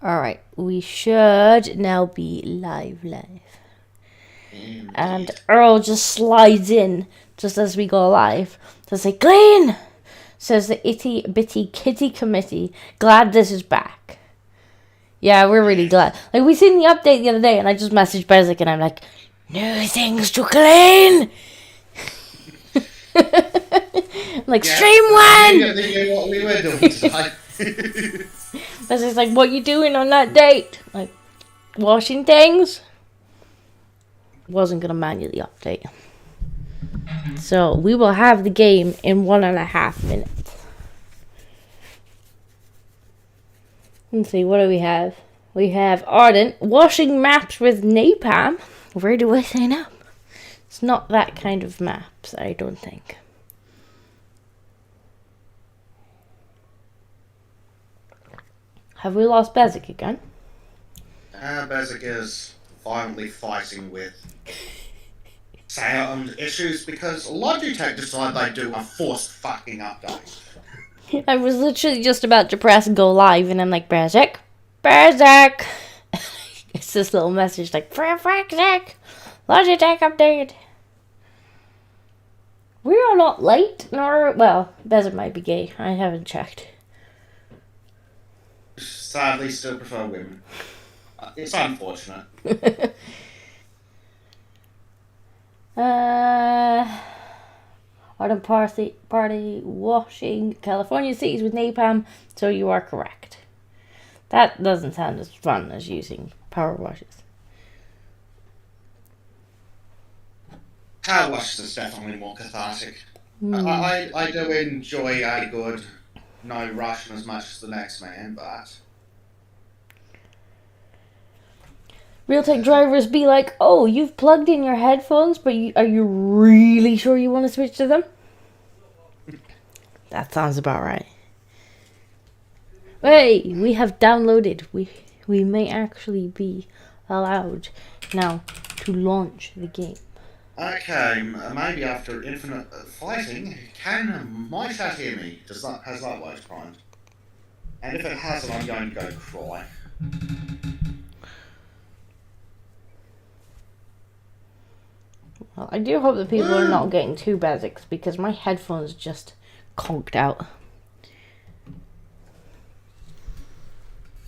Alright, we should now be live. And Earl just slides in just as we go live to say, Glenn! Says the itty bitty kitty committee. Glad this is back. Yeah, we're really glad. Like, we seen the update the other day and I just messaged Bezek and I'm like, new things to Glenn! Like, yeah, stream one! What we were doing tonight. Bezek's like, what you doing on that date? Like, washing things? Wasn't gonna manually update. So we will have the game in 1.5 minutes. Let's see, what do we have? We have Ardent washing maps with napalm. Where do I sign up? It's not that kind of maps, I don't think. Have we lost Bezek again? Bezek is violently fighting with sound issues because Logitech decided they do a forced fucking update. I was literally just about to press go live and I'm like, Bezek. It's this little message like, Bezek, Logitech update. We are not late, nor, well, Bezek might be gay. I haven't checked. Sadly, still prefer women. It's unfortunate. Ardent party washing California cities with napalm, so you are correct. That doesn't sound as fun as using power washes. Power washes is definitely more cathartic. I do enjoy a good no rushing as much as the next man, but Realtek drivers be like, oh, you've plugged in your headphones, but are you really sure you want to switch to them? That sounds about right. Hey, we have downloaded. We may actually be allowed now to launch the game. Okay, maybe after infinite fighting, might that hear me? Has that worked, primed? And if it hasn't, I'm going to go cry. Well, I do hope that people are not getting too Bezeks because my headphones just conked out.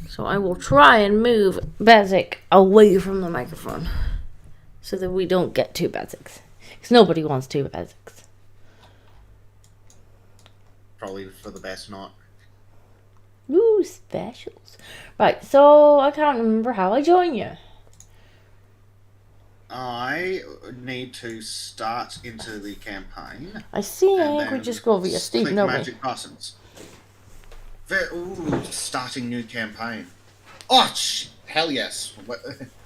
So I will try and move Bezek away from the microphone so that we don't get two Bezeks. Because nobody wants two Bezeks. Probably for the best not. Ooh, specials. Right, so I can't remember how I join you. I need to start into the campaign. I think we just go over your Steam, click don't magic buttons. Ooh, starting new campaign. Oh, hell yes.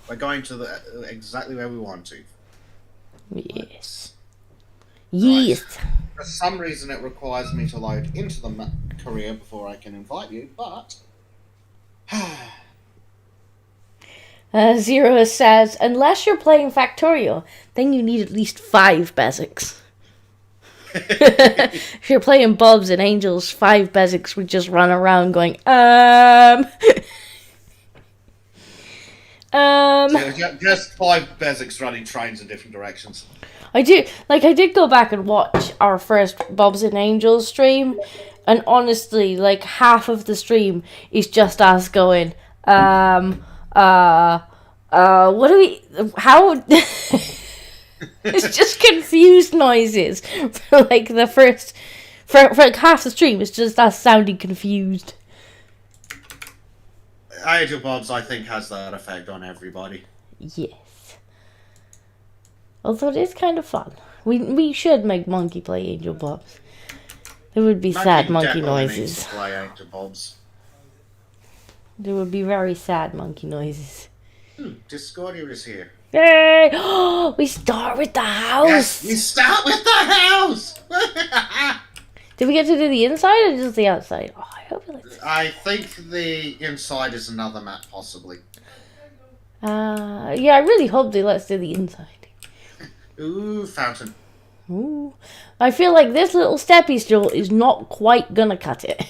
We're going to exactly where we want to. Yes. Right. Yes. For some reason it requires me to load into the career before I can invite you, but... Zero says, unless you're playing Factorial, then you need at least 5 Bezeks. If you're playing Bobs and Angels, 5 Bezeks would just run around going, So just 5 Bezeks running trains in different directions. I did go back and watch our first Bobs and Angels stream, and honestly, like, half of the stream is just us going, what do we, how, it's just confused noises for, like, the first, for like, half the stream, it's just us sounding confused. Angel Bobs, I think, has that effect on everybody. Yes. Although it is kind of fun. We should make Monkey play Angel Bobs. There would be sad monkey noises. Needs to play Angel Bobs. There would be very sad monkey noises. Discordia is here. Yay! We start with the house! Yes, we start with the house! Did we get to do the inside or just the outside? Oh, I hope we like this. I think the inside is another map, possibly. Yeah, I really hope they let us do the inside. Ooh, fountain. Ooh. I feel like this little steppy stool is not quite gonna cut it.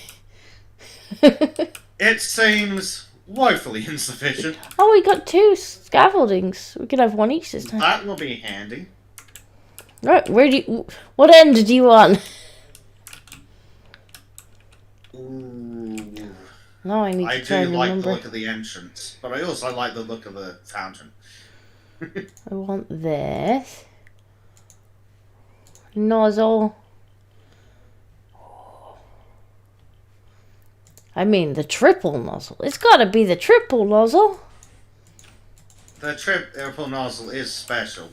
It seems woefully insufficient. Oh, we got 2 scaffoldings. We could have one each this time. That will be handy. Right, what end do you want? Ooh. No, I need to try and do like remember. the look of the entrance, but I also like the look of the fountain. I want this. Nozzle. I mean, the triple nozzle. It's gotta be the triple nozzle. The triple nozzle is special.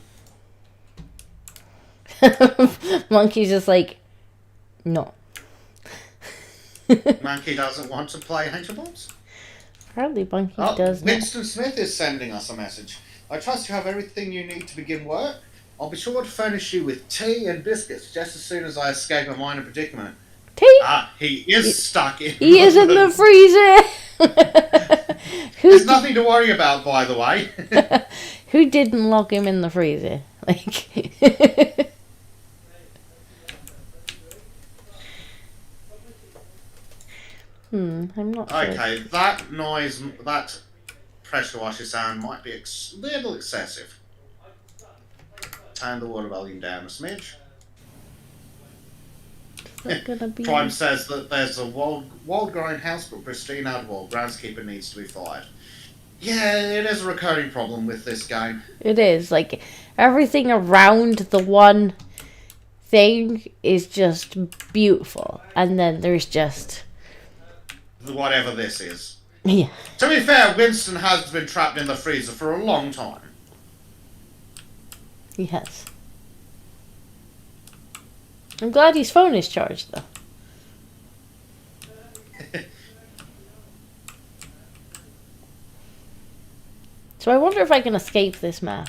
Monkey's just like, no. Monkey doesn't want to play Angel Bobs? Apparently Monkey does not. Winston Smith is sending us a message. I trust you have everything you need to begin work. I'll be sure to furnish you with tea and biscuits just as soon as I escape a minor predicament. Tea? He is stuck in. He is in the freezer. There's nothing to worry about, by the way. Who didn't lock him in the freezer? Like. I'm not sure. Okay, that noise, that pressure washer sound might be a little excessive. Turn the water volume down a smidge. Prime says that there's a walled-grown house but pristine outwall. Groundskeeper needs to be fired. Yeah, it is a recurring problem with this game. It is. Like, everything around the one thing is just beautiful. And then there's just... whatever this is. Yeah. To be fair, Winston has been trapped in the freezer for a long time. Yes. I'm glad his phone is charged, though. So I wonder if I can escape this map.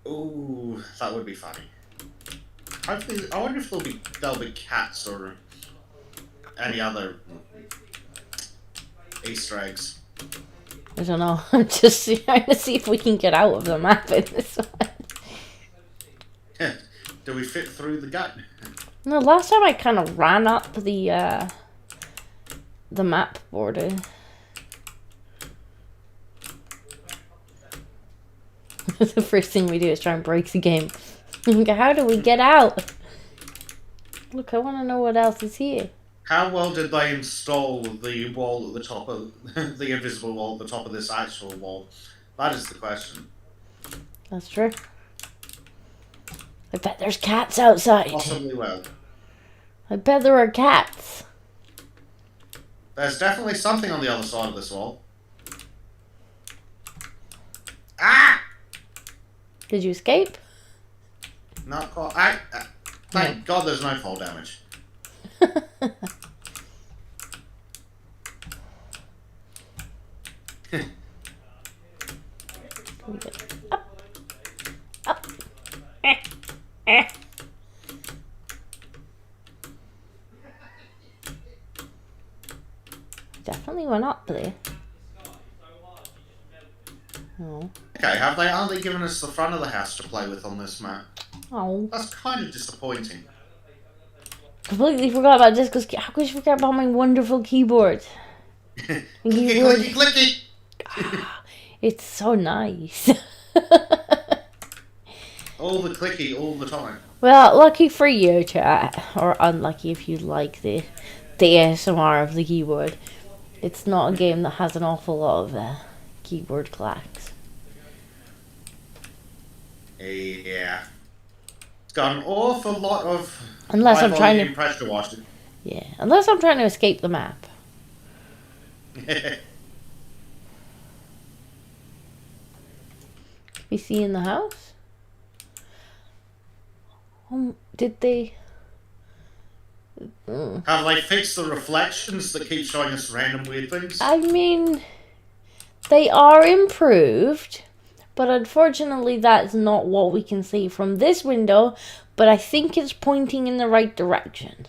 Ooh, that would be funny. Hopefully, I wonder if there'll be cats or any other Easter eggs. I don't know. I'm just trying to see if we can get out of the map in this one. Do we fit through the gut? No, last time I kind of ran up the map border. The first thing we do is try and break the game. How do we get out? Look, I want to know what else is here. How well did they install the wall at the top of the invisible wall at the top of this actual wall? That is the question. That's true. I bet there's cats outside. Possibly well. I bet there are cats. There's definitely something on the other side of this wall. Ah! Did you escape? Not quite. Thank God there's no fall damage. Up. Definitely went up there. Oh. Okay, have they only given us the front of the house to play with on this map? Oh. That's kind of disappointing. Completely forgot about this, because how could you forget about my wonderful keyboard? Clicky, clicky, clicky! It's so nice. All the clicky all the time. Well, lucky for you, chat, or unlucky if you like the ASMR of the keyboard. It's not a game that has an awful lot of keyboard clacks. Yeah. It's got an awful lot of Unless I'm trying to pressure washing. Yeah, unless I'm trying to escape the map. We see in the house? Did they? Have they fixed the reflections that keep showing us random weird things? I mean, they are improved, but unfortunately that's not what we can see from this window, but I think it's pointing in the right direction.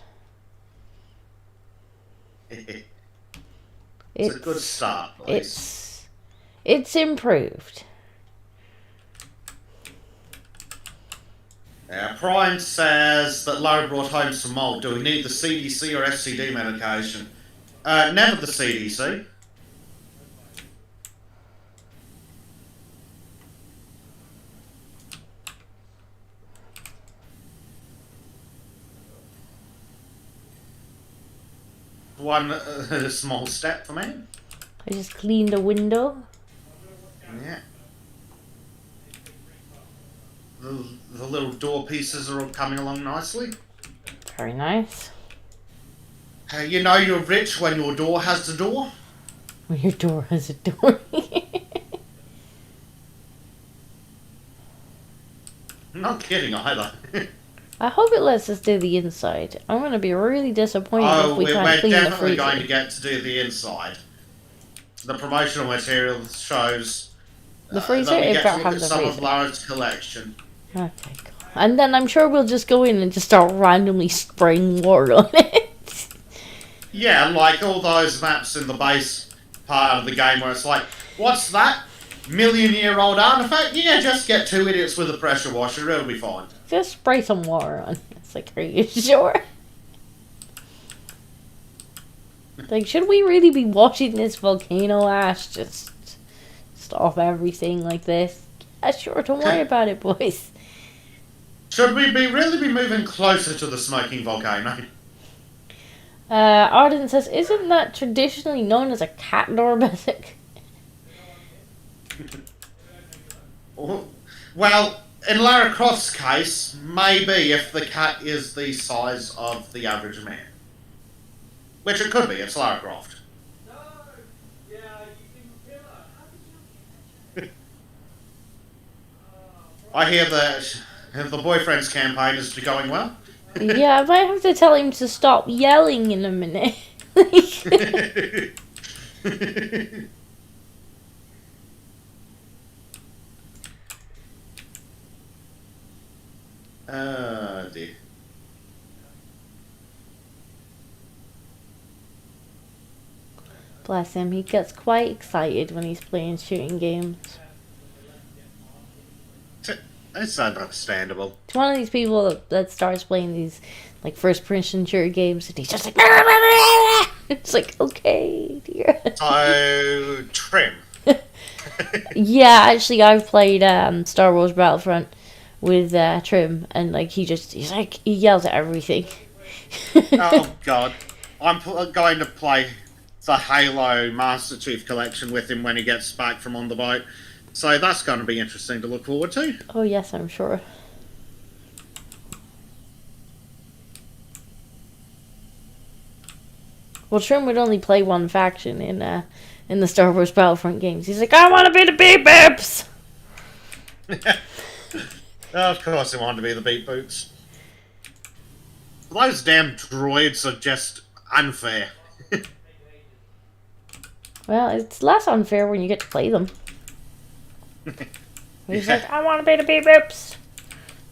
It's a good start, boys. It's improved. Prime says that Lara brought home some mold. Do we need the CDC or FCD medication? Never the CDC. One small step for me. I just cleaned a window. Yeah. The little door pieces are all coming along nicely. Very nice. You know you're rich when your door has a door. When your door has a door. Not kidding either. I hope it lets us do the inside. I'm going to be really disappointed if we can't clean the freezer. We're definitely going to get to do the inside. The promotional material shows the freezer. that we If get it to look has at a some freezer. of Lara's collection. Okay, cool. And then I'm sure we'll just go in and just start randomly spraying water on it. Yeah, like all those maps in the base part of the game where it's like, what's that? Million-year-old artifact? Yeah, just get two idiots with a pressure washer, it'll be fine. Just spray some water on. It's like, are you sure? Like, should we really be watching this volcano ash just off everything like this? Yeah, sure, don't worry about it, boys. Should we really be moving closer to the smoking volcano? Arden says, isn't that traditionally known as a cat door, Bezek? Well, in Lara Croft's case, maybe if the cat is the size of the average man. Which it could be, it's Lara Croft. I hear that the boyfriend's campaign is going well. Yeah, I might have to tell him to stop yelling in a minute. Dear. Bless him, he gets quite excited when he's playing shooting games. It's understandable. It's one of these people that starts playing these like first person shooter games and he's just like it's like, okay, dear. So trim. Yeah, actually I've played Star Wars Battlefront with Trim and like he yells at everything. Oh god. I'm going to play the Halo Master Chief Collection with him when he gets back from on the boat. So that's going to be interesting to look forward to. Oh yes, I'm sure. Well, Trim would only play one faction in the Star Wars Battlefront games. He's like, I want to be the beep boops. Of course they want to be the beep boots. Those damn droids are just unfair. Well, it's less unfair when you get to play them. He's like, I want to be the beep boops.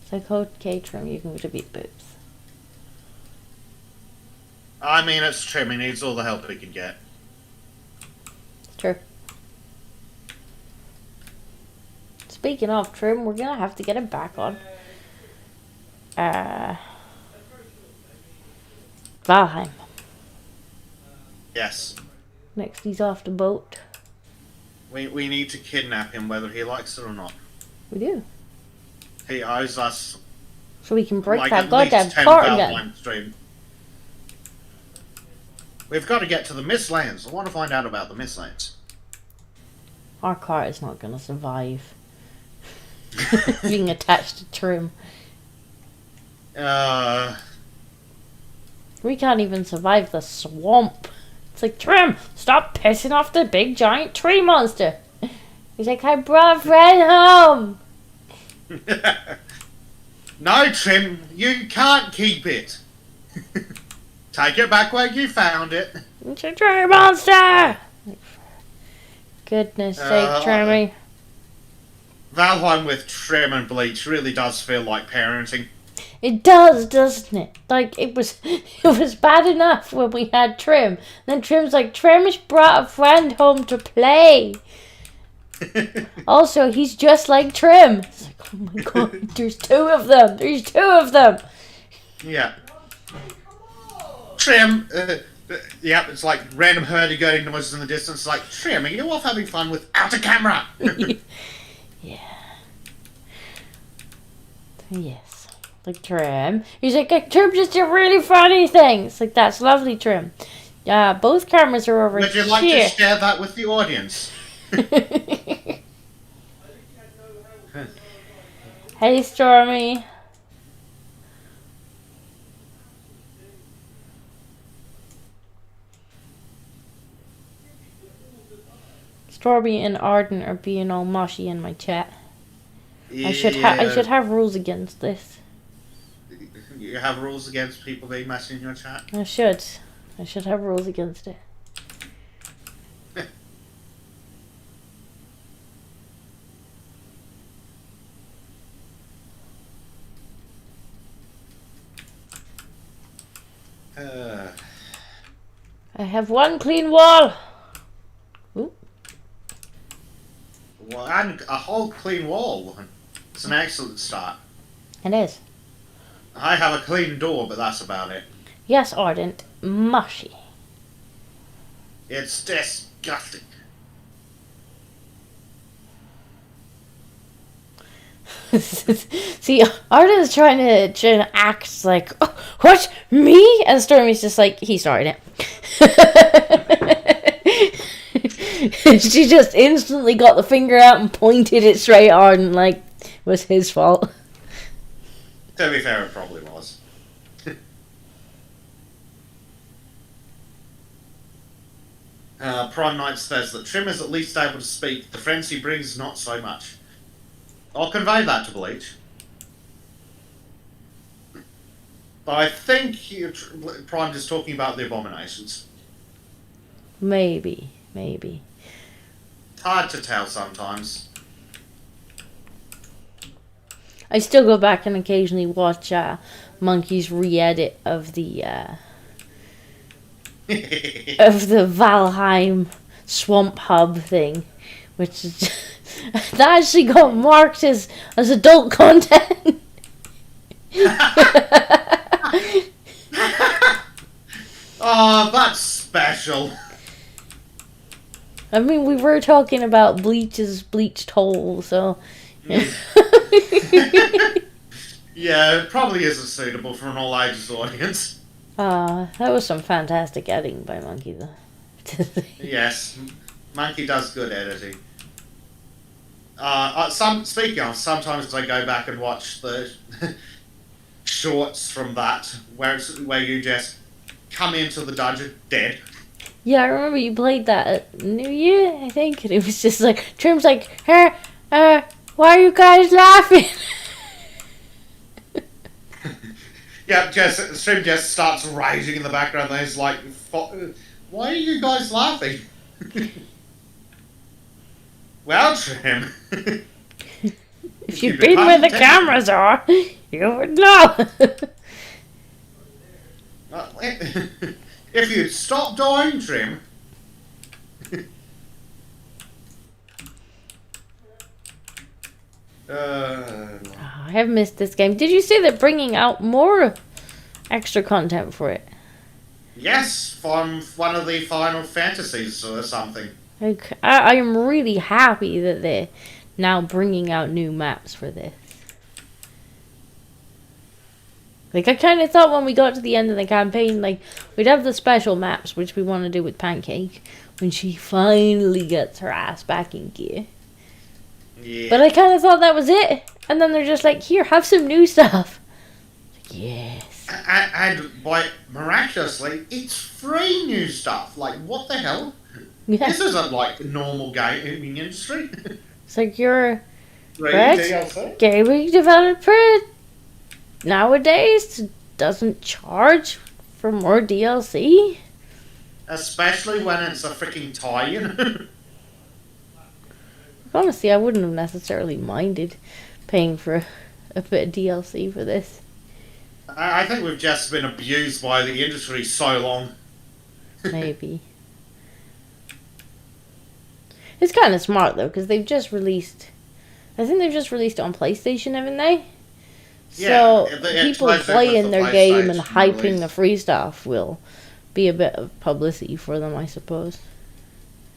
It's like, okay, Trim, you can be the beep boops. I mean, it's Trim. He needs all the help he can get. True. Speaking of Trim, we're gonna have to get him back on. Valheim. Yes. Next, he's off the boat. We need to kidnap him, whether he likes it or not. We do. He owes us So we can break like that at goddamn least 10 cart again. Valheim stream. We've got to get to the Mistlands. I want to find out about the Mistlands. Our cart is not going to survive being attached to Trim. We can't even survive the swamp. It's like, Trim, stop pissing off the big giant tree monster. He's like, I brought a friend home. No, Trim, you can't keep it. Take it back where you found it. It's a tree monster. Goodness sake, Trimmy. Valheim with Trim and Bleach really does feel like parenting. It does, doesn't it? Like, it was bad enough when we had Trim. Then Trim's like, Trim's brought a friend home to play. Also, he's just like Trim. It's like, oh my god, there's two of them. There's two of them. Yeah. Trim, yeah, it's like random hurdy-gurdy noises in the distance. Like, Trim, are you off having fun without a camera? Yeah. Yes. Like, Trim. He's like, Trim just did really funny things. It's like, that's lovely, Trim. Both cameras are over here. Would you like to share that with the audience? Hey, Stormy. Stormy and Arden are being all mushy in my chat. Yeah. I should have rules against this. You have rules against people being messy in your chat? I should have rules against it. I have one clean wall. Ooh. Well, and a whole clean wall. It's an excellent start. It is. I have a clean door, but that's about it. Yes, Ardent. Mushy. It's disgusting. See, Ardent's trying to act like, oh, what? Me? And Stormy's just like, he started it. She just instantly got the finger out and pointed it straight at Arden like it was his fault. To be fair, it probably was. Prime Knight says that Trim is at least able to speak. The friends he brings, not so much. I'll convey that to Bleach. But I think Prime is talking about the abominations. Maybe. It's hard to tell sometimes. I still go back and occasionally watch Monkey's re-edit of the Valheim Swamp Hub thing, which is that actually got marked as adult content. Oh, that's special. I mean, we were talking about Bleach's bleached hole, so. Yeah, it probably isn't suitable for an all ages audience. That was some fantastic editing by Monkey, though. Yes, Monkey does good editing. Speaking of, sometimes I go back and watch the shorts from that, where you just come into the dungeon dead. Yeah, I remember you played that at New Year, I think, and it was just like, Trim's like, hey, why are you guys laughing? Yeah, Trim just starts raging in the background, and he's like, why are you guys laughing? Well, Trim. If you'd been where the cameras are, you would know. If you'd stop dying, Trim. I have missed this game. Did you say they're bringing out more extra content for it? Yes, from one of the Final Fantasies or something. Like, I am really happy that they're now bringing out new maps for this. Like, I kind of thought when we got to the end of the campaign, like, we'd have the special maps, which we want to do with Pancake, when she finally gets her ass back in gear. Yeah. But I kind of thought that was it. And then they're just like, here, have some new stuff. Like, yes. And miraculously, it's free new stuff. Like, what the hell? Yeah. This isn't like normal gaming industry. It's like you're Free Right. DLC. gaming developer nowadays doesn't charge for more DLC. Especially when it's a freaking tie-in. Honestly, I wouldn't have necessarily minded paying for a bit of DLC for this. I think we've just been abused by the industry so long. Maybe. It's kind of smart though, because they've just released. I think they've just released it on PlayStation, haven't they? Yeah, So it's people like playing with their the game and PlayStation hyping release. the free stuff will be a bit of publicity for them, I suppose.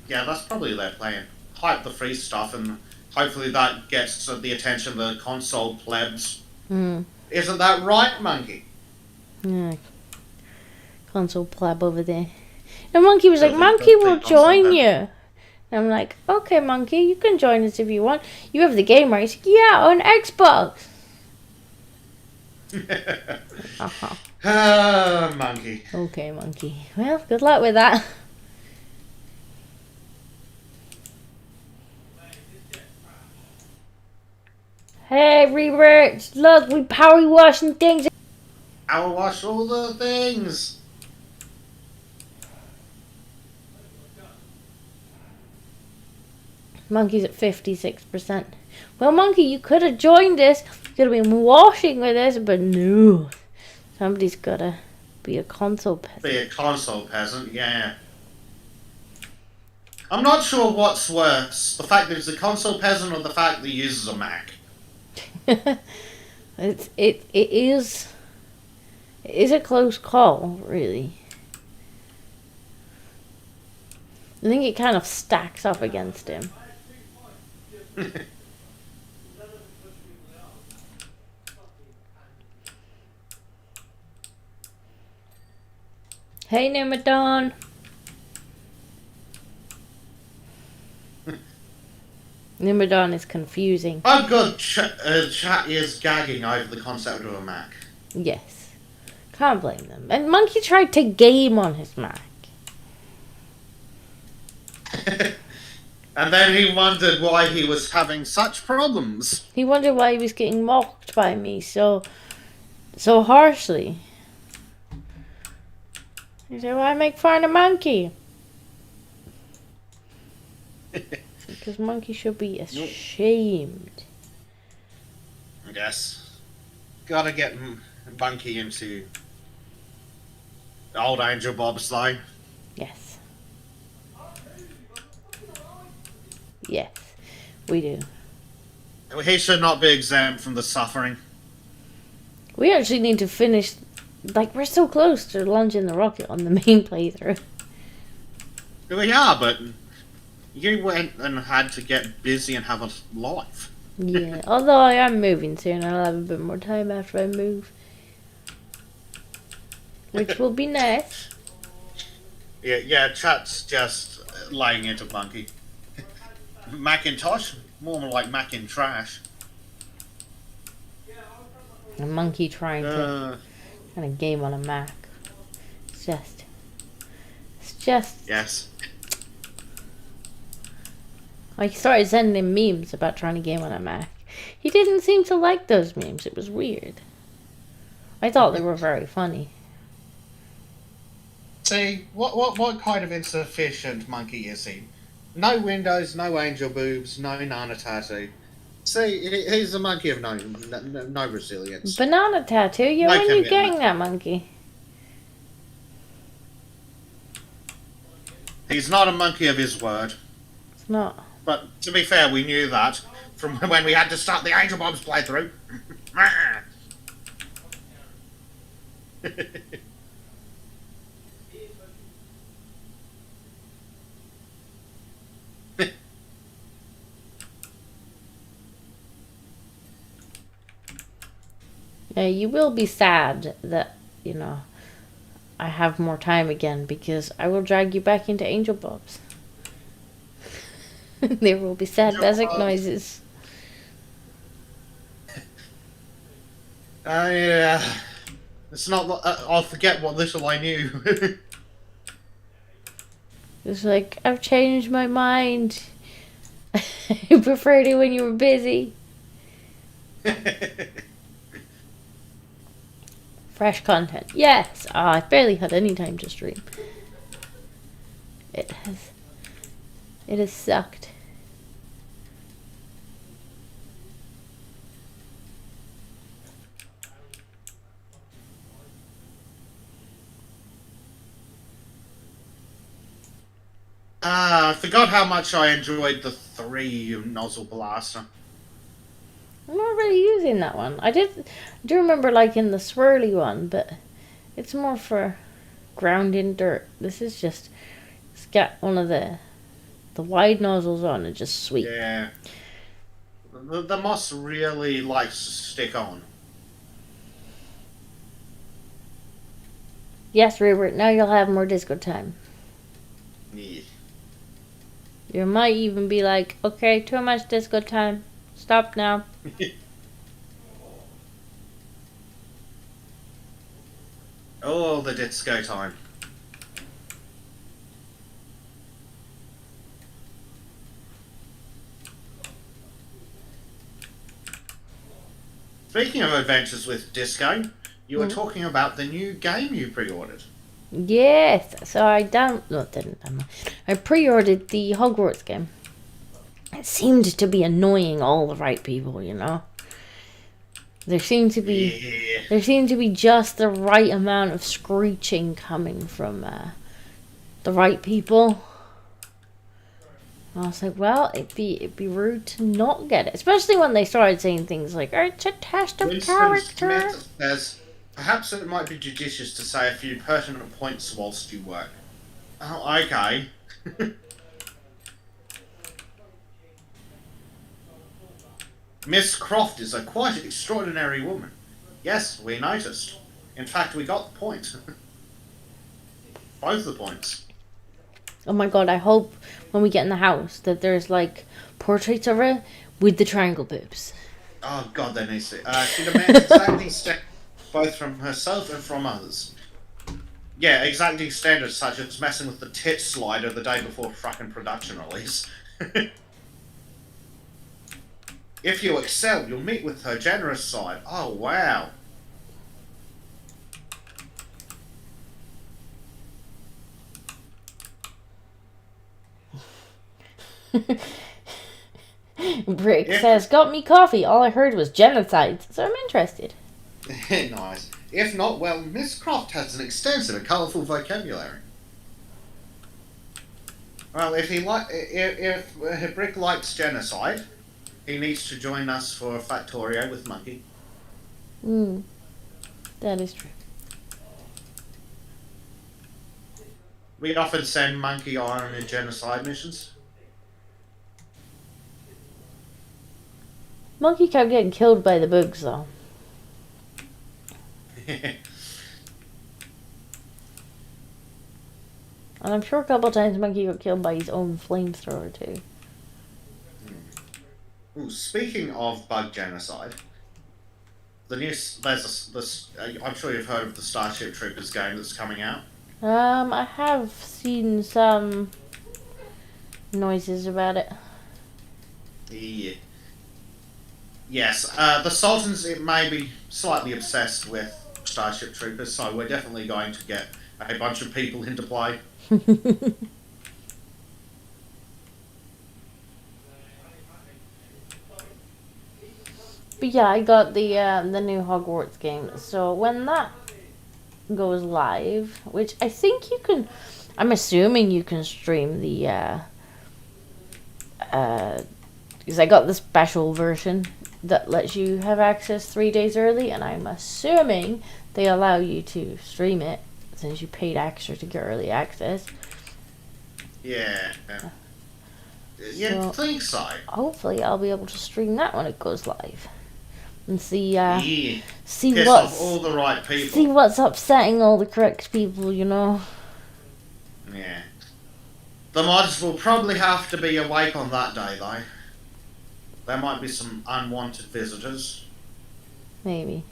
Yeah, that's probably their plan. Hype the free stuff, and hopefully that gets the attention of the console plebs. Hmm. Isn't that right, Monkey? Yeah. Console pleb over there. And Monkey was like, Doesn't- Monkey doesn't will think console join pleb. you. And I'm like, okay, Monkey, you can join us if you want. You have the game, right? He's like, yeah, on Xbox. Uh-huh. Ah, Monkey. Okay, Monkey. Well, good luck with that. Hey, Rebirth, look, we power washing things. I'll wash all the things. Monkey's at 56%. Well, Monkey, you could have joined us. You could have been washing with us, but no. Somebody's gotta be a console peasant. Be a console peasant, yeah. I'm not sure what's worse, the fact that he's a console peasant or the fact that he uses a Mac. It is a close call, really. I think it kind of stacks up against him. Hey, Nimadon. Nimadon is confusing. Oh god, chat is gagging over the concept of a Mac. Yes. Can't blame them. And Monkey tried to game on his Mac. And then he wondered why he was having such problems. He wondered why he was getting mocked by me so harshly. He said, why make fun of Monkey? Because Monkey should be ashamed. Yes. Gotta get Monkey into old Angel Bobsleigh. Yes. Yes, we do. He should not be exempt from the suffering. We actually need to finish. Like, we're so close to launching the rocket on the main playthrough. We are, but you went and had to get busy and have a life. Yeah, although I am moving soon, I'll have a bit more time after I move. Which will be nice. Yeah, chat's just laying into Monkey. Macintosh? More like Macintrash. A monkey trying to kind of game on a Mac. It's just. Yes. I started sending him memes about trying to game on a Mac. He didn't seem to like those memes. It was weird. I thought they were very funny. See, what kind of insufficient monkey is he? No windows, no angel boobs, no nana tattoo. See, he's a monkey of no resilience. Banana tattoo? Yeah, No when are you commitment. getting that monkey? He's not a monkey of his word. It's not. But to be fair, we knew that from when we had to start the Angel Bob's playthrough. You will be sad that, I have more time again because I will drag you back into Angel Bobs. There will be sad Bezek noises. Yeah. It's not. I'll forget what little I knew. It's like, I've changed my mind. I preferred it when you were busy. Fresh content. Yes. I barely had any time to stream. It has sucked. I forgot how much I enjoyed the 3 nozzle blaster. I'm not really using that one. I do remember liking the swirly one, but it's more for grounding dirt. This is just, it's got one of the wide nozzles on and just sweep. Yeah. The moss really likes to stick on. Yes, Rupert, now you'll have more disco time. Yeah. You might even be like, okay, too much disco time. Stop now. Oh, the disco time. Speaking of adventures with disco, you were talking about the new game you pre-ordered. Yes, so I pre-ordered the Hogwarts game. It seemed to be annoying all the right people, There seemed to be just the right amount of screeching coming from the right people. I was like, well, it'd be rude to not get it, especially when they started saying things like, "It's a test of character." Smith says, perhaps it might be judicious to say a few pertinent points whilst you work. Oh, okay. Miss Croft is a quite extraordinary woman. Yes, we noticed. In fact, we got the point. Both the points. Oh my god, I hope when we get in the house that there's like portraits of her with the triangle boobs. Oh god, they need to. She demands exacting standards both from herself and from others. Yeah, exacting standards such as messing with the tit slider the day before fracking production release. If you excel, you'll meet with her generous side. Oh wow. Brick says, got me coffee. All I heard was genocide, so I'm interested. Nice. If not, well, Miss Croft has an extensive and colourful vocabulary. Well, if Brick likes genocide, he needs to join us for a Factorio with Monkey. That is true. We often send Monkey on genocide missions. Monkey kept getting killed by the bugs, though. And I'm sure a couple times Monkey got killed by his own flamethrower, too. Ooh, speaking of bug genocide, I'm sure you've heard of the Starship Troopers game that's coming out. I have seen some noises about it. Yeah. Yes, the Sultans may be slightly obsessed with Starship Troopers, so we're definitely going to get a bunch of people into play. But yeah, I got the new Hogwarts game. So when that goes live, which I think you can, I'm assuming you can stream the because I got the special version that lets you have access 3 days early, and I'm assuming they allow you to stream it since you paid extra to get early access. Yeah. You'd think so. Hopefully I'll be able to stream that when it goes live. and see Piss off all the right people. see what's upsetting all the correct people, you know. Yeah. The mods will probably have to be awake on that day, though. There might be some unwanted visitors. Maybe.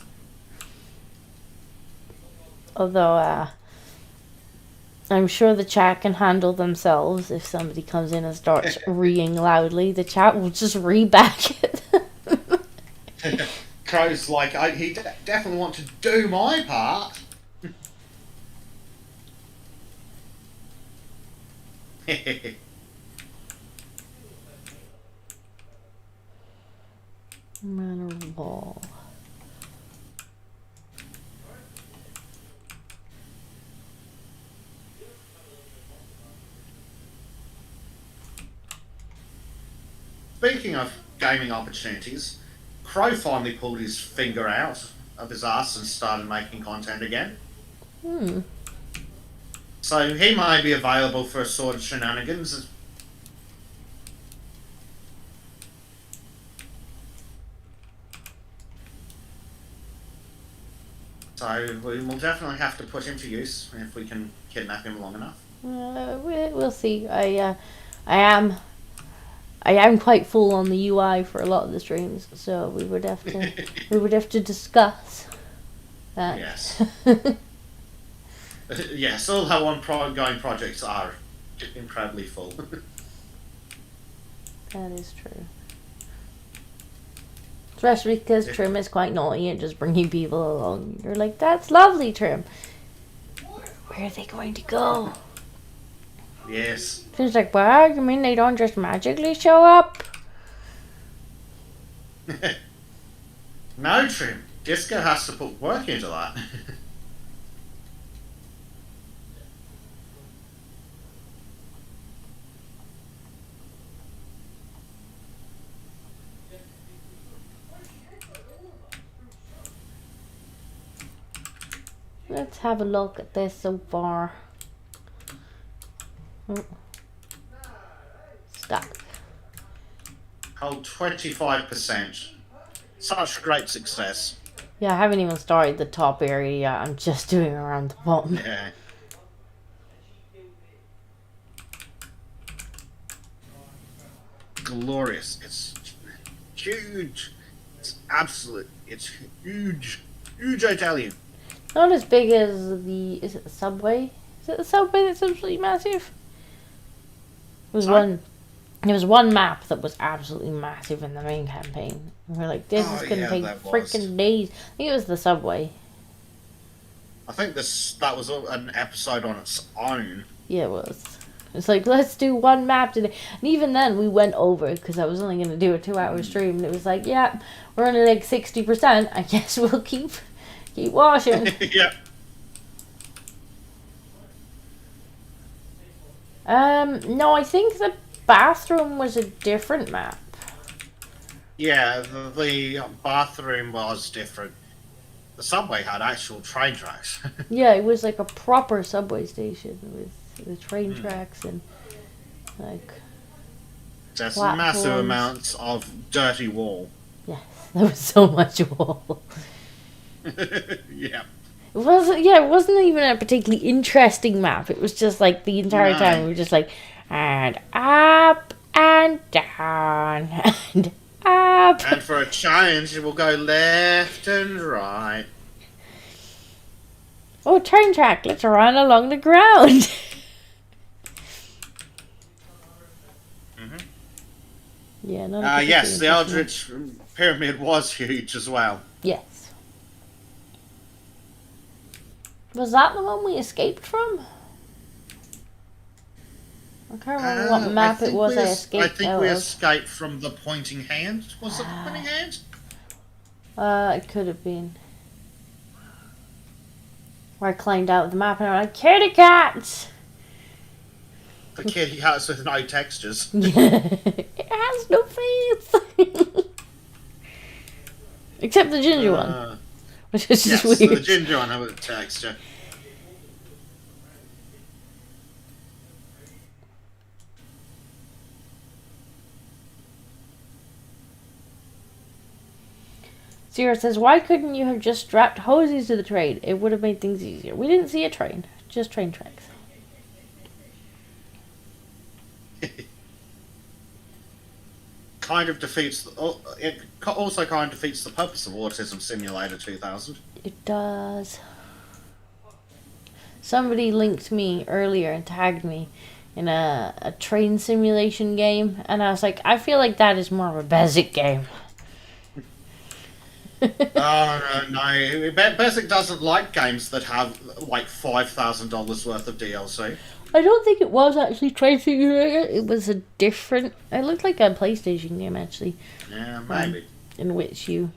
Although, I'm sure the chat can handle themselves. If somebody comes in and starts reeing loudly, the chat will just re-back it. Crow's like, he definitely want to do my part. Manor wall. Speaking of gaming opportunities, Crow finally pulled his finger out of his ass and started making content again. So he might be available for a sort of shenanigans. So we will definitely have to put him to use if we can kidnap him long enough. We'll see. I am quite full on the UI for a lot of the streams, so we would have to discuss that. Yes. Yes, all our ongoing projects are incredibly full. That is true. Especially because Trim is quite naughty and just bringing people along. You're like, that's lovely, Trim. Where are they going to go? Yes. Trim's like, wow, you mean they don't just magically show up? No, Trim. Disco has to put work into that. Let's have a look at this so far. Oh. Stuck. Hold 25%. Such great success. Yeah, I haven't even started the top area yet. I'm just doing around the bottom. Yeah. Glorious. It's huge. It's absolute. It's huge. Huge, I tell you. Not as big as is it the subway? Is it the subway that's absolutely massive? There was one map that was absolutely massive in the main campaign. And we're like, this is gonna take freaking days. I think it was the subway. I think that was an episode on its own. Yeah, it was. It's like, let's do one map today. And even then, we went over because I was only going to do a 2-hour stream. And it was like, yeah, we're only like 60%. I guess we'll keep washing. Yeah. No, I think the bathroom was a different map. Yeah, the bathroom was different. The subway had actual train tracks. Yeah, it was like a proper subway station with the train tracks and like Just platforms. massive amounts of dirty wall. Yes, there was so much wall. Yeah. It wasn't even a particularly interesting map. It was just like the entire time we were just like, and up and down and up. And for a change, it will go left and right. Oh, train track, let's run along the ground. Yeah, yes, the Eldritch Pyramid was huge as well. Yes. Was that the one we escaped from? I can't remember what map it was I escaped I think we escaped from the pointing hand. Was it the pointing hand? It could have been. Where I climbed out of the map and I'm like, kitty cats! The kitty cats with no textures. It has no face! Except the ginger one. Which is just weird. The ginger one with a texture. Zero says, why couldn't you have just strapped hoses to the train? It would have made things easier. We didn't see a train, just train tracks. Kind of defeats. It also kind of defeats the purpose of Autism Simulator 2000. It does. Somebody linked me earlier and tagged me in a train simulation game, and I was like, I feel like that is more of a Bezek game. Oh, no. Bezek doesn't like games that have, like, $5,000 worth of DLC. I don't think it was actually Train Simulator. It was a different... It looked like a PlayStation game, actually. Yeah, maybe. In which you...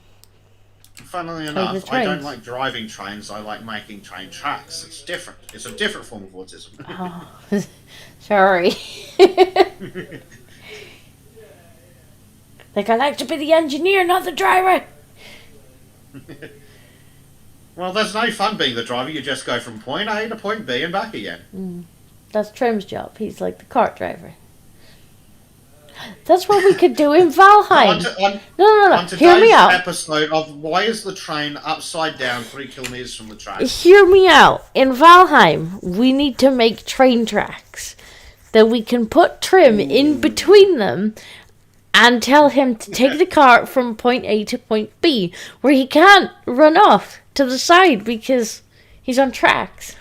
Funnily enough, I don't like driving trains, I like making train tracks. It's different. It's a different form of autism. Oh, sorry. Like, I like to be the engineer, not the driver. Well, there's no fun being the driver. You just go from point A to point B and back again. That's Trim's job. He's like the cart driver. That's what we could do in Valheim. No. On Hear me today's out. episode of Why is the Train Upside Down 3 kilometers from the track? Hear me out. In Valheim, we need to make train tracks that we can put Trim in between them and tell him to take the cart from point A to point B, where he can't run off to the side because he's on tracks.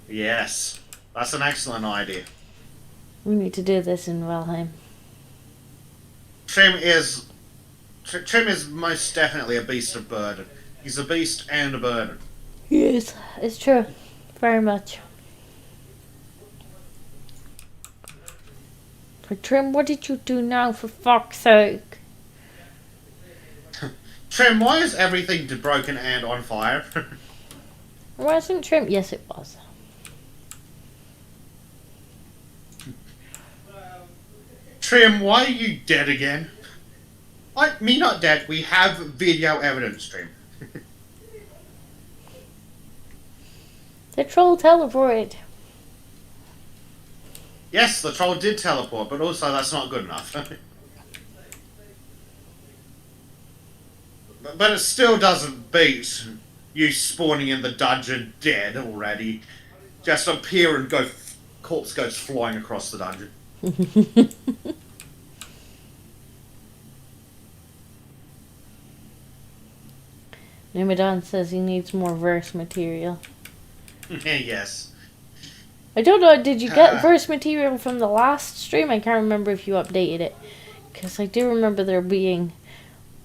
Yes, that's an excellent idea. We need to do this in Valheim. Trim is most definitely a beast of burden. He's a beast and a burden. He is. It's true. Very much. But Trim, what did you do now, for fuck's sake? Trim, why is everything broken and on fire? Wasn't Trim? Yes, it was. Trim, why are you dead again? Me not dead, we have video evidence, Trim. The troll teleported. Yes, the troll did teleport, but also that's not good enough. But it still doesn't beat you spawning in the dungeon dead already. Just appear and corpse goes flying across the dungeon. Numadon says he needs more verse material. Yes. I don't know, did you get verse material from the last stream? I can't remember if you updated it. Because I do remember there being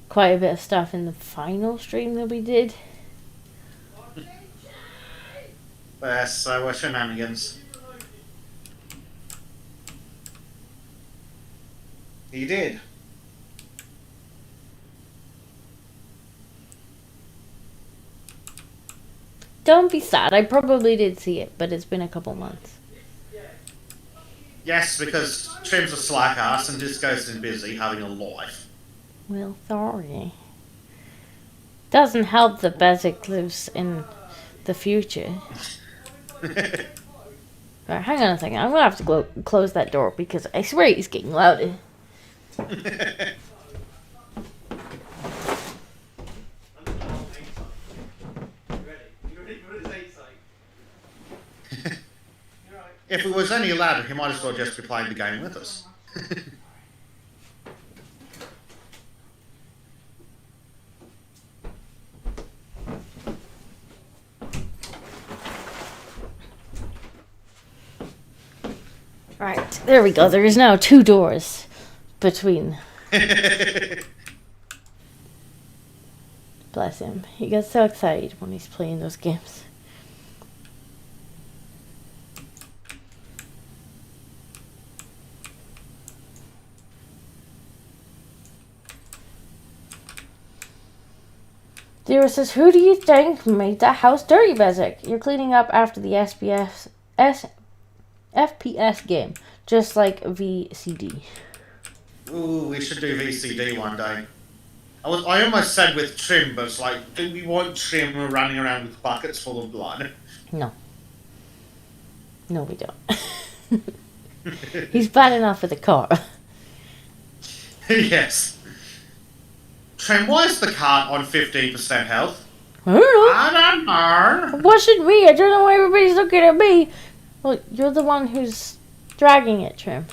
quite a bit of stuff in the final stream that we did. Yes, so we're shenanigans. He did. Don't be sad, I probably did see it, but it's been a couple months. Yes, because Trim's a slack ass and Disco's been busy having a life. Well, sorry. Doesn't help that Bezek lives in the future. Right, hang on a second, I'm gonna have to close that door because I swear he's getting louder. If it was any louder, he might as well just be playing the game with us. Right, there we go. There is now 2 doors between. Bless him. He gets so excited when he's playing those games. Zero says, who do you think made that house dirty, Bezek? You're cleaning up after the FPS game, just like VCD. Ooh, we should do VCD one day. I almost said with Trim, but it's like, do we want Trim running around with buckets full of blood? No. No, we don't. He's bad enough with the car. Yes. Trim, why is the cart on 15% health? I don't know. I don't know. It wasn't me. I don't know why everybody's looking at me. Well, you're the one who's dragging it, Trim.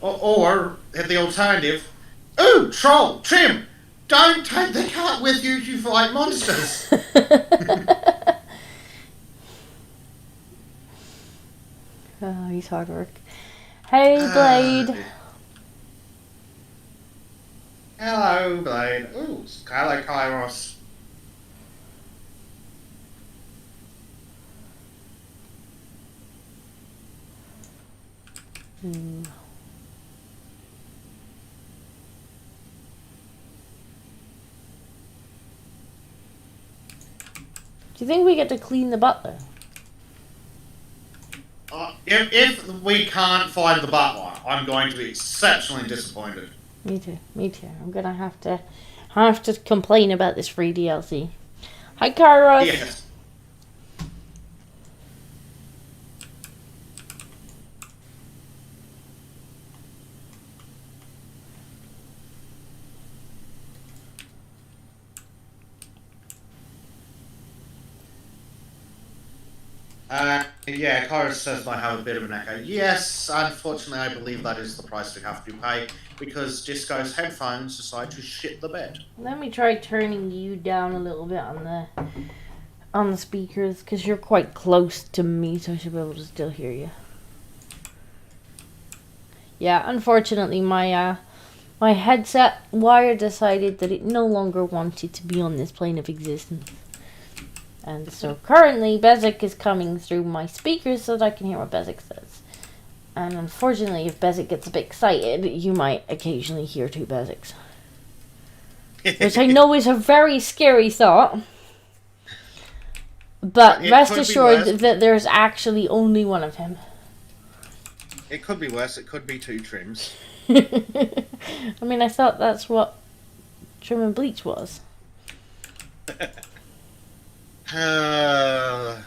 Or the alternative. Ooh, troll, Trim, don't take the cart with you to fight monsters. Oh, he's hard work. Hey, Blade. Hello, Blade. Ooh, hello, Kairos. Hmm. Do you think we get to clean the butler? If we can't find the butler, I'm going to be exceptionally disappointed. Me too. Me too. I'm gonna have to complain about this free DLC. Hi, Kairos. Yes. Yeah, Kairos says I have a bit of an echo. Yes, unfortunately, I believe that is the price we have to pay because Disco's headphones decide to shit the bed. Let me try turning you down a little bit on the speakers because you're quite close to me, so I should be able to still hear you. Yeah, unfortunately, my headset wire decided that it no longer wanted to be on this plane of existence. And so currently, Bezek is coming through my speakers so that I can hear what Bezek says. And unfortunately, if Bezek gets a bit excited, you might occasionally hear two Bezeks. Which I know is a very scary thought. But rest assured that there's actually only one of him. It could be worse. It could be two Trims. I mean, I thought that's what Trim and Bleach was. I'm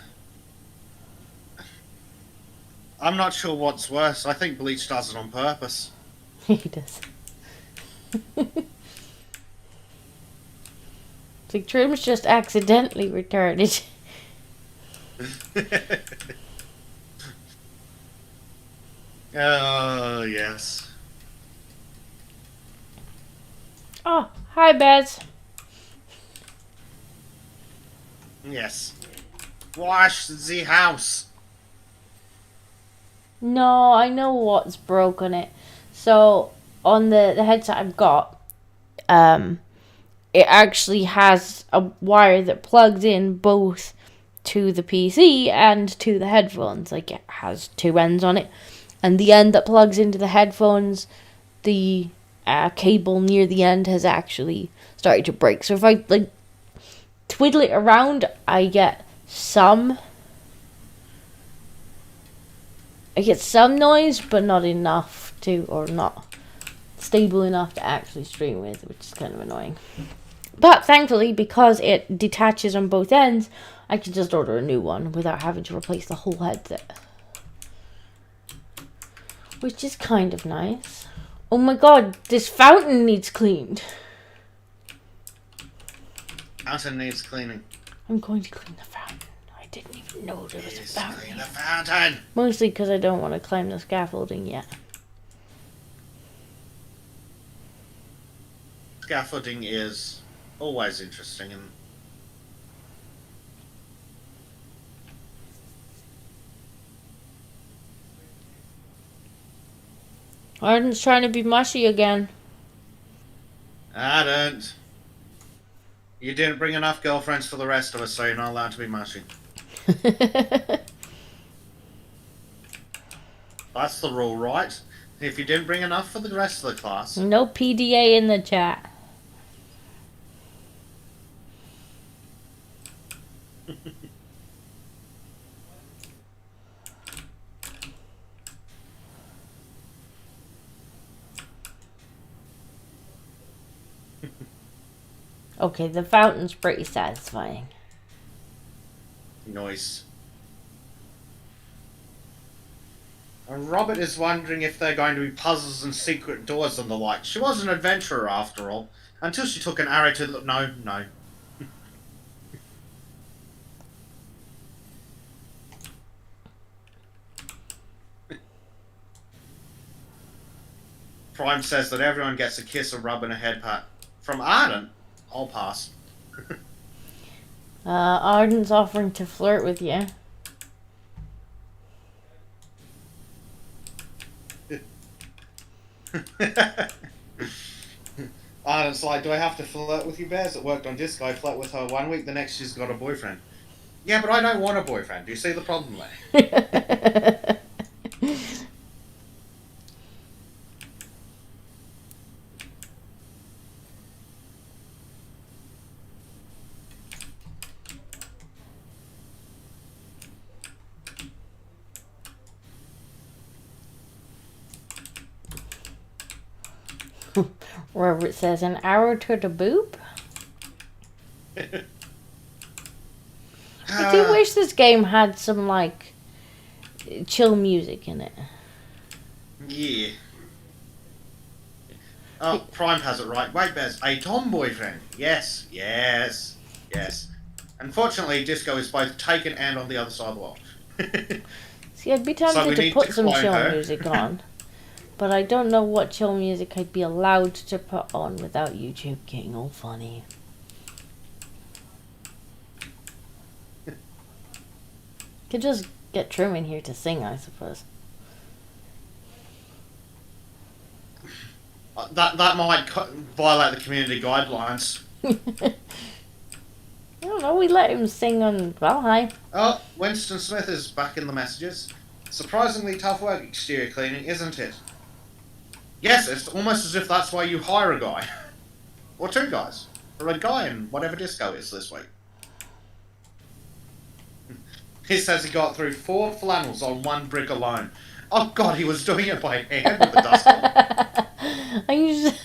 not sure what's worse. I think Bleach does it on purpose. He does. Like Trim's just accidentally retarded. Oh, yes. Oh, hi, Bez. Yes. Wash the house. No, I know what's broken it. So, on the headset I've got, it actually has a wire that plugs in both to the PC and to the headphones. Like, it has two ends on it. And the end that plugs into the headphones, the cable near the end has actually started to break. So if I, like, twiddle it around, I get some noise, but not enough to, or not stable enough to actually stream with, which is kind of annoying. But thankfully, because it detaches on both ends, I can just order a new one without having to replace the whole headset. Which is kind of nice. Oh my god, this fountain needs cleaned. Fountain needs cleaning. I'm going to clean the fountain. I didn't even know there was a fountain. Clean the fountain. Mostly because I don't want to climb the scaffolding yet. Scaffolding is always interesting and Arden's trying to be mushy again. I don't. You didn't bring enough girlfriends for the rest of us, so you're not allowed to be mushy. That's the rule, right? If you didn't bring enough for the rest of the class. No PDA in the chat. Okay, the fountain's pretty satisfying. Nice. Robert is wondering if they're going to be puzzles and secret doors and the like. She was an adventurer after all, until she took an arrow to the... No, no. Prime says that everyone gets a kiss, a rub, and a head pat. From Arden, I'll pass. Arden's offering to flirt with you. Arden's like, do I have to flirt with you, Bears? It worked on Disco. I flirt with her 1 week, the next she's got a boyfriend. Yeah, but I don't want a boyfriend. Do you see the problem there? Robert says, an arrow to the boob? I do wish this game had some, like, chill music in it. Yeah. Oh, Prime has it right. Wait, Bears, a Tom boyfriend. Yes, yes, yes. Unfortunately, Disco is both taken and on the other side of the world. See, I'd be tempted to put some chill music on. But I don't know what chill music I'd be allowed to put on without YouTube getting all funny. Could just get Trim in here to sing, I suppose. That might violate the community guidelines. I don't know, we let him sing on Valheim. Oh, Winston Smith is back in the messages. Surprisingly tough work exterior cleaning, isn't it? Yes, it's almost as if that's why you hire a guy. Or two guys. Or a guy in whatever Disco is this week. He says he got through 4 flannels on 1 brick alone. Oh god, he was doing it by hand with the dust. I usually...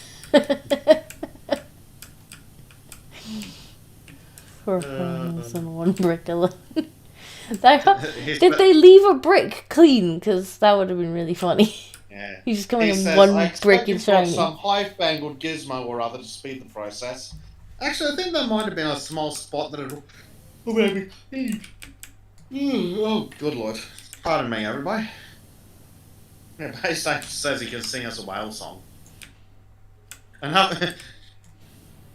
4 flannels on 1 brick alone. Did they leave a brick clean? Because that would have been really funny. Yeah. He's just coming in 1 brick and shiny. Some high-fangled gizmo or other to speed the process. Actually, I think there might have been a small spot that it'll... Oh, baby. Oh, good lord. Pardon me, everybody. Yeah, Bezek says he can sing us a whale song. Enough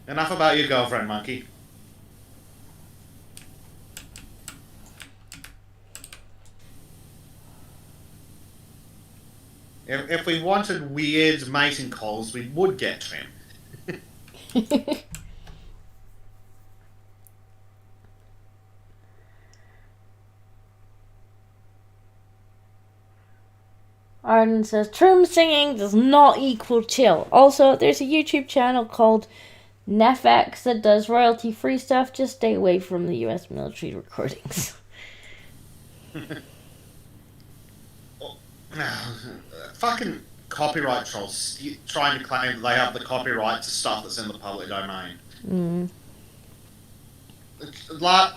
about your girlfriend, monkey. If we wanted weird mating calls, we would get Trim. Arden says, Trim singing does not equal chill. Also, there's a YouTube channel called Nefx that does royalty-free stuff. Just stay away from the US military recordings. Fucking copyright trolls trying to claim that they have the copyright to stuff that's in the public domain.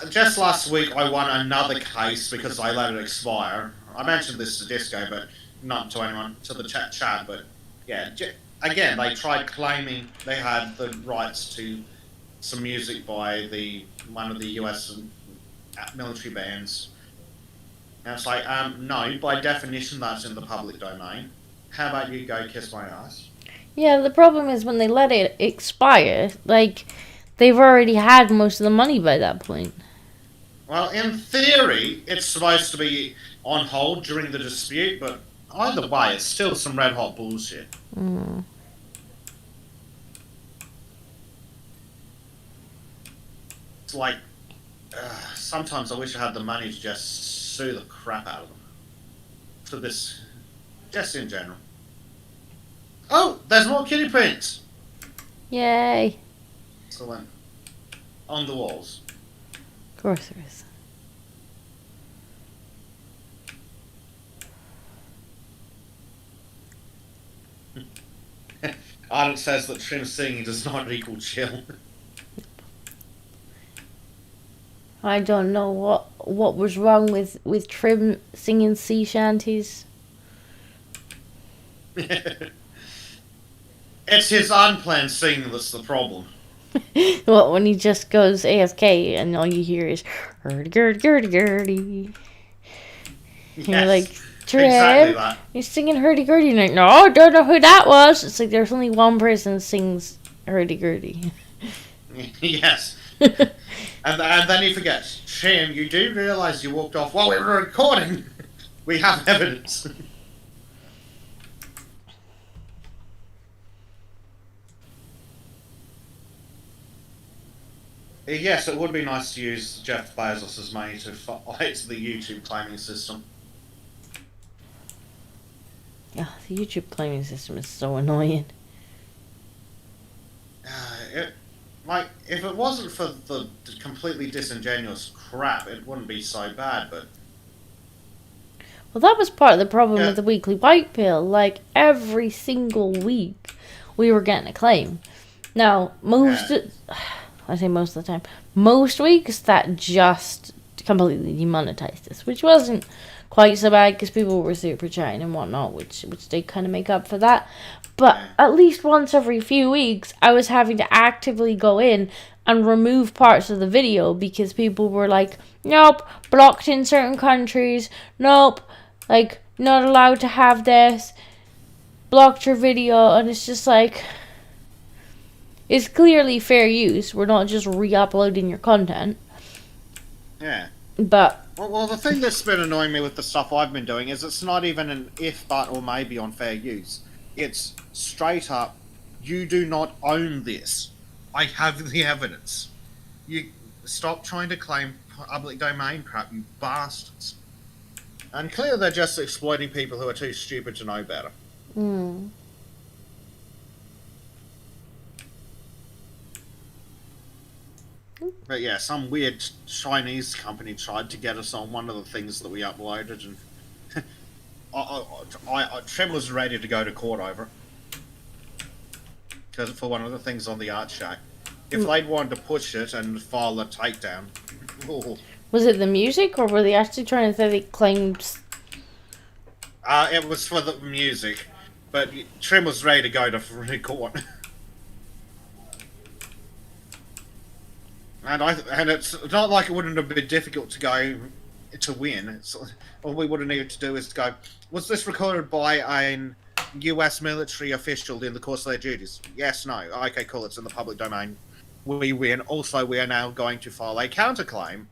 Just last week I won another case because I let it expire. I mentioned this to Disco, but not to anyone, to the chat, but yeah, again, they tried claiming they had the rights to some music by one of the US military bands. And it's like, no, by definition that's in the public domain. How about you go kiss my ass? Yeah, the problem is when they let it expire, like, they've already had most of the money by that point. Well, in theory, it's supposed to be on hold during the dispute, but either way, it's still some red hot bullshit. It's like, sometimes I wish I had the money to just sue the crap out of them. For this, just in general. Oh, there's more kitty prints! Yay. Excellent. On the walls. Of course there is. Arden says that Trim singing does not equal chill. I don't know what was wrong with Trim singing sea shanties. It's his unplanned singing that's the problem. Well, when he just goes AFK and all you hear is hurdy-gurdy-gurdy-gurdy. Yes, And you're like, exactly Trim, that. you're singing hurdy-gurdy. And you're like, no, I don't know who that was. It's like there's only one person who sings hurdy-gurdy. Yes. And then he forgets. Trim, you do realise you walked off while we were recording. We have evidence. Yes, it would be nice to use Jeff Bezos' money to fight the YouTube claiming system. Yeah, the YouTube claiming system is so annoying. If it wasn't for the completely disingenuous crap, it wouldn't be so bad, but... Well, that was part of the problem with the weekly white pill. Like, every single week, we were getting a claim. Now, I say most of the time, most weeks that just completely demonetized us, which wasn't quite so bad because people were super chatting and whatnot, which they kind of make up for that. But at least once every few weeks, I was having to actively go in and remove parts of the video because people were like, nope, blocked in certain countries, nope, like, not allowed to have this, blocked your video, and it's just like, it's clearly fair use. We're not just re-uploading your content. Yeah. But... Well, the thing that's been annoying me with the stuff I've been doing is it's not even an if, but, or maybe on fair use. It's straight up, you do not own this. I have the evidence. You stop trying to claim public domain crap, you bastards. And clearly they're just exploiting people who are too stupid to know better. But yeah, some weird Chinese company tried to get us on one of the things that we uploaded, and Trem was ready to go to court over it. For one of the things on the Art Shack. If they'd wanted to push it and file a takedown... Oh. Was it the music, or were they actually trying to say they claimed... It was for the music, but Trim was ready to go to court. And it's not like it wouldn't have been difficult to go to win. All we would have needed to do is to go, was this recorded by an US military official in the course of their duties? Yes, no. Okay, cool, it's in the public domain. We win. Also, we are now going to file a counterclaim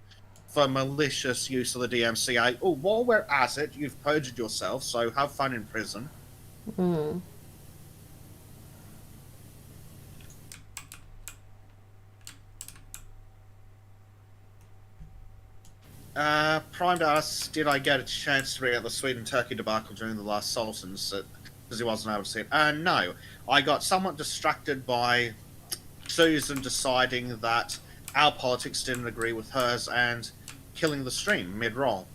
for malicious use of the DMCA. Oh, while we're at it, you've perjured yourself, so have fun in prison. Prime asks, did I get a chance to read out the Sweden Turkey debacle during the last Sultans? Because he wasn't able to see it. No. I got somewhat distracted by Susan deciding that our politics didn't agree with hers and killing the stream mid-roll.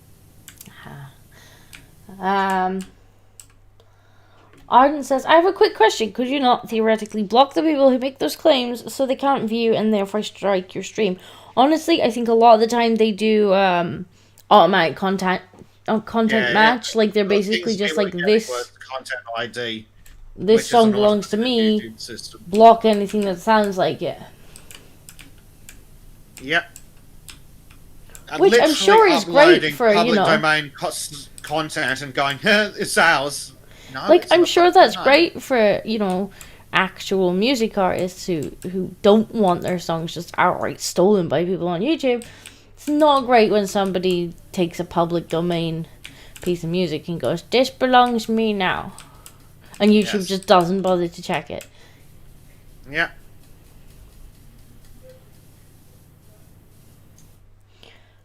Arden says, I have a quick question. Could you not theoretically block the people who make those claims so they can't view and therefore strike your stream? Honestly, I think a lot of the time they do automatic content match. Like, they're basically just like, this content ID. This song belongs to me. Block anything that sounds like it. Yep. Which I'm sure is great for, public domain content and going, it's ours. No, like, I'm sure that's great for, actual music artists who don't want their songs just outright stolen by people on YouTube. It's not great when somebody takes a public domain piece of music and goes, this belongs to me now. And YouTube just doesn't bother to check it. Yeah.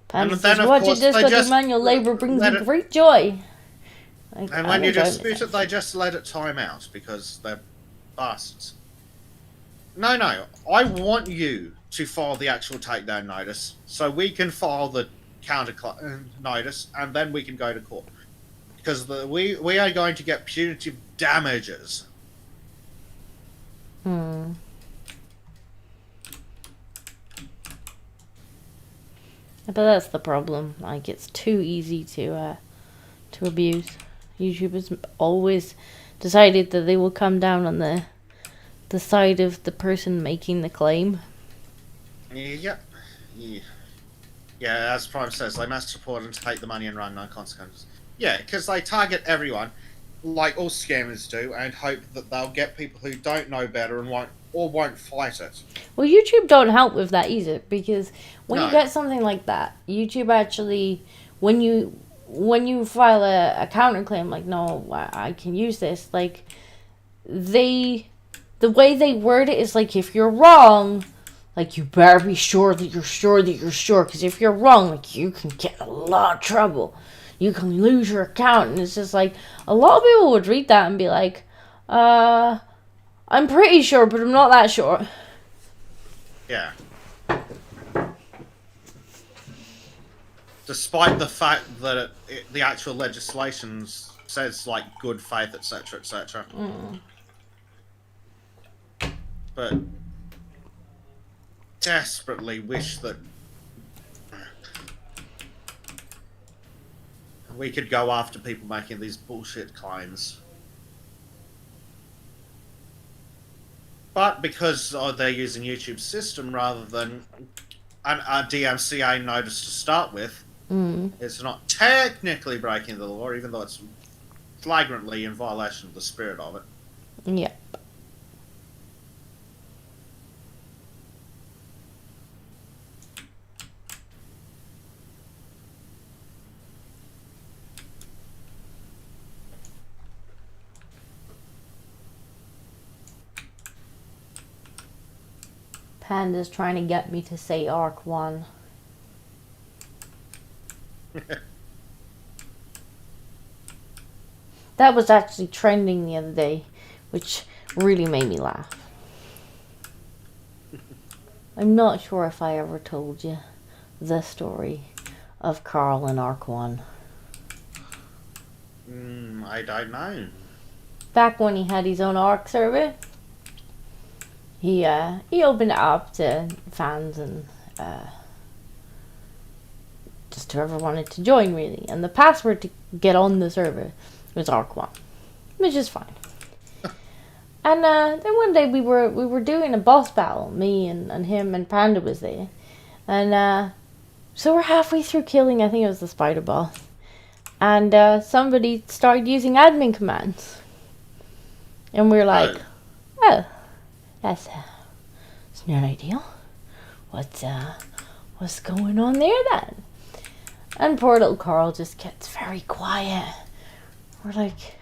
Panda says, watching this with manual labour brings me great joy. And when you dispute it, they just let it time out because they're bastards. No, I want you to file the actual takedown notice so we can file the counter notice and then we can go to court. Because we are going to get punitive damages. But that's the problem. Like, it's too easy to abuse. YouTube is always decided that they will come down on the side of the person making the claim. Yeah. Yeah, as Prime says, they must support and take the money and run, no consequences. Yeah, because they target everyone, like all scammers do, and hope that they'll get people who don't know better and won't fight it. Well, YouTube don't help with that either, because when No. you get something like that, YouTube actually, when you file a counterclaim, like, no, I can use this, like, the way they word it is like, if you're wrong, like, you better be sure that you're sure that you're sure, because if you're wrong, like, you can get in a lot of trouble. You can lose your account, and it's just like, a lot of people would read that and be like, I'm pretty sure, but I'm not that sure. Yeah. Despite the fact that the actual legislation says, like, good faith, etc., etc. But desperately wish that we could go after people making these bullshit claims. But because they're using YouTube's system rather than a DMCA notice to start with, it's not technically breaking the law, even though it's flagrantly in violation of the spirit of it. Yeah. Panda's trying to get me to say Arc 1. That was actually trending the other day, which really made me laugh. I'm not sure if I ever told you the story of Carl in Arc 1. I don't know. Back when he had his own Arc server, he opened it up to fans and just whoever wanted to join, really. And the password to get on the server was Arc 1, which is fine. And then one day we were doing a boss battle, me and him and Panda was there. And so we're halfway through killing, I think it was the spider boss. And somebody started using admin commands. And we were like, oh, that's not ideal. What's going on there then? And poor little Carl just gets very quiet. We're like,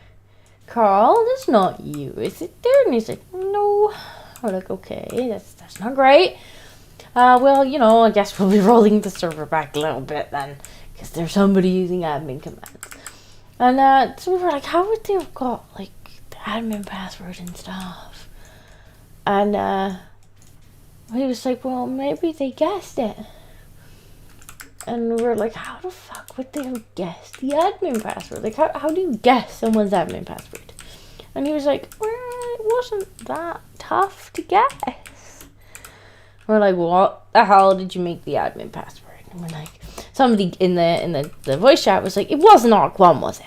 Carl, that's not you, is it there? And he's like, no. We're like, okay, that's not great. Well, you know, I guess we'll be rolling the server back a little bit then, because there's somebody using admin commands. And so we were like, how would they have got, like, the admin password and stuff? And he was like, well, maybe they guessed it. And we were like, how the fuck would they have guessed the admin password? Like, how do you guess someone's admin password? And he was like, well, it wasn't that tough to guess. We're like, what the hell did you make the admin password? And we're like, somebody in the voice chat was like, it wasn't Arc 1, was it?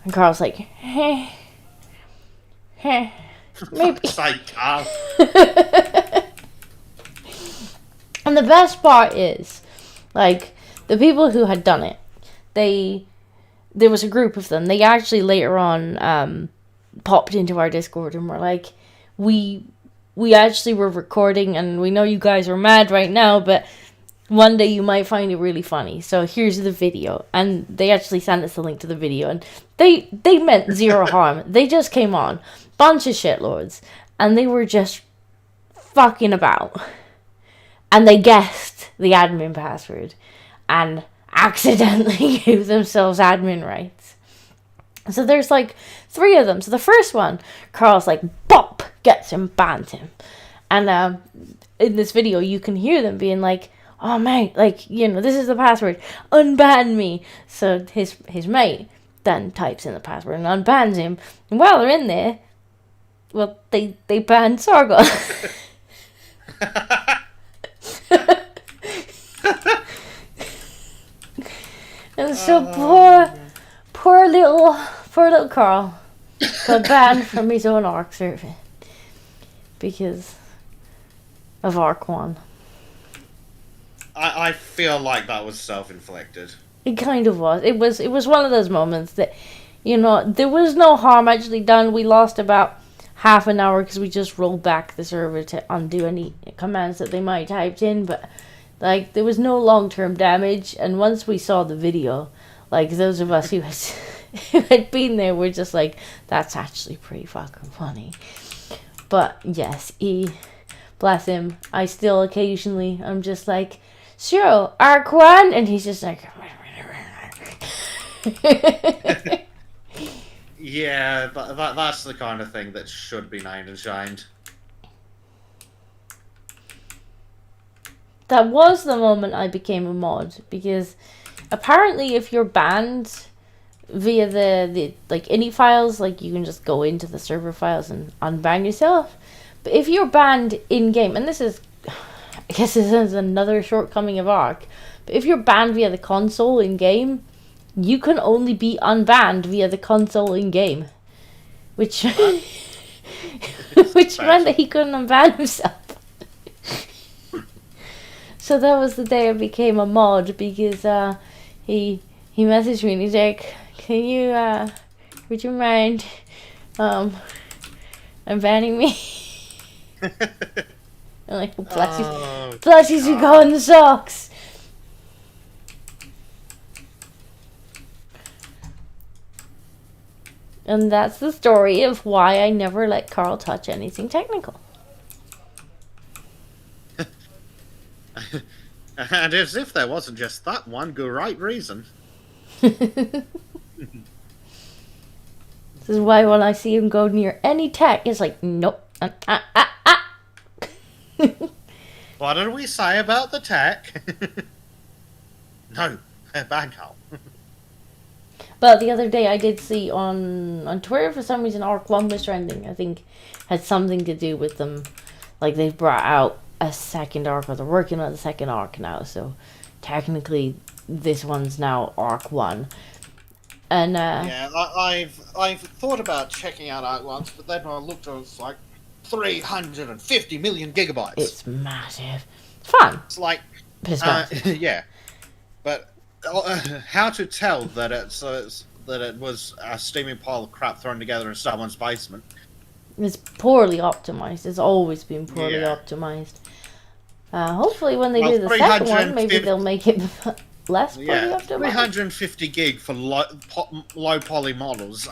And Carl's like, maybe. Carl. And the best part is, like, the people who had done it, there was a group of them. They actually later on popped into our Discord and were like, we actually were recording and we know you guys are mad right now, but one day you might find it really funny. So here's the video. And they actually sent us the link to the video. And they meant zero harm. They just came on. Bunch of shitlords. And they were just fucking about. And they guessed the admin password. And accidentally gave themselves admin rights. So there's like 3 of them. So the first one, Carl's like, bop, gets him, bans him. And in this video, you can hear them being like, oh, mate, like, you know, this is the password. Unban me. So his mate then types in the password and unbans him. And while they're in there, well, they banned Sargon. And so poor little Carl got banned from his own Ark server because of Ark 1. I feel like that was self-inflicted. It kind of was. It was one of those moments that, there was no harm actually done. We lost about half an hour because we just rolled back the server to undo any commands that they might have typed in, but there was no long-term damage. And once we saw the video, those of us who had been there were just like, that's actually pretty fucking funny. But yes, bless him, I still occasionally, I'm just like, sure, Ark 1, and he's just like, yeah, that's the kind of thing that should be named and shamed. That was the moment I became a mod, because apparently if you're banned via the ini files, you can just go into the server files and unban yourself. But if you're banned in-game, and this is, I guess this is another shortcoming of Ark, but if you're banned via the console in-game, you can only be unbanned via the console in-game. Which which meant that he couldn't unban himself. So that was the day I became a mod, because he messaged me and he's like, can you, would you mind unbanning me? I'm like, well, bless you to go in the socks. And that's the story of why I never let Carl touch anything technical. And as if there wasn't just that one great reason. This is why when I see him go near any tech, it's like, nope. What did we say about the tech? No, bad call. But the other day I did see on Twitter, for some reason, Ark 1 was trending. I think had something to do with them. They've brought out a second Ark, or they're working on the second Ark now. So technically this one's now Ark 1. And yeah, I've thought about checking out Ark once, but then I looked and it's 350 million gigabytes. It's massive. It's fun. It's like, But it's massive. yeah, but how to tell that it was a steaming pile of crap thrown together in someone's basement? It's poorly optimized. It's always been poorly optimized. Hopefully when they do the second one, maybe they'll make it less poorly optimized. 350 gig for low poly models.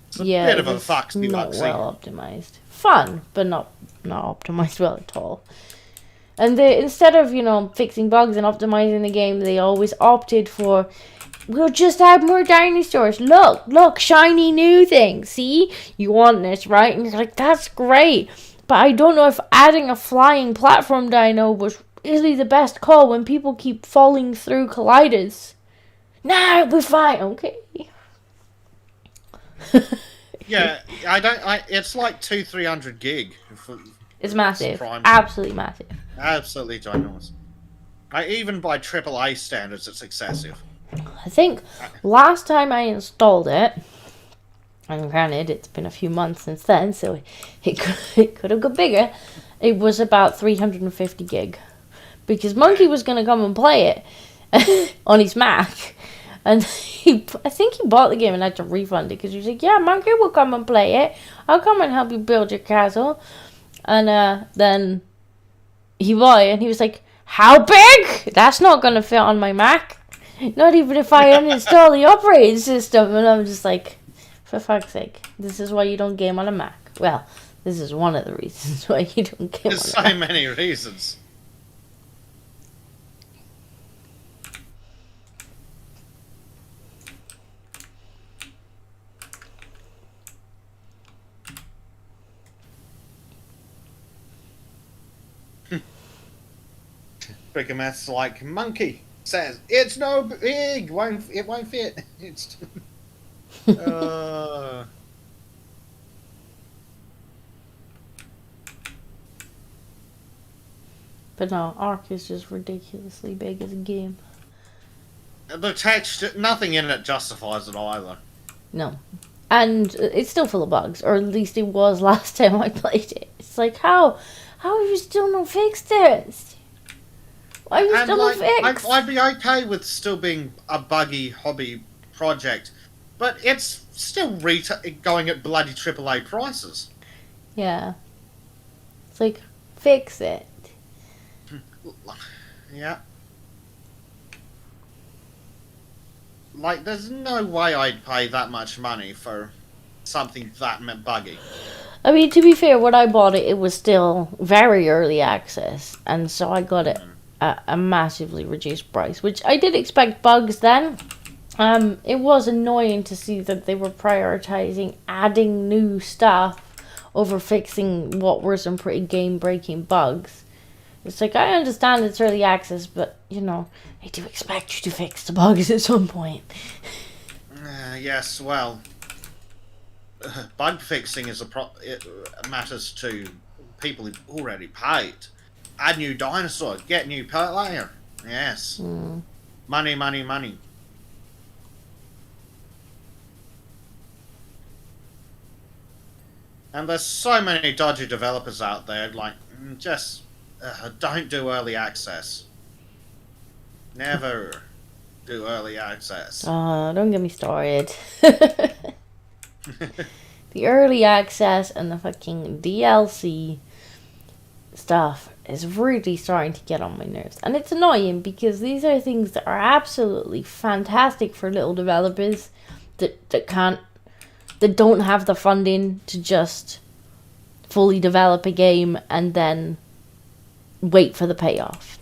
It's a bit of a foxy not well optimized. Fun, but not optimized well at all. And instead of, fixing bugs and optimizing the game, they always opted for, we'll just add more dinosaurs. Look, shiny new things. See? You want this, right? And you're like, that's great. But I don't know if adding a flying platform dino was really the best call when people keep falling through colliders. Nah, we're fine. Okay. Yeah, it's like 300 gig. It's massive. Absolutely massive. Absolutely ginormous. Even by AAA standards, it's excessive. I think last time I installed it, and granted it's been a few months since then, so it could have got bigger, it was about 350 gig. Because Monkey was going to come and play it on his Mac. And I think he bought the game and had to refund it, because he was like, yeah, Monkey will come and play it. I'll come and help you build your castle. And then he bought it and he was like, how big? That's not going to fit on my Mac. Not even if I uninstall the operating system. And I'm just like, for fuck's sake, this is why you don't game on a Mac. Well, this is one of the reasons why you don't game on a Mac. There's so many reasons. Bigger mess like Monkey says it's no big, it won't fit. It's But no, Ark is just ridiculously big as a game. The text, nothing in it justifies it either. No. And it's still full of bugs, or at least it was last time I played it. It's like, how have you still not fixed this? Why are you still not fixed? I'd be okay with still being a buggy hobby project, but it's still going at bloody AAA prices. Yeah. It's like, fix it. Yeah. Like, there's no way I'd pay that much money for something that buggy. I mean, to be fair, when I bought it, it was still very early access, and so I got it at a massively reduced price, which I did expect bugs then. It was annoying to see that they were prioritizing adding new stuff over fixing what were some pretty game-breaking bugs. It's like, I understand it's early access, but, you know, I do expect you to fix the bugs at some point. Yes, well, bug fixing is it matters to people who've already paid. Add new dinosaur, get new player. Yes. Money, money, money. And there's so many dodgy developers out there, like, just don't do early access. Never do early access. Oh, don't get me started. The early access and the fucking DLC stuff is really starting to get on my nerves. And it's annoying because these are things that are absolutely fantastic for little developers that don't have the funding to just fully develop a game and then wait for the payoff.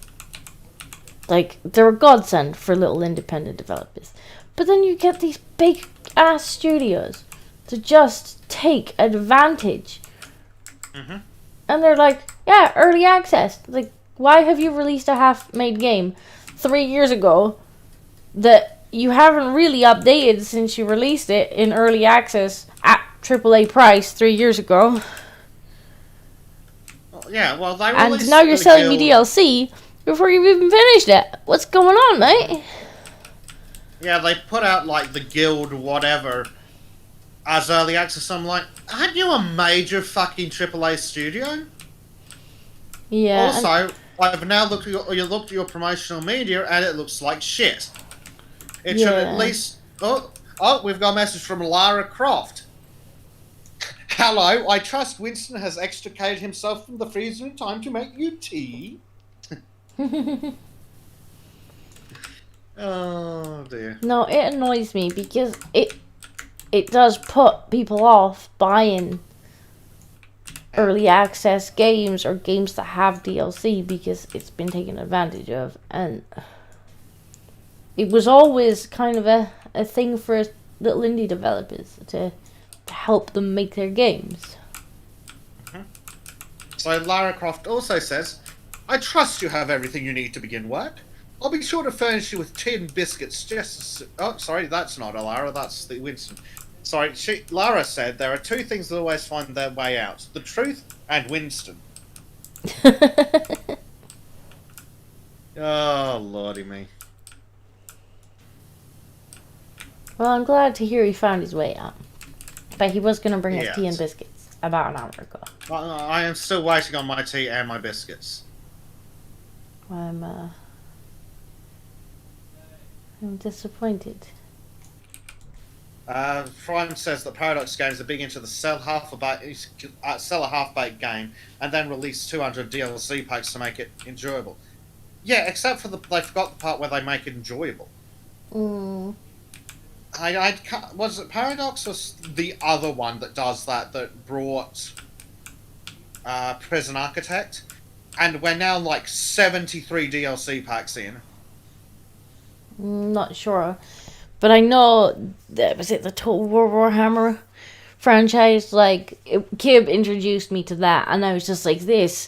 Like, they're a godsend for little independent developers. But then you get these big ass studios to just take advantage. And they're like, yeah, early access. Like, why have you released a half-made game 3 years ago that you haven't really updated since you released it in early access at AAA price 3 years ago? Yeah, well, they and now you're selling me DLC before you've even finished it. What's going on, mate? Yeah, they put out, like, the Guild whatever as early access. I'm like, aren't you a major fucking AAA studio? Yeah. Also, I've now looked at your promotional media and it looks like shit. It should at least... Oh, we've got a message from Lara Croft. Hello, I trust Winston has extricated himself from the freezer in time to make you tea. Oh dear. No, it annoys me because it does put people off buying early access games or games that have DLC because it's been taken advantage of, and it was always kind of a thing for little indie developers to help them make their games. So Lara Croft also says, I trust you have everything you need to begin work. I'll be sure to furnish you with tea and biscuits just as... Oh, sorry, that's not a Lara, that's the Winston. Sorry, Lara said there are two things that always find their way out. The truth and Winston. Oh, lordy me. Well, I'm glad to hear he found his way out. But he was going to bring us tea and biscuits about an hour ago. I am still waiting on my tea and my biscuits. I'm disappointed. Prime says that Paradox Games are big into the sell a half-baked game and then release 200 DLC packs to make it enjoyable. Yeah, except for they forgot the part where they make it enjoyable. Was it Paradox or the other one that does that brought Prison Architect? And we're now like 73 DLC packs in. Not sure. But I know that was it the Total War Warhammer franchise. Like, Kib introduced me to that, and I was just like, this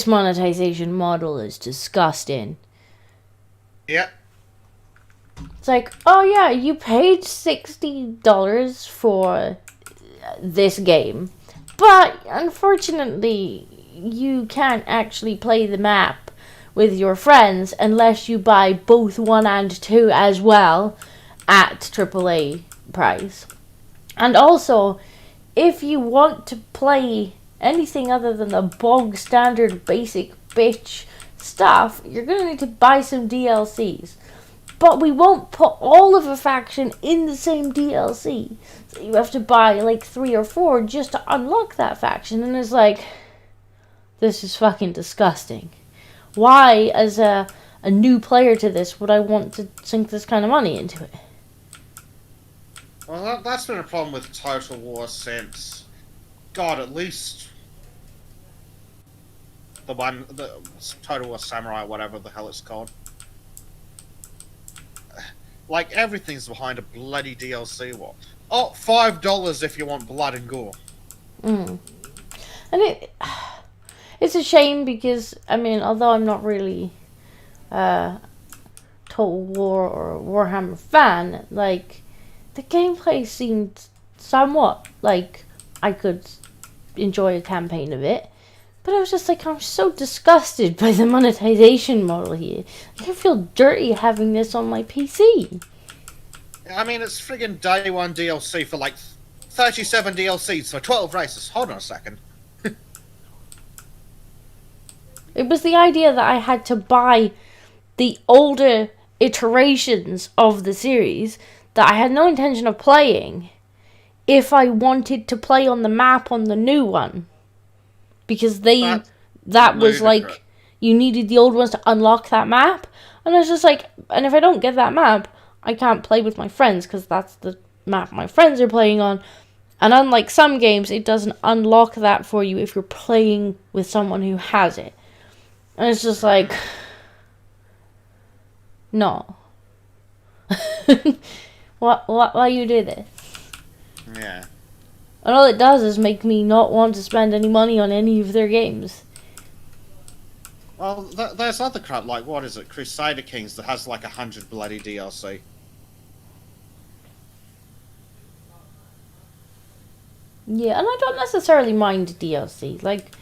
monetization model is disgusting. Yep. It's like, oh yeah, you paid $60 for this game, but unfortunately, you can't actually play the map with your friends unless you buy both 1 and 2 as well at AAA price. And also, if you want to play anything other than the bog standard basic bitch stuff, you're going to need to buy some DLCs. But we won't put all of a faction in the same DLC. So you have to buy like 3 or 4 just to unlock that faction. And it's like, this is fucking disgusting. Why, as a new player to this, would I want to sink this kind of money into it? Well, that's been a problem with Total War since, God, at least the Total War Samurai, whatever the hell it's called. Like, everything's behind a bloody DLC war. Oh, $5 if you want blood and gore. And it's a shame because, I mean, although I'm not really Total War or Warhammer fan, like, the gameplay seemed somewhat like I could enjoy a campaign of it. But I was just like, I'm so disgusted by the monetization model here. I feel dirty having this on my PC. I mean, it's friggin' day 1 DLC for like 37 DLCs for 12 races. Hold on a second. It was the idea that I had to buy the older iterations of the series that I had no intention of playing if I wanted to play on the map on the new one. Because that was like, you needed the old ones to unlock that map. And I was just like, and if I don't get that map, I can't play with my friends because that's the map my friends are playing on. And unlike some games, it doesn't unlock that for you if you're playing with someone who has it. And it's just like, no. Why you do this? Yeah. And all it does is make me not want to spend any money on any of their games. Well, there's other crap, like, what is it, Crusader Kings, that has like 100 bloody DLC. Yeah, and I don't necessarily mind DLC. Like,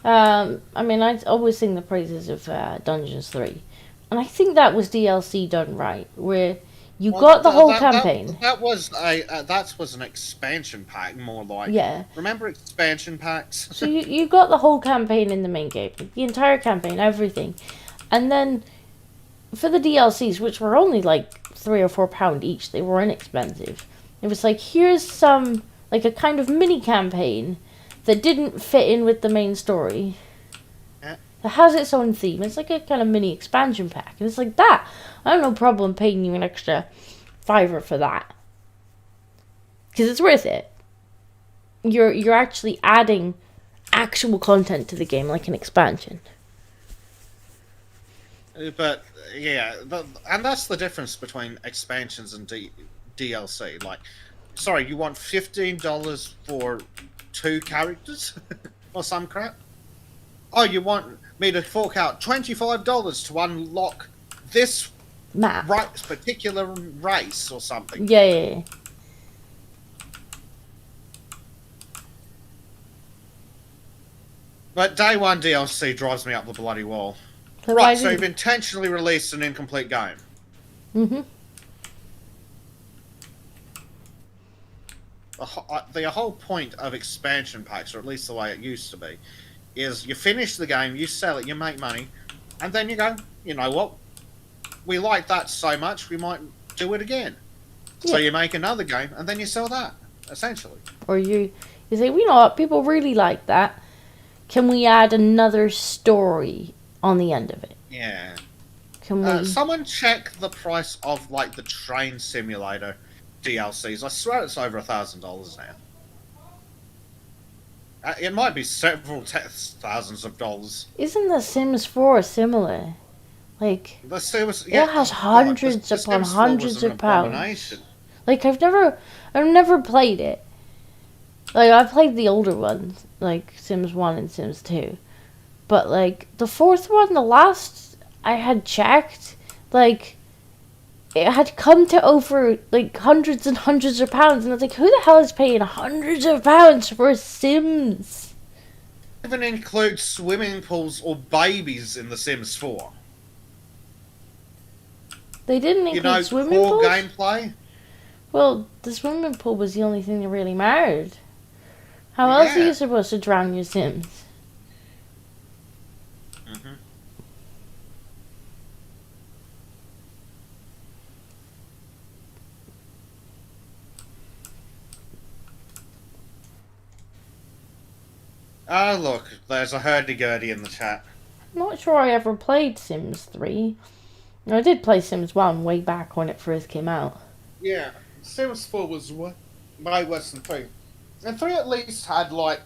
I mean, I always sing the praises of Dungeons 3. And I think that was DLC done right, where you got the whole campaign. That was an expansion pack, more like. Yeah. Remember expansion packs? So you got the whole campaign in the main game, the entire campaign, everything, and then for the DLCs, which were only like £3 or £4 each, they were inexpensive. It was like, here's some like a kind of mini campaign that didn't fit in with the main story. Yeah. It has its own theme. It's like a kind of mini expansion pack. And it's like that. I have no problem paying you an extra $5 for that. Because it's worth it. You're actually adding actual content to the game, like an expansion. But, yeah, and that's the difference between expansions and DLC. Like, sorry, you want $15 for 2 characters? Or some crap? Oh, you want me to fork out $25 to unlock this Map. particular race or something? Yeah. But day 1 DLC drives me up the bloody wall. So right, so you've intentionally released an incomplete game. Mm-hmm. The whole point of expansion packs, or at least the way it used to be, is you finish the game, you sell it, you make money, and then you go, you know what? We like that so much, we might do it again. Yeah. So you make another game, and then you sell that, essentially. Or you say, well, you know what? People really like that. Can we add another story on the end of it? Yeah. Can we? Someone check the price of like the train simulator DLCs. I swear it's over $1,000 now. It might be several thousands of dollars. Isn't The Sims 4 similar? Like, The Sims, it has hundreds upon hundreds of pounds. Like, I've never played it. Like, I played the older ones, like Sims 1 and Sims 2. But, like, the fourth one, the last I had checked, like, it had come to over, like, hundreds and hundreds of pounds. And I was like, who the hell is paying hundreds of pounds for Sims? even include swimming pools or babies in The Sims 4. They didn't include swimming core pools? gameplay. Well, the swimming pool was the only thing that really mattered. How else are you supposed to drown your Sims? Mm-hmm. Oh, look, there's a hurdy-gurdy in the chat. I'm not sure I ever played Sims 3. I did play Sims 1 way back when it first came out. Yeah, Sims 4 was way worse than 3. And 3 at least had, like...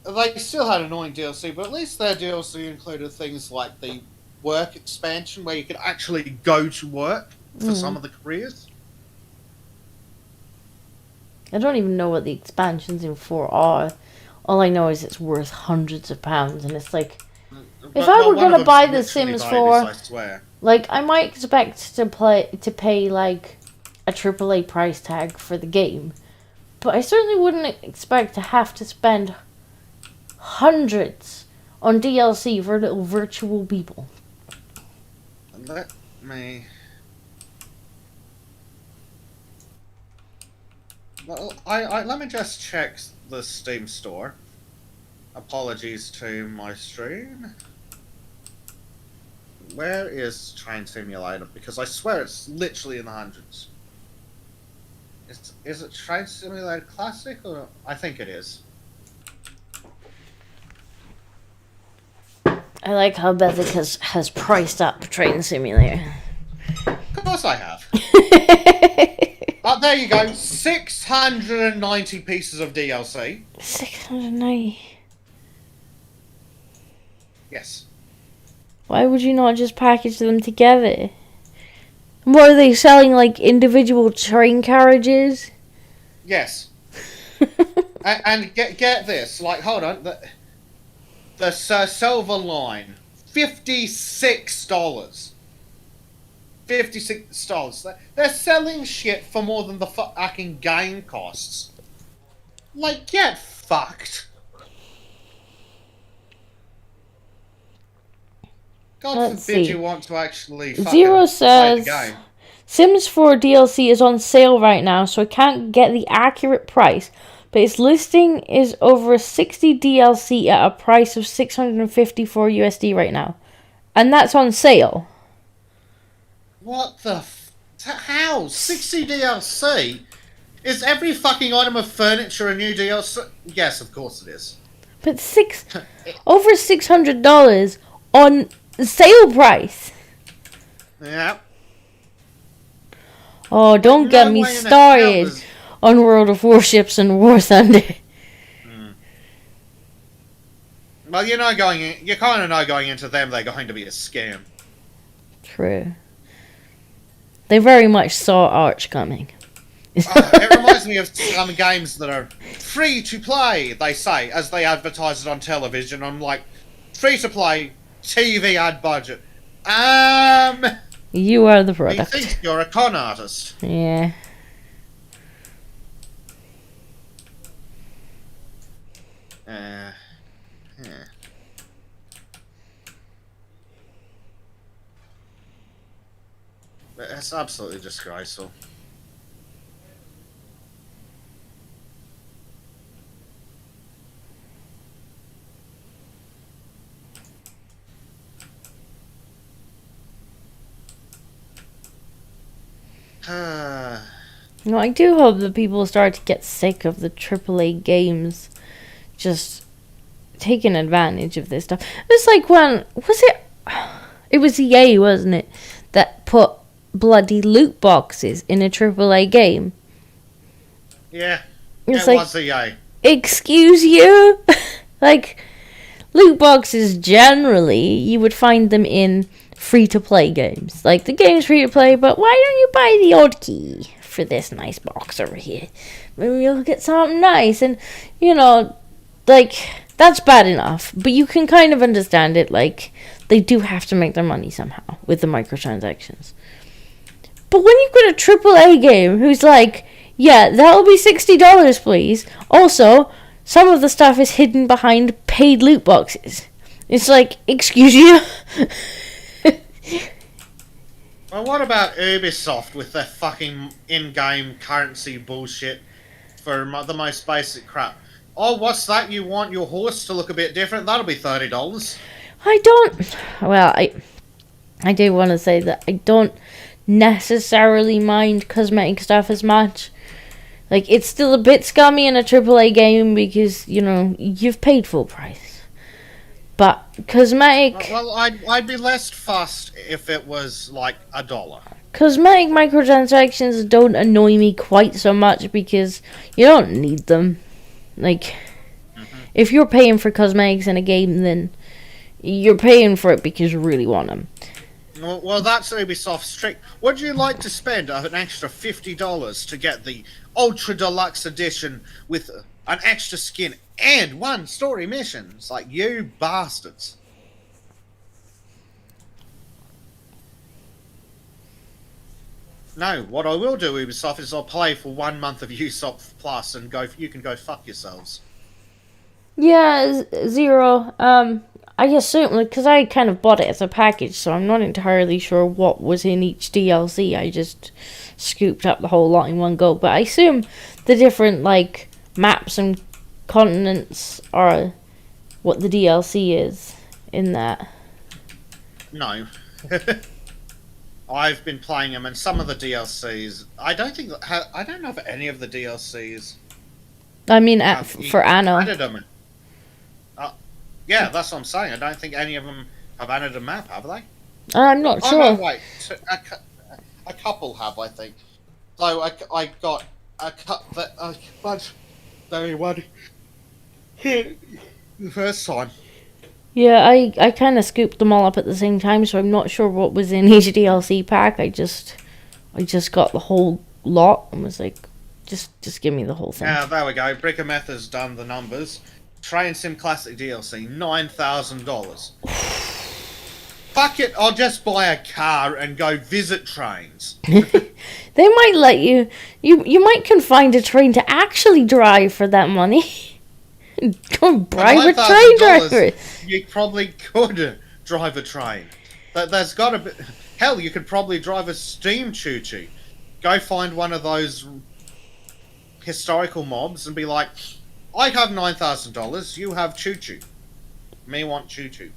They still had annoying DLC, but at least their DLC included things like the work expansion, where you could actually go to work for some of the careers. I don't even know what the expansions in 4 are. All I know is it's worth hundreds of pounds, and it's like... If I were going to buy The Sims 4, I swear. like, I might expect to pay, like, a AAA price tag for the game. But I certainly wouldn't expect to have to spend hundreds on DLC for little virtual people. Let me... Well, let me just check the Steam store. Apologies to my stream. Where is Train Simulator? Because I swear it's literally in the hundreds. Is it Train Simulator Classic? Or I think it is. I like how Bezek has priced up Train Simulator. Of course I have. There you go. 690 pieces of DLC. 690. Yes. Why would you not just package them together? What are they selling, like individual train carriages? Yes. and get this, like, hold on, the Silver Line, $56. $56. They're selling shit for more than the fucking game costs. Like, get fucked. God Let's forbid see. you want to actually fucking Zero play says the game. Sims 4 DLC is on sale right now, so I can't get the accurate price. But its listing is over 60 DLC at a price of 654 USD right now. And that's on sale. What the how? 60 DLC? Is every fucking item of furniture a new DLC? Yes, of course it is. But over $600 on sale price. Yeah. Oh, don't get me started on World of Warships and War Thunder. Well, you kind of know going into them they're going to be a scam. True. They very much saw Arch coming. It reminds me of some games that are free to play, they say, as they advertise it on television. I'm like, free to play, TV ad budget. You are the product. You think you're a con artist. Yeah. Yeah. It's absolutely disgraceful. No, I do hope that people start to get sick of the AAA games just taking advantage of this stuff. It's like when it was EA, wasn't it, that put bloody loot boxes in a AAA game? Yeah, it's it like, was EA. Excuse you? Like, loot boxes generally, you would find them in free-to-play games. Like, the game's free-to-play, but why don't you buy the odd key for this nice box over here? Maybe you'll get something nice. And, you know, like, that's bad enough. But you can kind of understand it. Like, they do have to make their money somehow with the microtransactions. But when you've got a AAA game who's like, yeah, that'll be $60, please. Also, some of the stuff is hidden behind paid loot boxes. It's like, excuse you? Well, what about Ubisoft with their fucking in-game currency bullshit for the most basic crap? Oh, what's that? You want your horse to look a bit different? That'll be $30. I don't. Well, I do want to say that I don't necessarily mind cosmetic stuff as much. Like, it's still a bit scummy in a AAA game because, you know, you've paid full price. But cosmetic... Well, I'd be less fussed if it was like $1. Cosmetic microtransactions don't annoy me quite so much because you don't need them. Like, if you're paying for cosmetics in a game, then you're paying for it because you really want them. Well, that's Ubisoft's trick. Would you like to spend an extra $50 to get the Ultra Deluxe Edition with an extra skin and one story mission? It's like, you bastards. No, what I will do, Ubisoft, is I'll play for 1 month of Ubisoft Plus and you can go fuck yourselves. Yeah, Zero. I assume, because I kind of bought it as a package, so I'm not entirely sure what was in each DLC. I just scooped up the whole lot in one go. But I assume the different, like, maps and continents are what the DLC is in that. No. I've been playing them, and some of the DLCs... I don't know if any of the DLCs... I mean, for Anno. Added them. Yeah, that's what I'm saying. I don't think any of them have added a map, have they? I'm not sure. Oh, no, wait. A couple have, I think. So I got a bunch. Only one hit the first time. Yeah, I kind of scooped them all up at the same time, so I'm not sure what was in each DLC pack. I just got the whole lot and was like, just give me the whole thing. Yeah, there we go. Brickameth has done the numbers. Train Sim Classic DLC, $9,000. Fuck it, I'll just buy a car and go visit trains. They might let you. You might can find a train to actually drive for that money. Go bribe a train driver. You probably could drive a train. But there's got to be... Hell, you could probably drive a steam choo-choo. Go find one of those historical mobs and be like... I have $9,000. You have choo-choo. Me want choo-choo.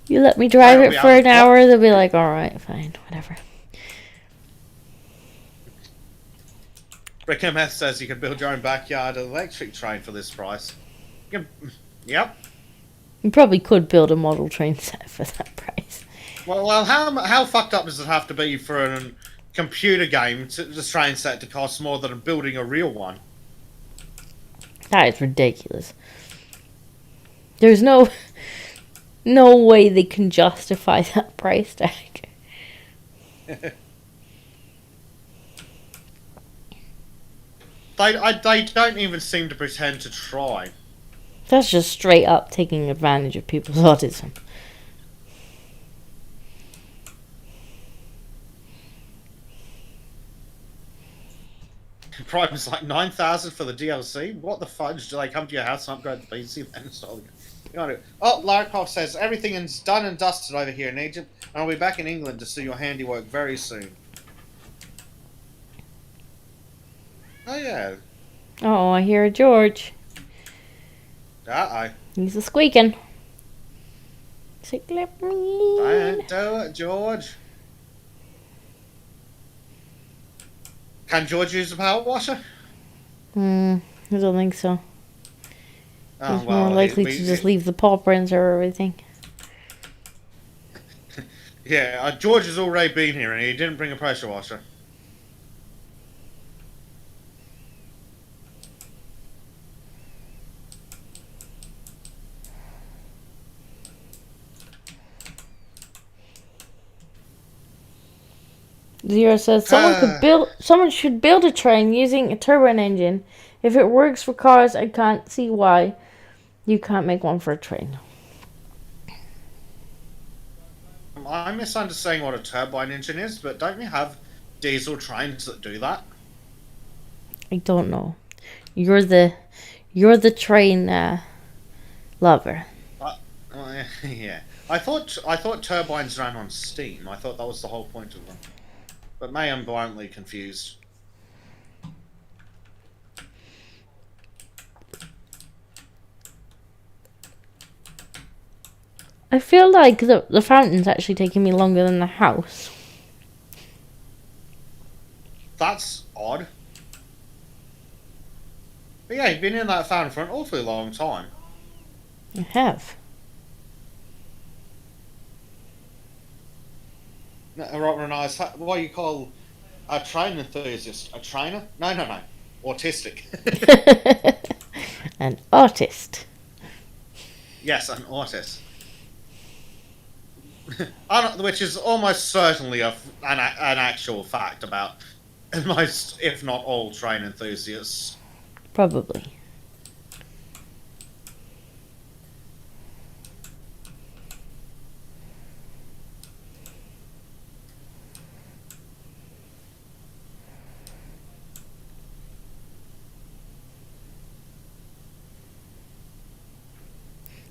You let me drive it for an hour, they'll be like, alright, fine, whatever. Brickameth says you can build your own backyard electric train for this price. Yep. You probably could build a model train set for that price. Well, how fucked up does it have to be for a computer game, the train set to cost more than building a real one? That is ridiculous. There's no way they can justify that price tag. They don't even seem to pretend to try. That's just straight up taking advantage of people's autism. Prime's like 9,000 for the DLC. What the fudge? Do they come to your house and upgrade the PC then install it? Oh, Lara Croft says everything is done and dusted over here in Egypt, and I'll be back in England to see your handiwork very soon. Oh yeah. Oh, I hear a George. Uh-oh. He's a squeaking. Clip me. Don't do it, George. Can George use a power washer? I don't think so. Oh, He's more likely to just leave the paw prints or everything. Yeah, George has already been here and he didn't bring a pressure washer. Zero says someone should build a train using a turbo engine. If it works for cars, I can't see why you can't make one for a train. I'm misunderstanding what a turbine engine is, but don't we have diesel trains that do that? I don't know. You're the You're the train lover. Yeah. I thought turbines ran on steam. I thought that was the whole point of them. But may I'm violently confused. I feel like the fountain's actually taking me longer than the house. That's odd. But yeah, you've been in that fountain for an awfully long time. I have. Right, Renaz, what do you call a train enthusiast? A trainer? No. Autistic. An artist. Yes, an artist. Which is almost certainly an actual fact about most, if not all, train enthusiasts. Probably.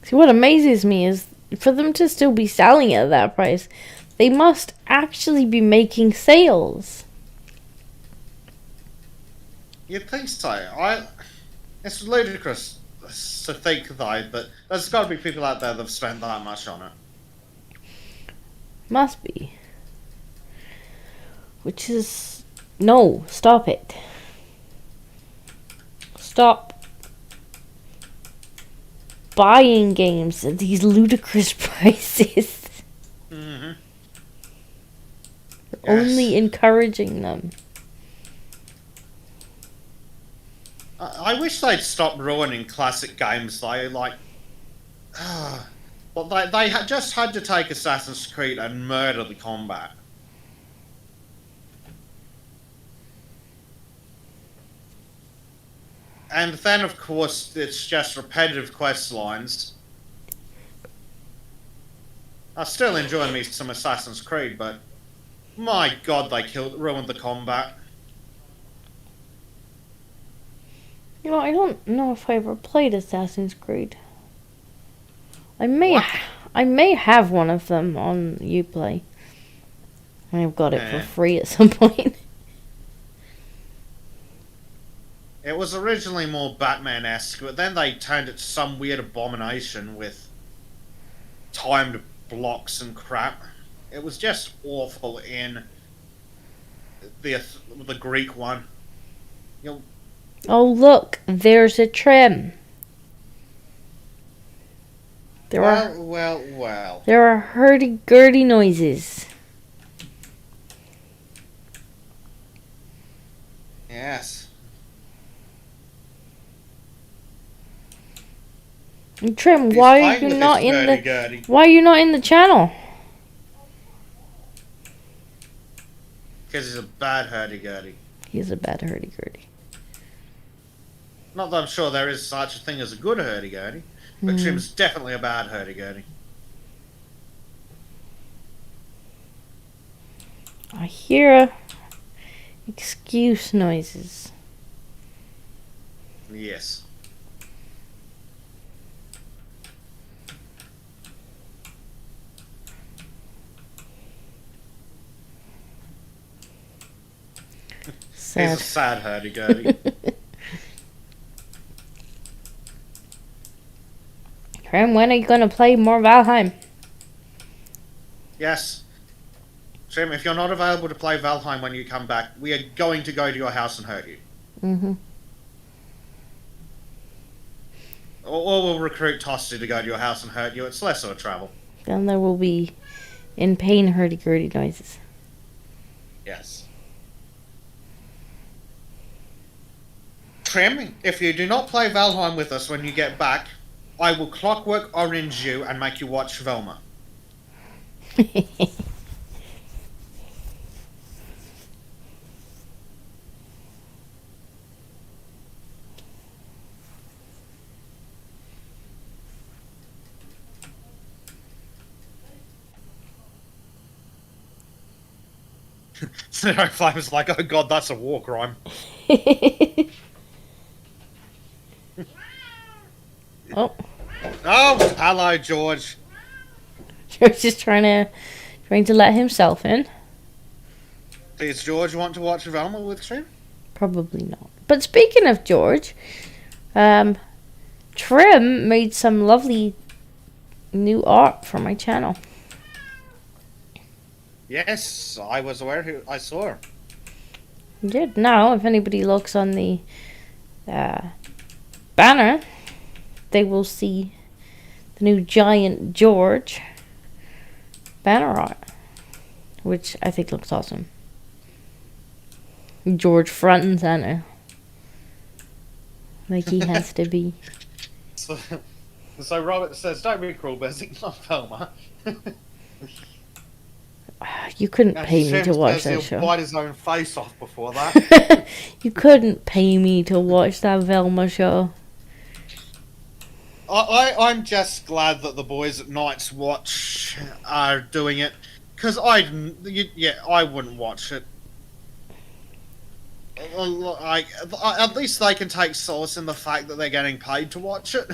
See, what amazes me is for them to still be selling it at that price, they must actually be making sales. You'd think so. It's ludicrous to think, though, that there's got to be people out there that have spent that much on it. Must be. Which is... No, stop it. Stop buying games at these ludicrous prices. Mm-hmm. Yes. Only encouraging them. I wish they'd stop ruining classic games, though. Like, well, they just had to take Assassin's Creed and murder the combat. And then, of course, it's just repetitive quest lines. I still enjoy me some Assassin's Creed, but my god, they ruined the combat. You know, I don't know if I ever played Assassin's Creed. I may have one of them on Uplay. I've got it for free at some point. It was originally more Batman-esque, but then they turned it to some weird abomination with timed blocks and crap. It was just awful in the Greek one. Oh, look, there's a trim. Well. There are hurdy-gurdy noises. Yes. And Trim, why are you not in the channel? Because he's a bad hurdy-gurdy. He's a bad hurdy-gurdy. Not that I'm sure there is such a thing as a good hurdy-gurdy, but Trim's definitely a bad hurdy-gurdy. I hear excuse noises. Yes. Sad. He's a sad hurdy-gurdy. Trim, when are you going to play more Valheim? Yes. Trim, if you're not available to play Valheim when you come back, we are going to go to your house and hurt you. Mm-hmm. Or we'll recruit Tosti to go to your house and hurt you. It's less of a travel. Then there will be in pain hurdy-gurdy noises. Yes. Trim, if you do not play Valheim with us when you get back, I will clockwork orange you and make you watch Velma. Zero Flame's like, oh god, that's a war crime. Oh, Oh, hello, George. George is trying to let himself in. Does George want to watch Velma with Trim? Probably not. But speaking of George, Trim made some lovely new art for my channel. Yes, I was aware who I saw her. He did. Now, if anybody looks on the banner, they will see the new giant George banner art, which I think looks awesome. George front and center, like he has to be. So Robert says, "Don't be cruel, Bezek, not Velma." You couldn't And pay me Trim to watch says that he'll show. bite his own face off before that. You couldn't pay me to watch that Velma show. I'm just glad that the boys at Night's Watch are doing it, because I wouldn't watch it. At least they can take solace in the fact that they're getting paid to watch it.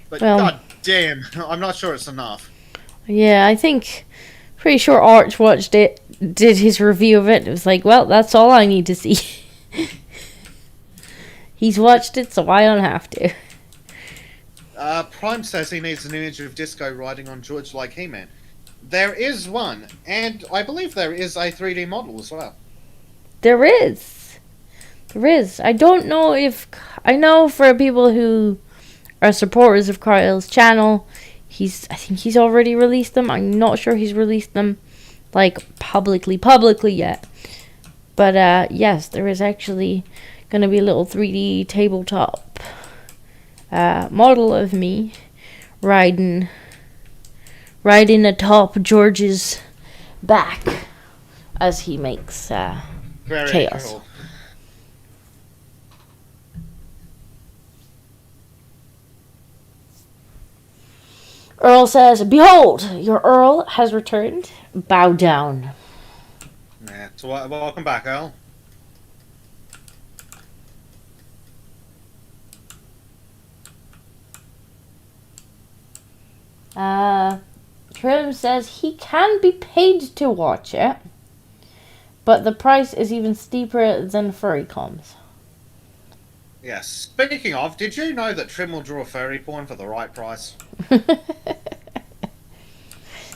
But Well, god damn, I'm not sure it's enough. Yeah, I think, pretty sure Arch watched it, did his review of it. It was like, well, that's all I need to see. He's watched it, so I don't have to. Prime says he needs an image of Disco riding on George like He-Man. There is one, and I believe there is a 3D model as well. There is. I don't know if... I know for people who are supporters of Kyle's channel, I think he's already released them. I'm not sure he's released them, like, publicly yet. But, yes, there is actually going to be a little 3D tabletop model of me riding atop George's back as he makes Very chaos. cool. Earl says, "Behold, your Earl has returned. Bow down." Yeah, so welcome back, Earl. Trim says he can be paid to watch it, but the price is even steeper than Furrycoms. Yes. Speaking of, did you know that Trim will draw furry porn for the right price?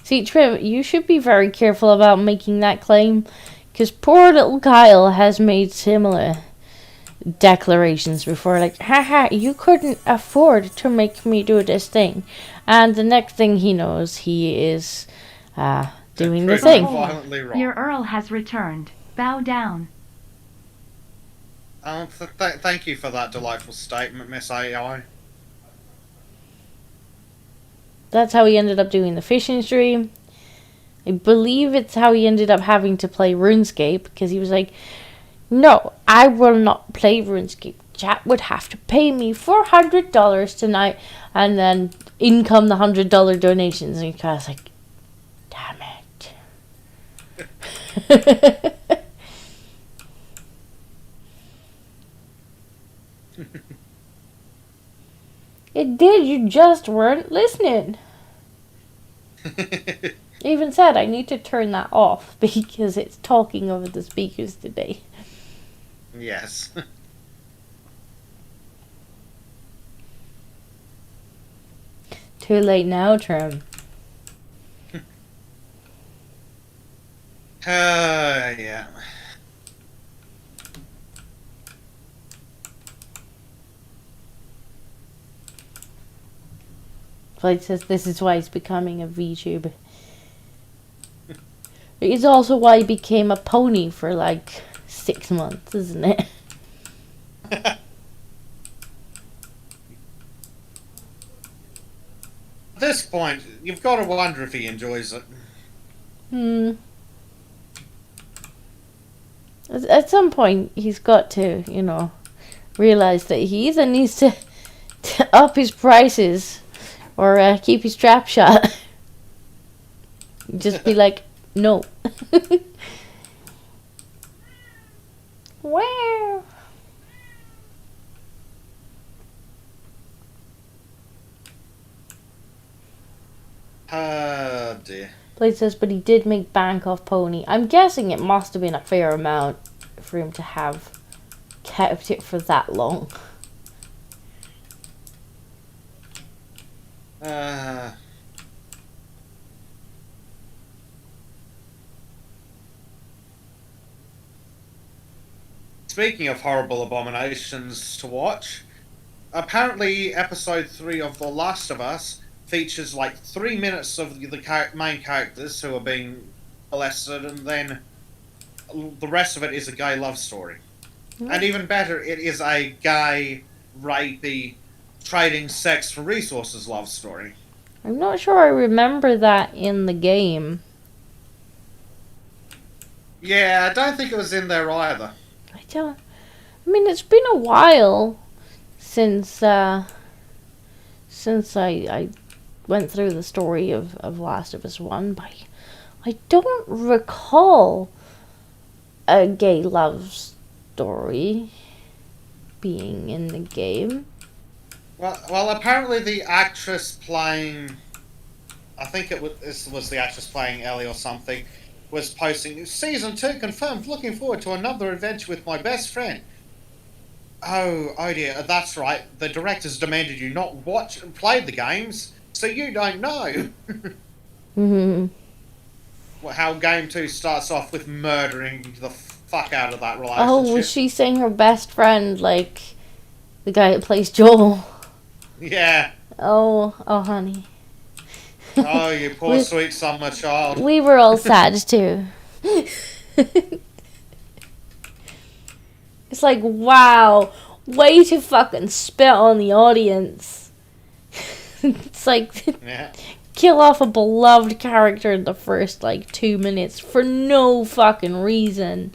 See, Trim, you should be very careful about making that claim, because poor little Kyle has made similar declarations before, like, haha, you couldn't afford to make me do this thing. And the next thing he knows, he is doing the thing. Violently wrong. Your Earl has returned. Bow down. Thank you for that delightful statement, Miss AI. That's how he ended up doing the fishing stream. I believe it's how he ended up having to play RuneScape, because he was like, no, I will not play RuneScape. Chat would have to pay me $400 tonight, and then in come the $100 donations. And he was like, damn it. It did, you just weren't listening. I even said I need to turn that off because it's talking over the speakers today. Yes. Too late now, Trim. Yeah. Floyd says this is why he's becoming a VTuber. It's also why he became a pony for like 6 months, isn't it? At this point, you've got to wonder if he enjoys it. At some point, he's got to, realize that he either needs to up his prices or keep his trap shut. Just be like, no. Wow. dear. Blade says, but he did make bank off Pony. I'm guessing it must have been a fair amount for him to have kept it for that long. Speaking of horrible abominations to watch, apparently episode 3 of The Last of Us features like 3 minutes of the main characters who are being molested, and then the rest of it is a gay love story. And even better, it is a gay, rapey, trading sex for resources love story. I'm not sure I remember that in the game. Yeah, I don't think it was in there either. I mean, it's been a while since I went through the story of Last of Us 1, but I don't recall a gay love story being in the game. Well, apparently the actress playing, I think it was the actress playing Ellie or something, was posting, Season 2 confirmed, looking forward to another adventure with my best friend. Oh dear, that's right. The directors demanded you not watch and play the games, so you don't know. How Game 2 starts off with murdering the fuck out of that relationship. Oh, was she saying her best friend, like the guy that plays Joel? Yeah. Oh, honey. Oh, you poor sweet summer child. We were all sad too. It's like, wow, way to fucking spit on the audience. It's like, Yeah. kill off a beloved character in the first, 2 minutes for no fucking reason.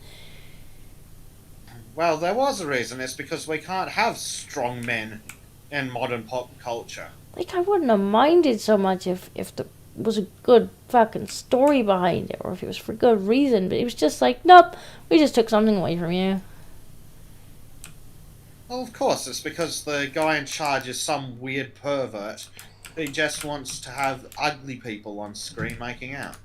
Well, there was a reason. It's because we can't have strong men in modern pop culture. I wouldn't have minded so much if there was a good fucking story behind it, or if it was for good reason, but it was just like, nope, we just took something away from you. Well, of course, it's because the guy in charge is some weird pervert who just wants to have ugly people on screen making out.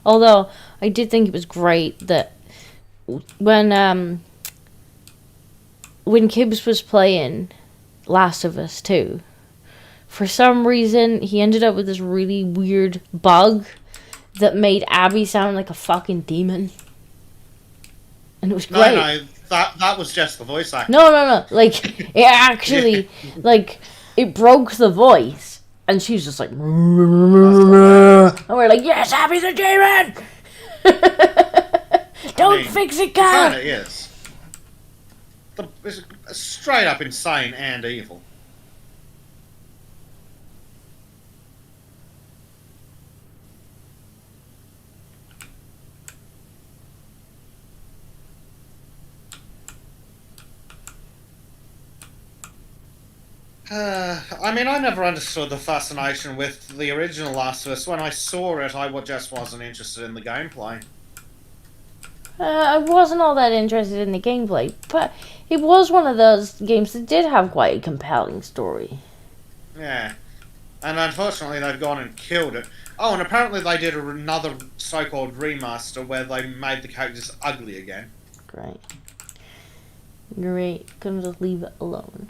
Although, I did think it was great that when Kibbs was playing Last of Us 2, for some reason, he ended up with this really weird bug that made Abby sound like a fucking demon. And it was great. No, that was just the voice acting. No. It actually, it broke the voice. And she's just like, and we're like, yes, Abby the demon! Don't fix it, Carl! It kinda is. It's straight up insane and evil. I mean, I never understood the fascination with the original Last of Us. When I saw it, I just wasn't interested in the gameplay. I wasn't all that interested in the gameplay, but it was one of those games that did have quite a compelling story. Yeah. And unfortunately, they've gone and killed it. Oh, and apparently they did another so-called remaster where they made the characters ugly again. Great. Couldn't just leave it alone.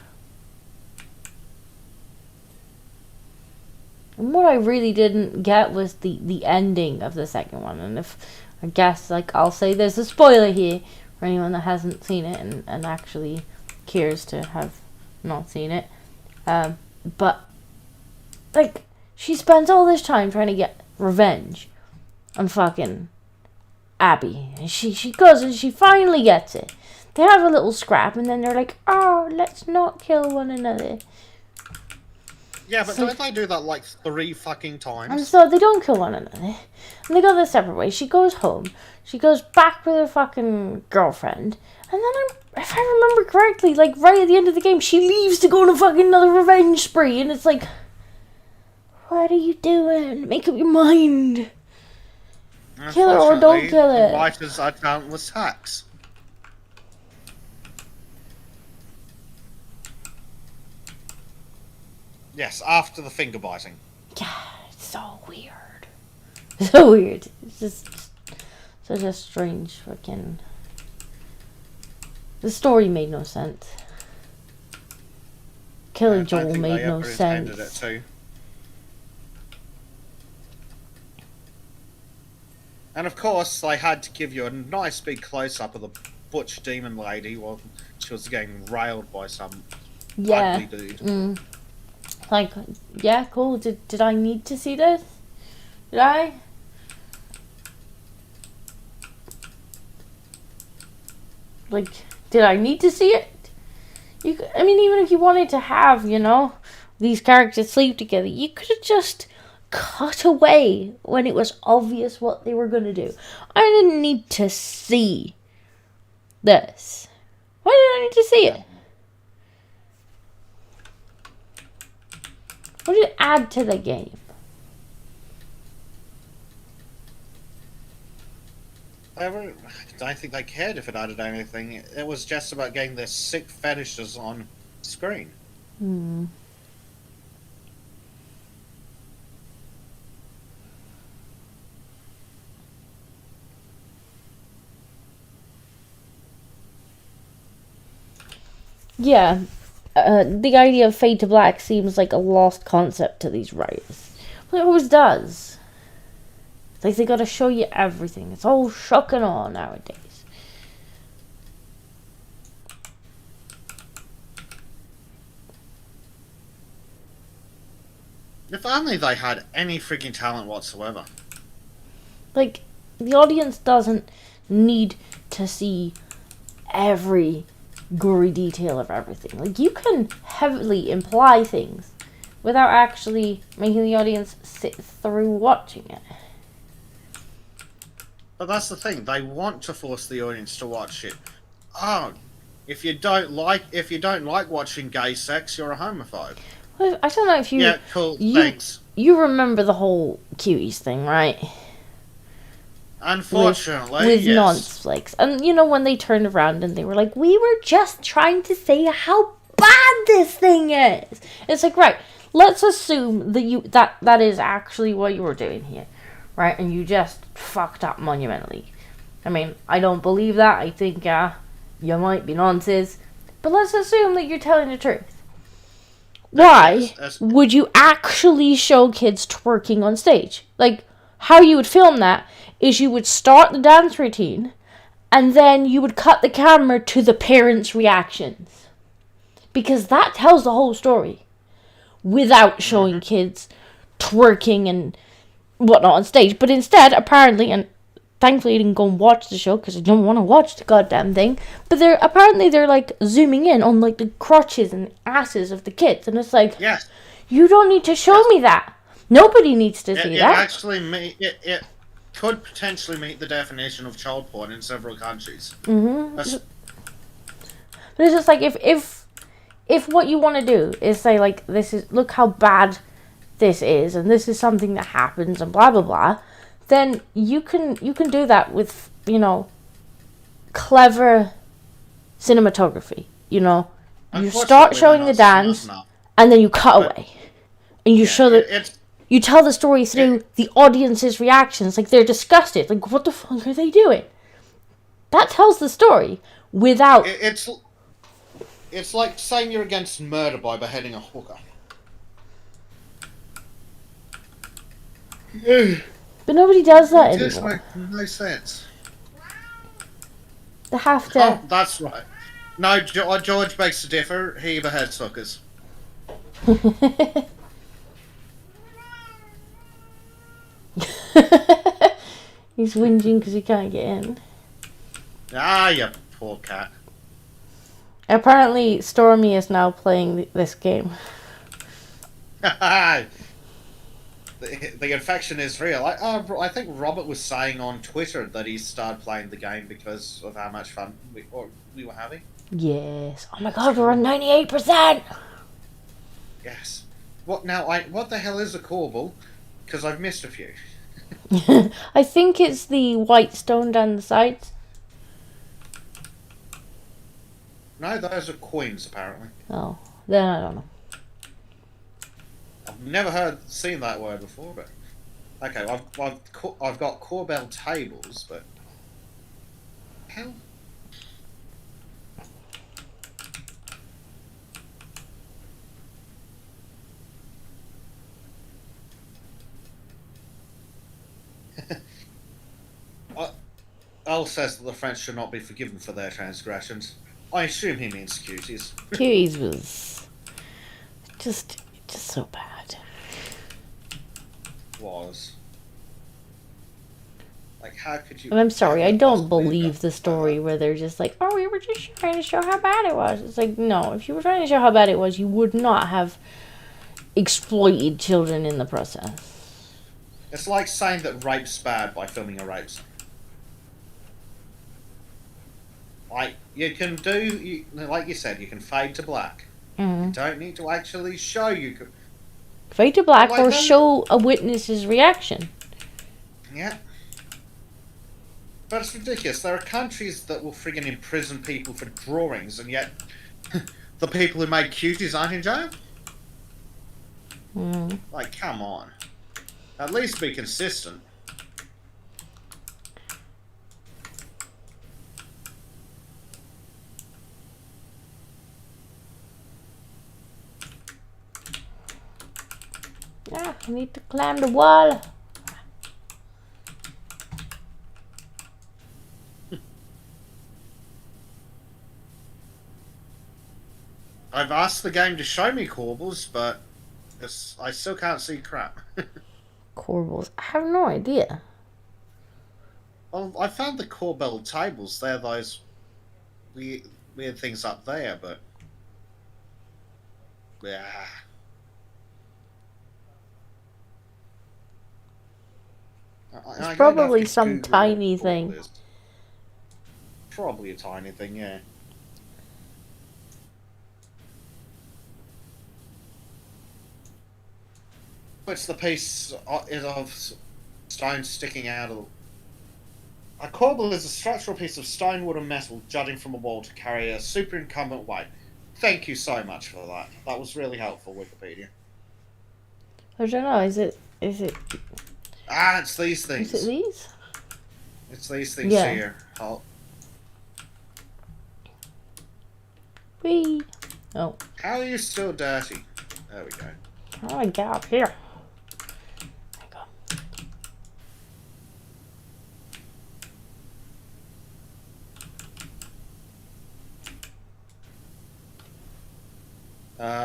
And what I really didn't get was the ending of the second one. And I guess, I'll say there's a spoiler here for anyone that hasn't seen it and actually cares to have not seen it. But, she spends all this time trying to get revenge on fucking Abby. And she goes and she finally gets it. They have a little scrap and then they're like, oh, let's not kill one another. Yeah, but don't they do that 3 fucking times? And so they don't kill one another. And they go their separate ways. She goes home. She goes back with her fucking girlfriend. And then, if I remember correctly, right at the end of the game, she leaves to go on a fucking another revenge spree. And it's like, what are you doing? Make up your mind. Kill her or don't kill her. The writers are countless hacks. Yes, after the finger biting. Yeah, it's so weird. So weird. It's just such a strange fucking... The story made no sense. Killing Joel made no sense. It to. And of course, they had to give you a nice big close-up of the butch demon lady while she was getting railed by some ugly dude. Like, yeah, cool. Did I need to see this? Did I? Like, did I need to see it? I mean, even if you wanted to have, you know, these characters sleep together, you could have just cut away when it was obvious what they were going to do. I didn't need to see this. Why did I need to see it? What did it add to the game? I don't think they cared if it added anything. It was just about getting their sick fetishes on screen. Yeah, the idea of fade to black seems like a lost concept to these writers. Well, it always does. Like, they gotta show you everything. It's all shock and awe nowadays. If only they had any freaking talent whatsoever. Like, the audience doesn't need to see every gory detail of everything. Like, you can heavily imply things without actually making the audience sit through watching it. But that's the thing, they want to force the audience to watch it. Oh, if you don't like watching gay sex, you're a homophobe. Well, I don't know if you... Yeah, cool, thanks. You remember the whole cuties thing, right? Unfortunately, with yes. nonce flakes. And you know when they turned around and they were like, we were just trying to say how bad this thing is. It's like, right, let's assume that that is actually what you were doing here, right? And you just fucked up monumentally. I mean, I don't believe that. I think you might be nonsense, but let's assume that you're telling the truth. Why would you actually show kids twerking on stage? Like, how you would film that is you would start the dance routine and then you would cut the camera to the parents' reactions. Because that tells the whole story. Without showing kids twerking and whatnot on stage. But instead, apparently, and thankfully I didn't go and watch the show because I don't want to watch the goddamn thing. But they're like zooming in on like the crotches and asses of the kids. And it's like, yes. You don't need to show me that. Nobody needs to see that. It could potentially meet the definition of child porn in several countries. But it's just like if what you want to do is say like look how bad this is and this is something that happens and blah blah blah, then you can do that with, you know, clever cinematography. You know, you start showing the dance and then you cut away and you show that. You tell the story through the audience's reactions, like they're disgusted, like what the fuck are they doing? That tells the story without. It's like saying you're against murder by beheading a hooker. But nobody does that anymore. It just makes no sense. They have to. Oh, that's right. No, George begs to differ. He beheads hookers. He's whinging because he can't get in. Ah, you poor cat. Apparently, Stormy is now playing this game. The infection is real. I think Robert was saying on Twitter that he started playing the game because of how much fun we were having. Yes. Oh my god, we're on 98%! Yes. What the hell is a corbel? Because I've missed a few. I think it's the white stone down the sides. No, those are coins, apparently. Oh, then I don't know. Never seen that word before, but okay. I've got Corbell tables, but hell. Al says that the French should not be forgiven for their transgressions. I assume he means cuties. Cuties was just so bad. Was. Like, how could you... And I'm sorry, I don't possibly believe the story where they're just like, oh, we were just trying to show how bad it was. It's like, no, if you were trying to show how bad it was, you would not have exploited children in the process. It's like saying that rape's bad by filming a rape scene. Like, you can do, like you said, you can fade to black. Mm-hmm. You don't need to actually show you. Fade to black Like or them. show a witness's reaction. Yeah. But it's ridiculous. There are countries that will friggin' imprison people for drawings, and yet the people who made cuties aren't in jail? Mm. Like, come on. At least be consistent. Ah, I need to climb the wall. I've asked the game to show me corbels, but I still can't see crap. Corbels. I have no idea. Well, I found the Corbell tables. They're those weird things up there, but... Yeah. It's probably some tiny thing. Probably a tiny thing, yeah. What's the piece of stone sticking out of... A corbel is a structural piece of stone, wood, and metal jutting from a wall to carry a superincumbent weight. Thank you so much for that. That was really helpful, Wikipedia. I don't know. Is it? Ah, it's these things. Is it these? It's these things Yeah. here. Oh. Whee! Oh. How are you still dirty? There we go. How do I get up here? There we go.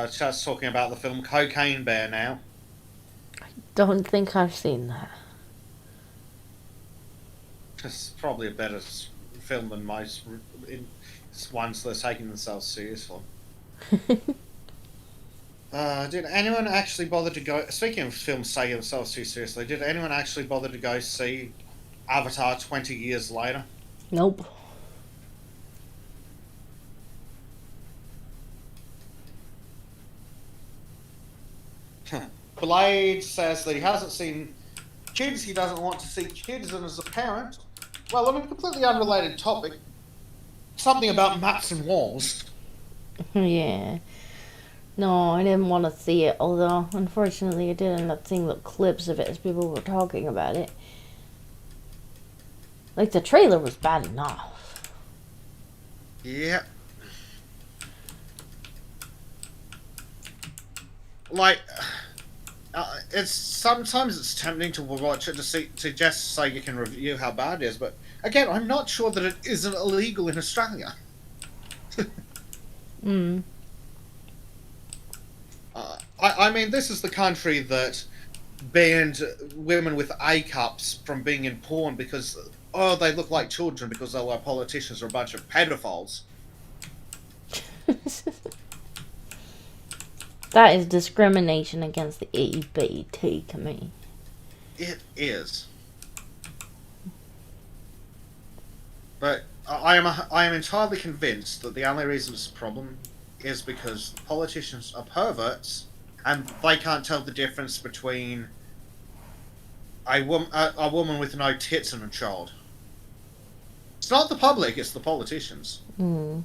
Chat's talking about the film Cocaine Bear now. Don't think I've seen that. It's probably a better film than most ones that are taking themselves seriously. Did anyone actually bother to go... Speaking of films taking themselves too seriously, did anyone actually bother to go see Avatar 20 years later? Nope. Blade says that he hasn't seen kids, he doesn't want to see kids, and as a parent... Well, on a completely unrelated topic, something about maps and walls. Yeah. No, I didn't want to see it, although, unfortunately, I did end up seeing little clips of it as people were talking about it. Like, the trailer was bad enough. Yeah. Like, sometimes it's tempting to watch it to just say you can review how bad it is, but again, I'm not sure that it isn't illegal in Australia. Mm. I mean, this is the country that banned women with A cups from being in porn because, oh, they look like children because our politicians are a bunch of pedophiles. That is discrimination against the LGBT community. It is. But I am entirely convinced that the only reason it's a problem is because politicians are perverts and they can't tell the difference between a woman with no tits and a child. It's not the public, it's the politicians. Mm.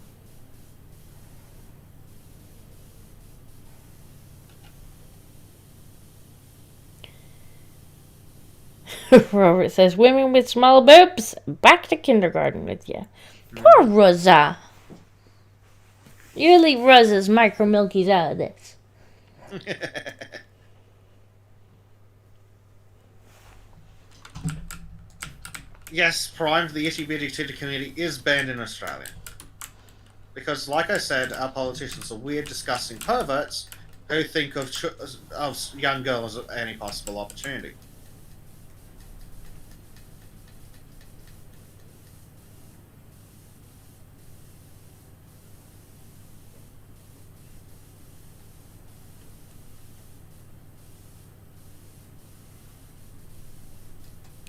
Robert says, women with small boobs, back to kindergarten with you. Poor Rosa. You leave Rosa's micro milkies out of this. Yes, Prime, the Itty Bitty Titty community is banned in Australia. Because, like I said, our politicians are weird, disgusting perverts who think of young girls at any possible opportunity.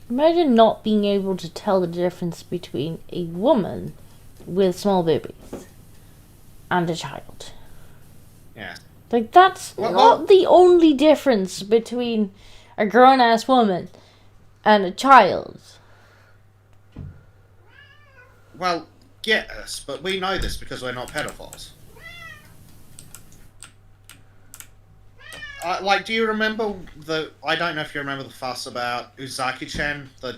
Imagine not being able to tell the difference between a woman with small boobies and a child. Yeah. Like, that's not the only difference between a grown-ass woman and a child. Well, yes, but we know this because we're not pedophiles. Do you remember I don't know if you remember the fuss about Uzaki-chan, the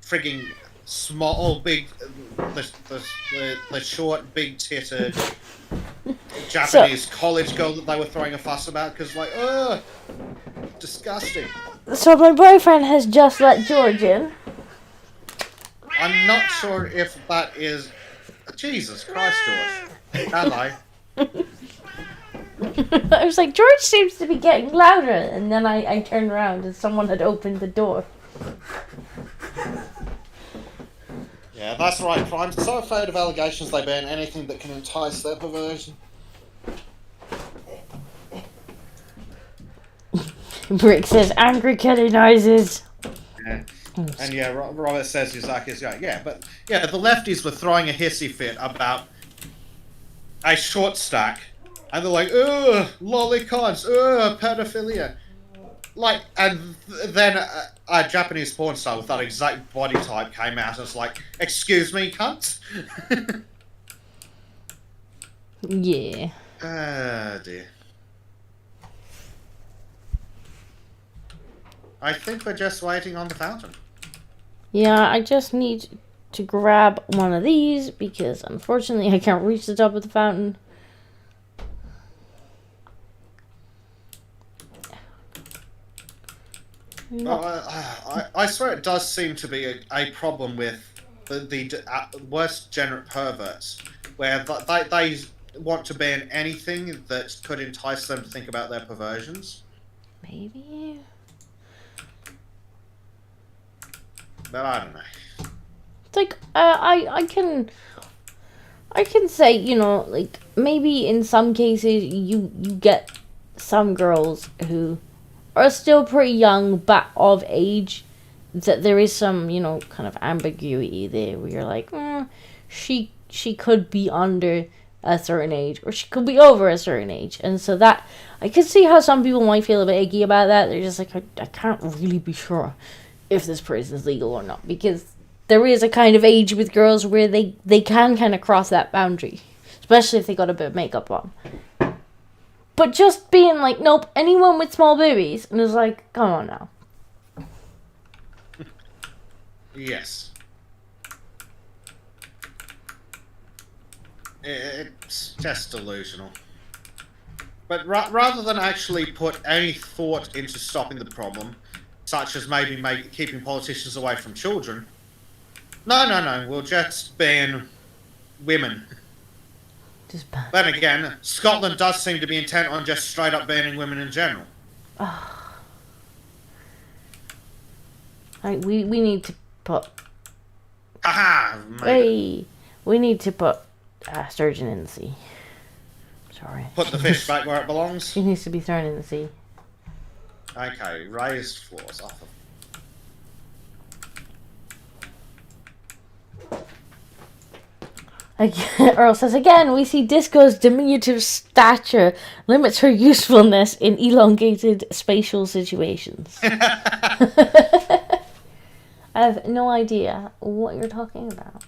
frigging small, big, the short, big-titted Japanese college girl that they were throwing a fuss about because, disgusting. So my boyfriend has just let George in. I'm not sure if that is... Jesus Christ, George. Hello. I was like, George seems to be getting louder, and then I turned around and someone had opened the door. Yeah, that's right, Prime. So afraid of allegations they ban anything that can entice their perversion. Brick says, angry kitty noises. Yeah. And yeah, Robert says Yuzaki's right. Yeah, but yeah, the lefties were throwing a hissy fit about a short stack, and they're like, ugh, lollicons, ugh, pedophilia. Like, and then a Japanese porn star with that exact body type came out and was like, excuse me, cunt? Yeah. Oh, dear. I think we're just waiting on the fountain. Yeah, I just need to grab one of these because unfortunately I can't reach the top of the fountain. I swear it does seem to be a problem with the worst degenerate perverts, where they want to ban anything that could entice them to think about their perversions. Maybe. But I don't know. It's like I can say, you know, like maybe in some cases you get some girls who are still pretty young but of age, that there is some, you know, kind of ambiguity there where you're like, she could be under a certain age or she could be over a certain age, and so that I can see how some people might feel a bit icky about that. They're just like, I can't really be sure if this person's legal or not, because there is a kind of age with girls where they can kind of cross that boundary, especially if they got a bit of makeup on. But just being like, nope, anyone with small boobies, and it's like, come on now. Yes. It's just delusional. But rather than actually put any thought into stopping the problem, such as maybe keeping politicians away from children, no, we'll just ban women. Just bad. Then again, Scotland does seem to be intent on just straight up banning women in general. We need to put... Haha! Hey, we need to put sturgeon in the sea. Sorry. Put the fish back where it belongs. She needs to be thrown in the sea. Okay, raised floors off of. Earl says, again, we see Disco's diminutive stature limits her usefulness in elongated spatial situations. I have no idea what you're talking about.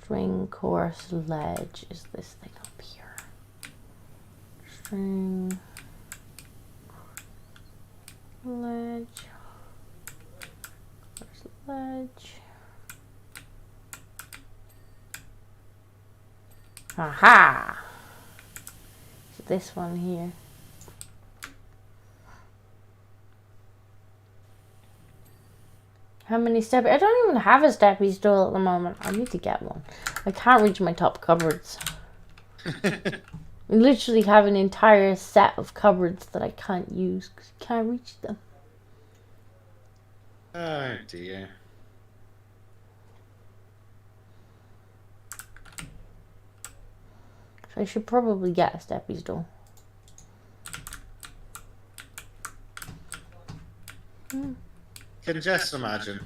String course ledge is this thing up here. Ledge. Where's the ledge? Aha! So this one here. How many steps? I don't even have a steppy stool at the moment. I need to get one. I can't reach my top cupboards. I literally have an entire set of cupboards that I can't use because I can't reach them. Oh dear. So I should probably get a steppy stool. Can just imagine.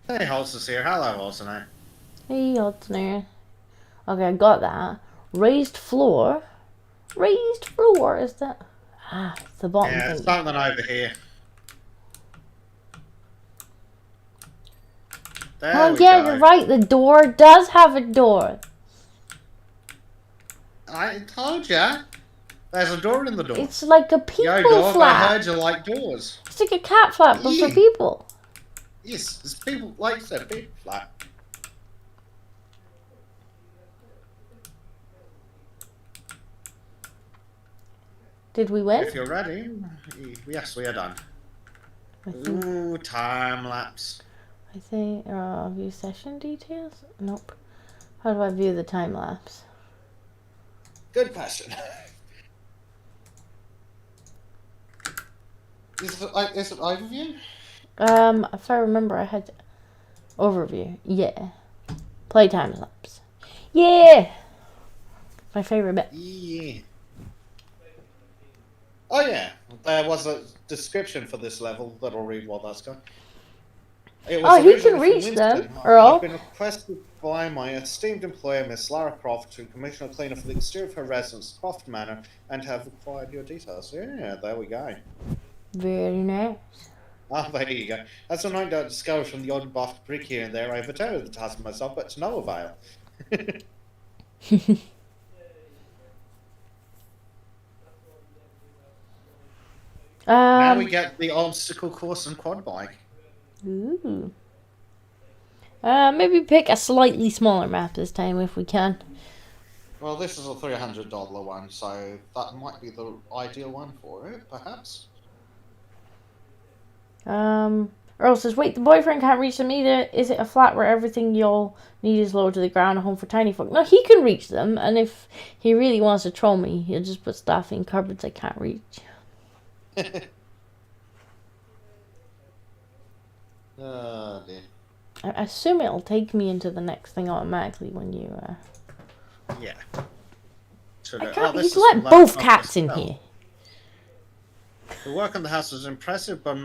Hey, Holson's here. Hello, Holson. Hey, Hudson. Okay, I got that. Raised floor. Raised floor, is that? Ah, it's the bottom Yeah, thing. something over here. There Oh, we yeah, go. you're right. The door does have a door. I told ya. There's a door in the door. It's like a people Yo, dog, I flap. heard you like doors. It's like a cat flap, but for Yeah. people. Yes, it's people like that big flat. Did we win? If you're ready, yes, we are done. I think. Ooh, time lapse. I think. View session details? Nope. How do I view the time lapse? Good question. Is it overview? If I remember, I had overview. Yeah. Play time lapse. Yeah. My favorite bit. Yeah. Oh yeah, there was a description for this level that I'll read while that's going. It was Oh, he originally can from reach Winston. them, Earl. I've been requested by my esteemed employer, Miss Lara Croft, to commission a cleaner for the exterior of her residence, Croft Manor, and have acquired your details. Yeah, there we go. Very nice. Ah, there you go. That's what I don't discover from the odd buffed brick here and there. I've attempted the task myself, but to no avail. Now we get the obstacle course and quad bike. Ooh. Maybe pick a slightly smaller map this time if we can. Well, this is a $300 one, so that might be the ideal one for it, perhaps. Earl says, wait, the boyfriend can't reach them either. Is it a flat where everything you'll need is lower to the ground, a home for tiny folk? No, he can reach them, and if he really wants to troll me, he'll just put stuff in cupboards I can't reach. Oh dear. I assume it'll take me into the next thing automatically when you, Yeah. I can't, he's let both cats in here. The work on the house was impressive, but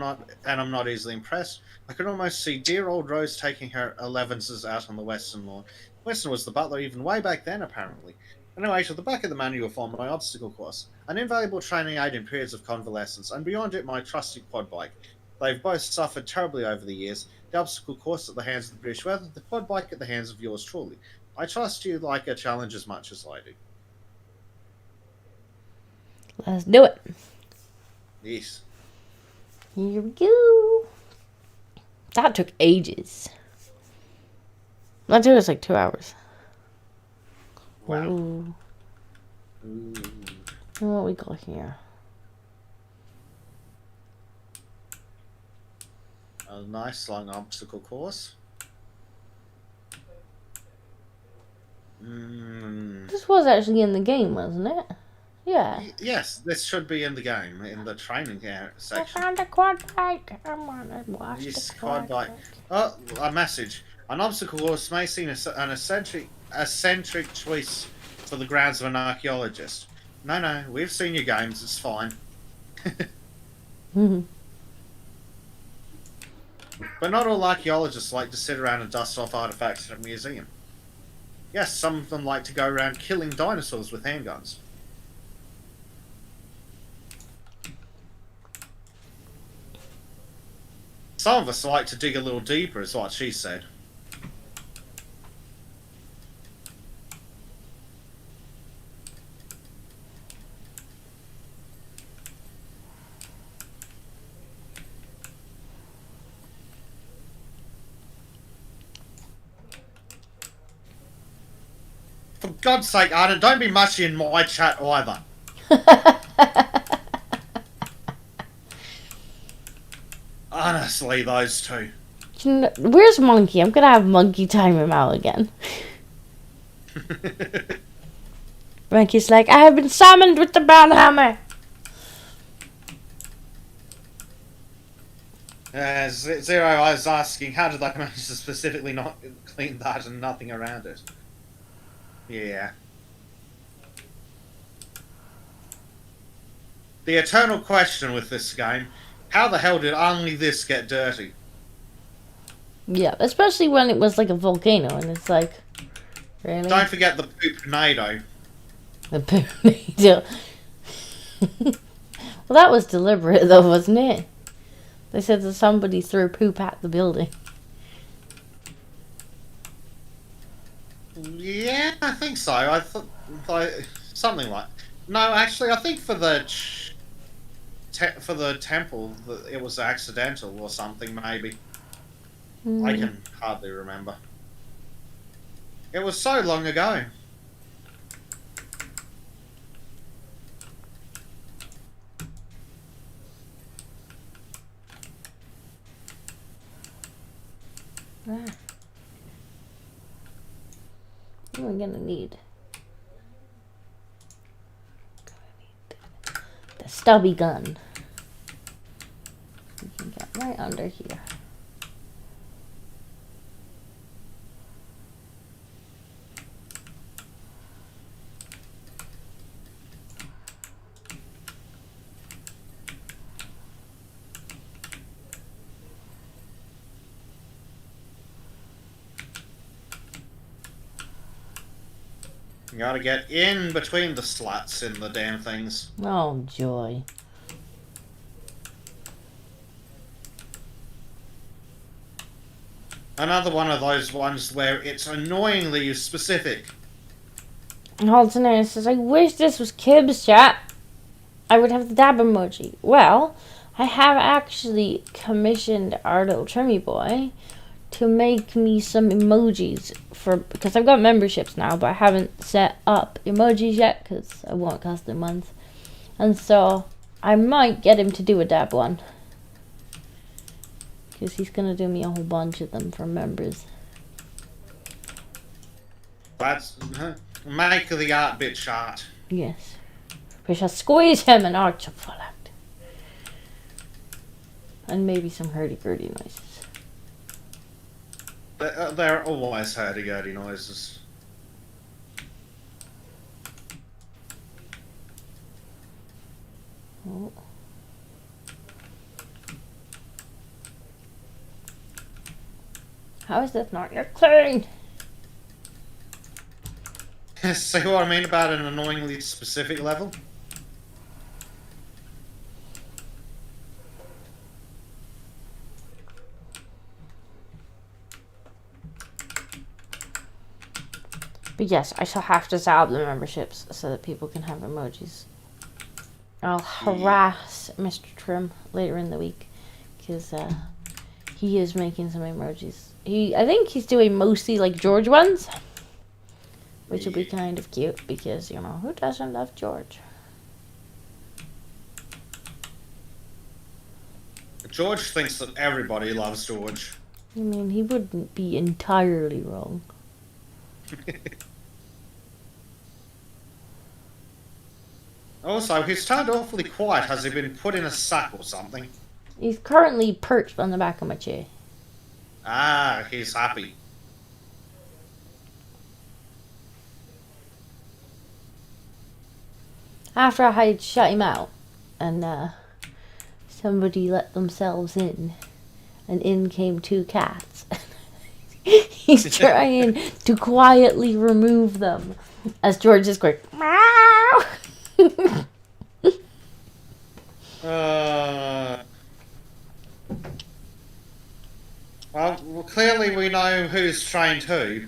I'm not easily impressed. I could almost see dear old Rose taking her 11s out on the western lawn. Weston was the butler even way back then, apparently. Anyway, to the back of the manual you'll find my obstacle course. An invaluable training aid in periods of convalescence, and beyond it my trusty quad bike. They've both suffered terribly over the years. The obstacle course at the hands of the British weather, the quad bike at the hands of yours truly. I trust you like a challenge as much as I do. Let's do it. Yes. Here we go. That took ages. That took us like 2 hours. Wow. Ooh. Ooh. And what we got here? A nice long obstacle course. This was actually in the game, wasn't it? Yeah. Yes, this should be in the game, in the training I section. found a quad bike. I'm gonna watch Yes, the quad bike. Oh, a message. An obstacle course may seem an eccentric choice for the grounds of an archaeologist. No, we've seen your games, it's fine. But not all archaeologists like to sit around and dust off artifacts at a museum. Yes, some of them like to go around killing dinosaurs with handguns. Some of us like to dig a little deeper, is what she said. For God's sake, Arden, don't be mushy in my chat either. Honestly, those two. Where's Monkey? I'm gonna have Monkey time him out again. Monkey's like, I have been summoned with the banhammer. Zero, I was asking, how did I manage to specifically not clean that and nothing around it? Yeah. The eternal question with this game, how the hell did only this get dirty? Yeah, especially when it was like a volcano and it's like, really? Don't forget the poop tornado. The tornado. Well, that was deliberate though, wasn't it? They said that somebody threw poop at the building. Yeah, I think so. I thought something like. No, actually, I think for the temple, it was accidental or something. Maybe I can hardly remember. It was so long ago. What am I gonna need? The stubby gun. We can get right under here. You gotta get in between the slats in the damn things. Oh, joy. Another one of those ones where it's annoyingly specific. Haltoner says, I wish this was Kib's chat. I would have the dab emoji. Well, I have actually commissioned our little Trimmy boy to make me some emojis because I've got memberships now, but I haven't set up emojis yet because I want custom ones. And so I might get him to do a dab one because he's going to do me a whole bunch of them for members. That's make the art bit short. Yes. We shall squeeze him and arch him full out. And maybe some hurdy-gurdy noises. There are always hurdy-gurdy noises. Oh. How is this not yet clean? See what I mean about an annoyingly specific level? But yes, I shall have to set up the memberships so that people can have emojis. I'll harass Mr. Trim later in the week because he is making some emojis. I think he's doing mostly like George ones, which will be kind of cute because, you know, who doesn't love George? George thinks that everybody loves George. I mean, he wouldn't be entirely wrong. Also, he's turned awfully quiet. Has he been put in a sack or something? He's currently perched on the back of my chair. Ah, he's happy. After I had shut him out and somebody let themselves in, and in came two cats. He's trying to quietly remove them as George is going, meow. Well, clearly we know who's trained who.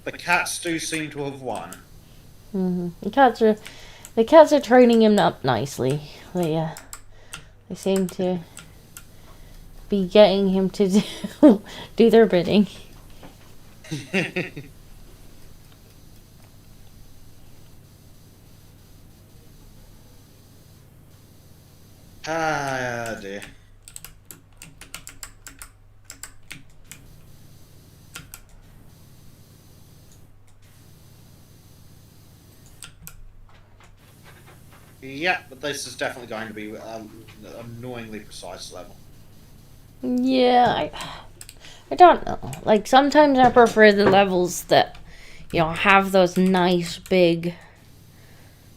The cats do seem to have won. Mm-hmm. The cats are training him up nicely. They seem to be getting him to do their bidding. Ah, dear. Yeah, but this is definitely going to be an annoyingly precise level. Yeah, I don't know. Like, sometimes I prefer the levels that, have those nice big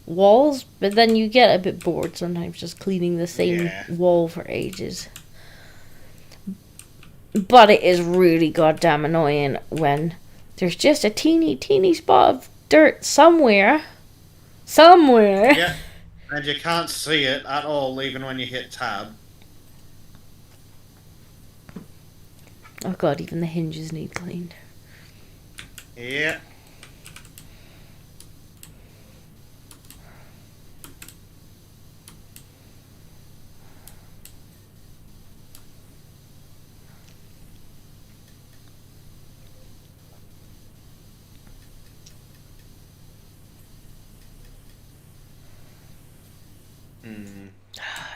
walls, but then you get a bit bored sometimes just cleaning the same wall for ages. But it is really goddamn annoying when there's just a teeny spot of dirt somewhere. Yeah, and you can't see it at all, even when you hit tab. Oh god, even the hinges need cleaned. Yeah.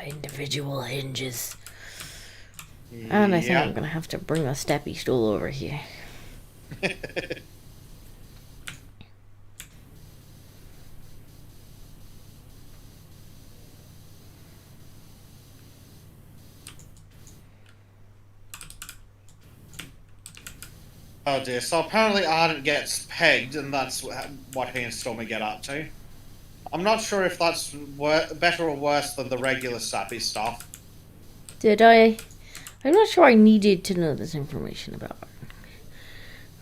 Individual hinges. And I think I'm gonna have to bring a steppy stool over here. Oh dear, so apparently Ardent gets pegged, and that's what he and Stormy get up to. I'm not sure if that's better or worse than the regular sappy stuff. Did I? I'm not sure I needed to know this information about her.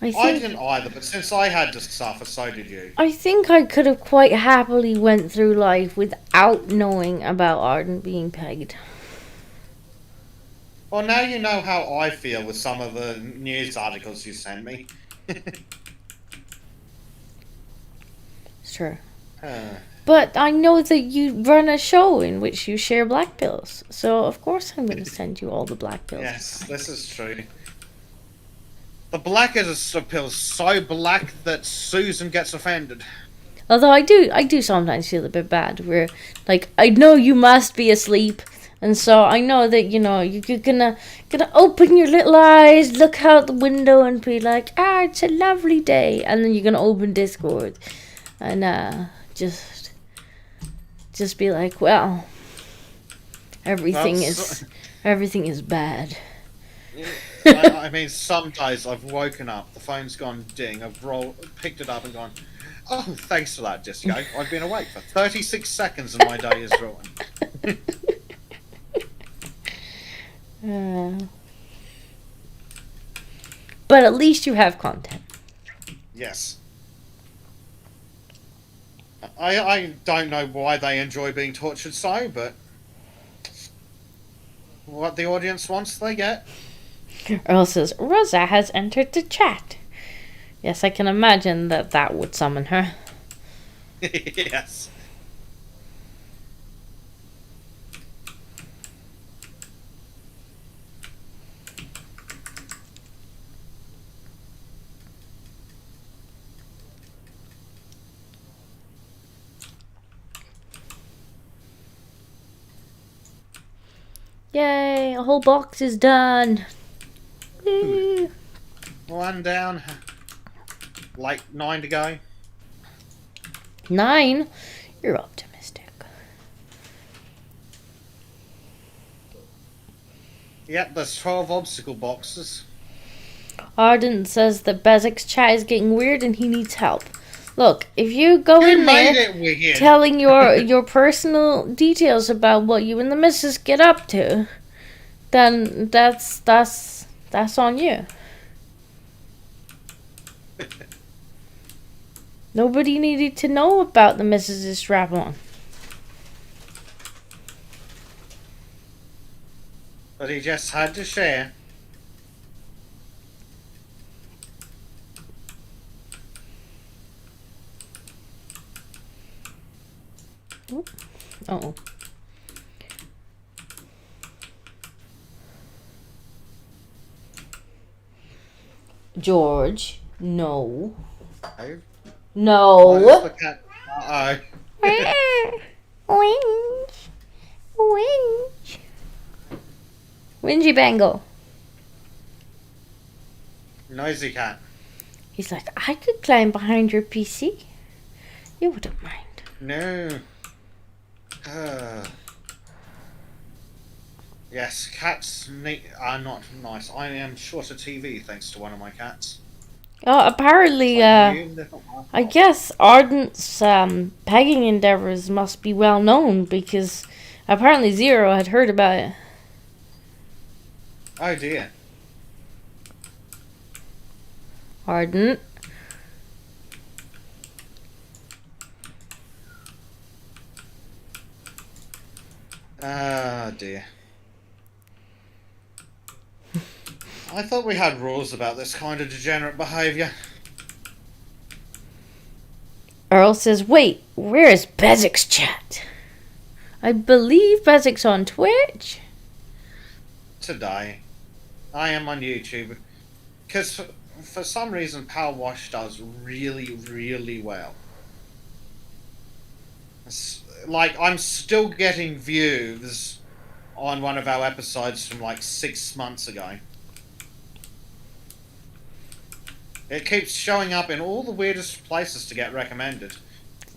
I didn't either, but since I had to suffer, so did you. I think I could have quite happily went through life without knowing about Arden being pegged. Well, now you know how I feel with some of the news articles you sent me. Sure. But I know that you run a show in which you share black pills, so of course I'm going to send you all the black pills. Yes, this is true. The black is a pill so black that Susan gets offended. Although I do sometimes feel a bit bad, where, like, I know you must be asleep, and so I know that, you're gonna open your little eyes, look out the window and be like, it's a lovely day, and then you're gonna open Discord, and, just be like, well, everything is bad. I mean, some days I've woken up, the phone's gone ding, I've picked it up and gone, oh, thanks for that, Disco. I've been awake for 36 seconds and my day is ruined. But at least you have content. Yes. I don't know why they enjoy being tortured so, but what the audience wants, they get. Earl says, Rosa has entered the chat. Yes, I can imagine that would summon her. Yes. Yay, a whole box is done. Woo. One down. Like 9 to go. 9? You're optimistic. Yep, there's 12 obstacle boxes. Arden says that Bezek's chat is getting weird and he needs help. Look, if you go in there telling your personal details about what you and the missus get up to, then that's on you. Nobody needed to know about the missus's strap-on. But he just had to share. Uh-oh. George, No. Oh, No. that's the cat. Uh-oh. Whinge. Whinge. Whingy Bangle. Noisy cat. He's like, I could climb behind your PC. You wouldn't mind. No. Yes, cats are not nice. I am short of TV thanks to one of my cats. Oh, apparently, I guess Ardent's pegging endeavors must be well known because apparently Zero had heard about it. Oh dear. Ardent. Ah dear. I thought we had rules about this kind of degenerate behaviour. Earl says, wait, where is Bezek's chat? I believe Bezek's on Twitch. Today, I am on YouTube. Because for some reason, Power Wash does really, really well. Like, I'm still getting views on one of our episodes from like 6 months ago. It keeps showing up in all the weirdest places to get recommended.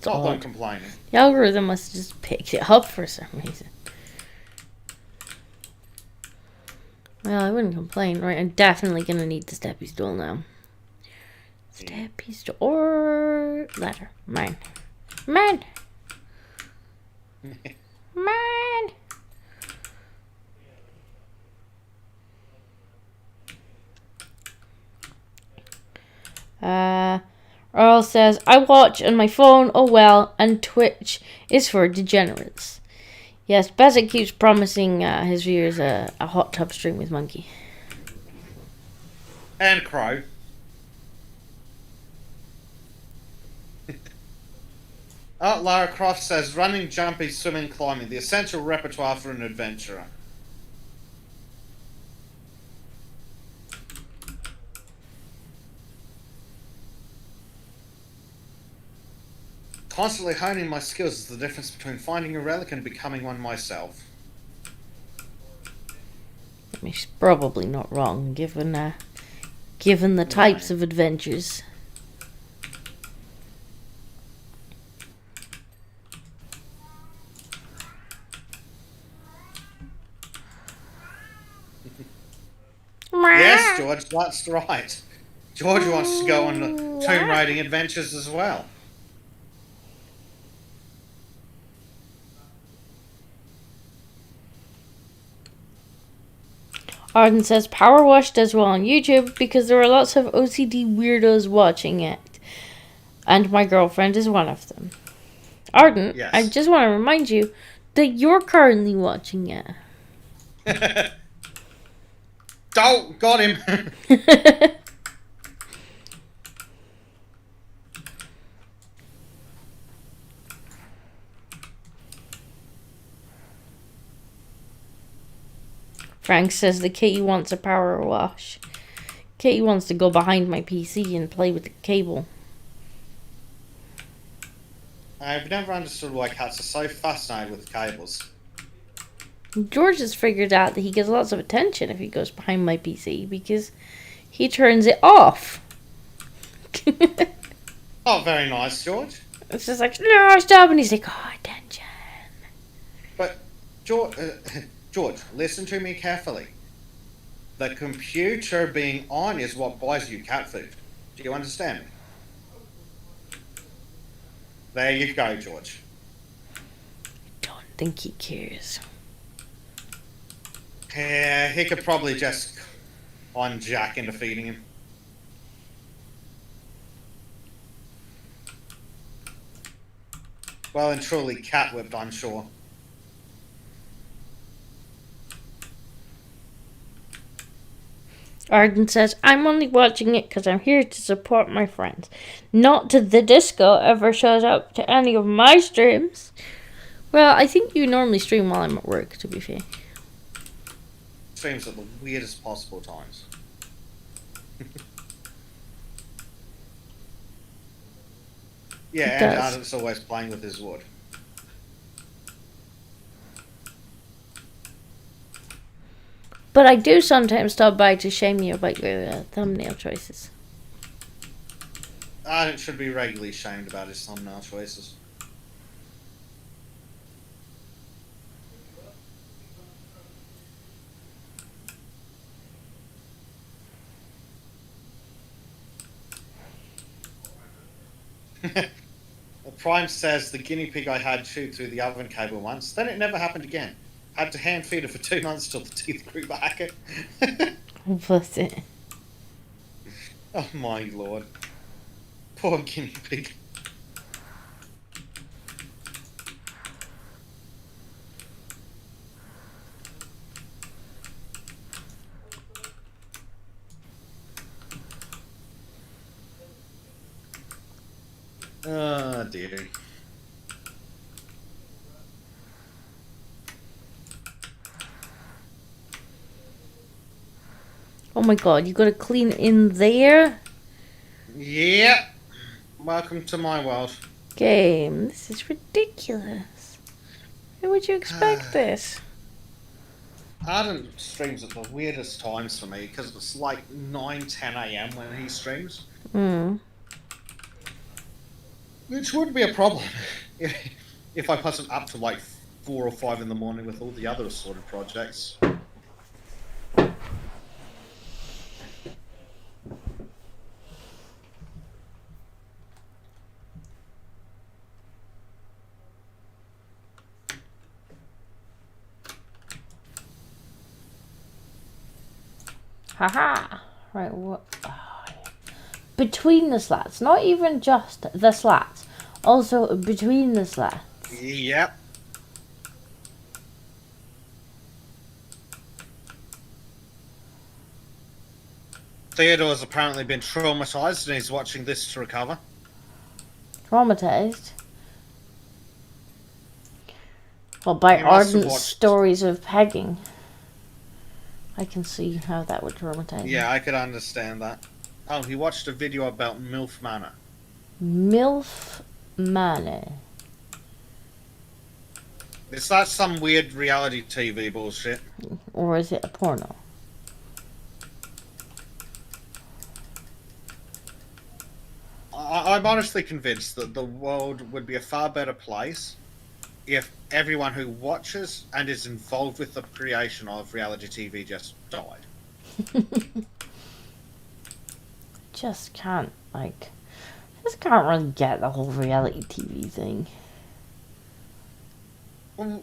Not that I'm complaining. The algorithm must have just picked it up for some reason. Well, I wouldn't complain, right? I'm definitely gonna need the steppy stool now. Steppy stool or ladder. Mine. Mine. Mine. Earl says, I watch on my phone, oh well, and Twitch is for degenerates. Yes, Bezek keeps promising his viewers a hot tub stream with Monkey. And Crow. Lara Croft says, running, jumping, swimming, climbing, the essential repertoire for an adventurer. Constantly honing my skills is the difference between finding a relic and becoming one myself. I mean, she's probably not wrong, given the types of adventures. Yes, George, that's right. George wants to go on tomb raiding adventures as well. Arden says Power Wash does well on YouTube because there are lots of OCD weirdos watching it. And my girlfriend is one of them. Arden, Yes. I just want to remind you that you're currently watching it. Oh, got him! Frank says the kitty wants a power wash. Kitty wants to go behind my PC and play with the cable. I've never understood why cats are so fascinated with cables. George has figured out that he gets lots of attention if he goes behind my PC because he turns it off. Oh, very nice, George. It's just like, no, stop. And he's like, oh, attention. But, George, listen to me carefully. The computer being on is what buys you cat food. Do you understand me? There you go, George. Don't think he cares. Yeah, he could probably just on Jack into feeding him. Well and truly cat whipped, I'm sure. Arden says, I'm only watching it because I'm here to support my friends. Not to the disco ever shows up to any of my streams. Well, I think you normally stream while I'm at work, to be fair. Streams at the weirdest possible times. Yeah, It and does. Ardent's always playing with his wood. But I do sometimes stop by to shame you about your thumbnail choices. Ardent should be regularly shamed about his thumbnail choices. Prime says the guinea pig I had chewed through the oven cable once, then it never happened again. Had to hand feed it for 2 months till the teeth grew back. Bless it. Oh my lord. Poor guinea pig. Oh dear. Oh my god, you gotta clean in there? Yeah. Welcome to my world. Game, this is ridiculous. Why would you expect this? Ardent streams at the weirdest times for me because it's like 9-10 a.m. when he streams. Which would be a problem if I wasn't up to like 4 or 5 in the morning with all the other assorted projects. Haha. Right, what? Oh, yeah. Between the slats. Not even just the slats. Also between the slats. Yep. Theodore's apparently been traumatized and he's watching this to recover. Traumatized. Well, by He must have ardent watched- stories of pegging. I can see how that would traumatize me. Yeah, I could understand that. Oh, he watched a video about MILF Manor. MILF Manor. Is that some weird reality TV bullshit? Or is it a porno? I'm honestly convinced that the world would be a far better place if everyone who watches and is involved with the creation of reality TV just died. Just can't really get the whole reality TV thing. Well,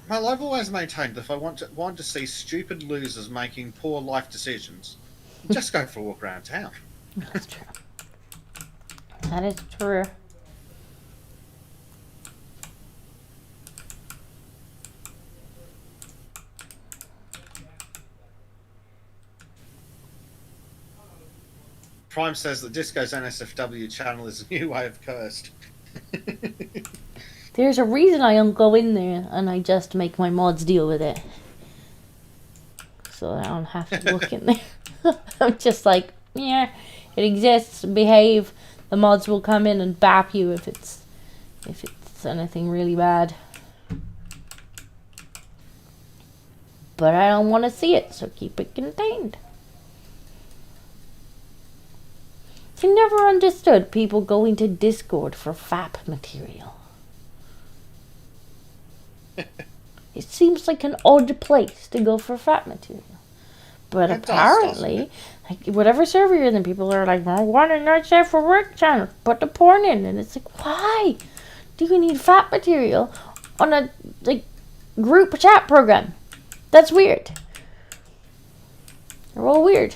I've always maintained that if I want to see stupid losers making poor life decisions, just go for a walk around town. That's true. That is true. Prime says that Disco's NSFW channel is a new way of cursed. There's a reason I don't go in there and I just make my mods deal with it. So I don't have to look in there. I'm just like, yeah, it exists, behave. The mods will come in and bap you if it's anything really bad. But I don't want to see it, so keep it contained. I never understood people going to Discord for FAP material. It seems like an odd place to go for FAP material. But It does, apparently, like whatever server you're in, people are like, well, why didn't I say for work channel? Put the porn in. And it's like, why do you need FAP material on a group chat program? That's weird. They're all weird.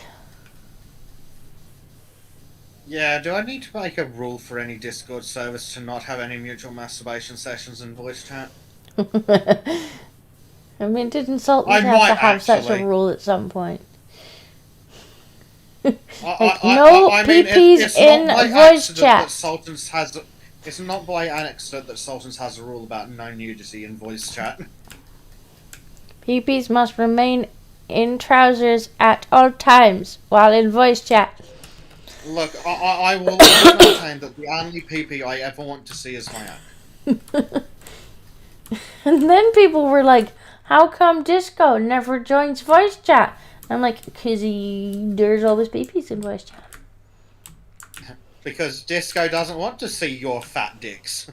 Yeah, do I need to make a rule for any Discord service to not have any mutual masturbation sessions in voice chat? I mean, didn't Sultans I have to might, have such a actually. rule at some point? No PPs in voice chat. It's not by accident that Sultans has a rule about no nudity in voice chat. PPs must remain in trousers at all times while in voice chat. Look, I will always maintain that the only PP I ever want to see is my own. And then people were like, how come Disco never joins voice chat? I'm like, because there's always PPs in voice chat. Because Disco doesn't want to see your fat dicks.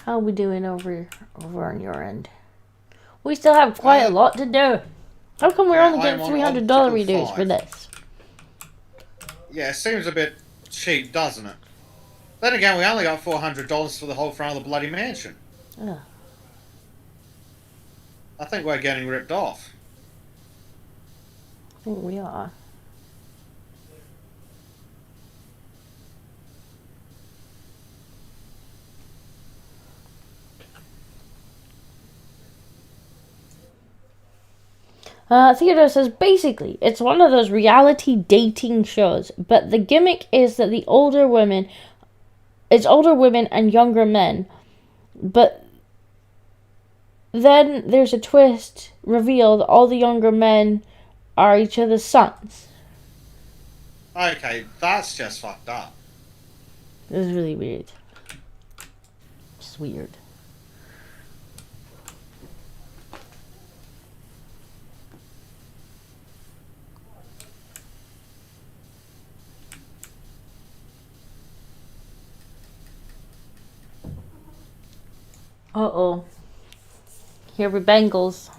How are we doing over on your end? We still have quite a lot to do. How come we're only getting $300 redos for this? Yeah, it seems a bit cheap, doesn't it? Then again, we only got $400 for the whole front of the bloody mansion. Ugh. I think we're getting ripped off. I think we are. Theodore says, basically, it's one of those reality dating shows, but the gimmick is that it's older women and younger men, but then there's a twist revealed all the younger men are each other's sons. Okay, that's just fucked up. This is really weird. Just weird. Uh-oh. Here we Bengals.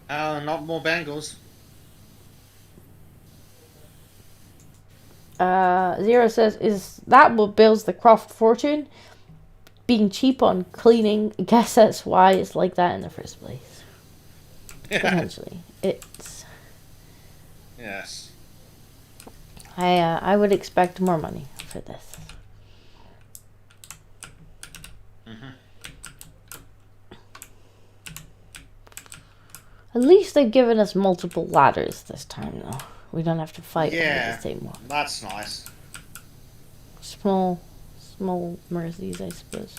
Oh, not more Bengals. Zero says, is that what builds the Croft fortune? Being cheap on cleaning. I guess that's why it's like that in the first place. Potentially. It's... Yes. I would expect more money for this. At least they've given us multiple ladders this time, though. We don't have to fight over the same one. That's nice. Small mercies, I suppose.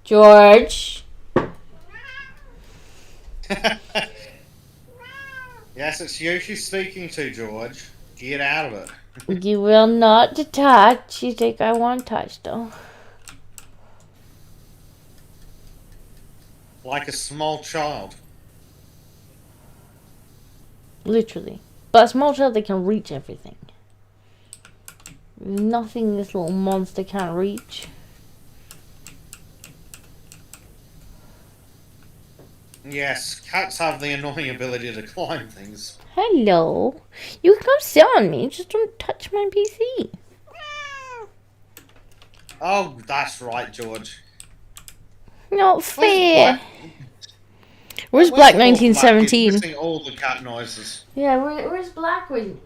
George! Yes, it's you she's speaking to, George. Get out of it. You will not touch. You think I want touch, though. Like a small child. Literally. But a small child, they can reach everything. There's nothing this little monster can't reach. Yes, cats have the annoying ability to climb things. Hello. You can come sit on me, just don't touch my PC. Oh, that's right, George. Not fair. Where's Black 1917? He's missing all the cat noises. Yeah, where's Black when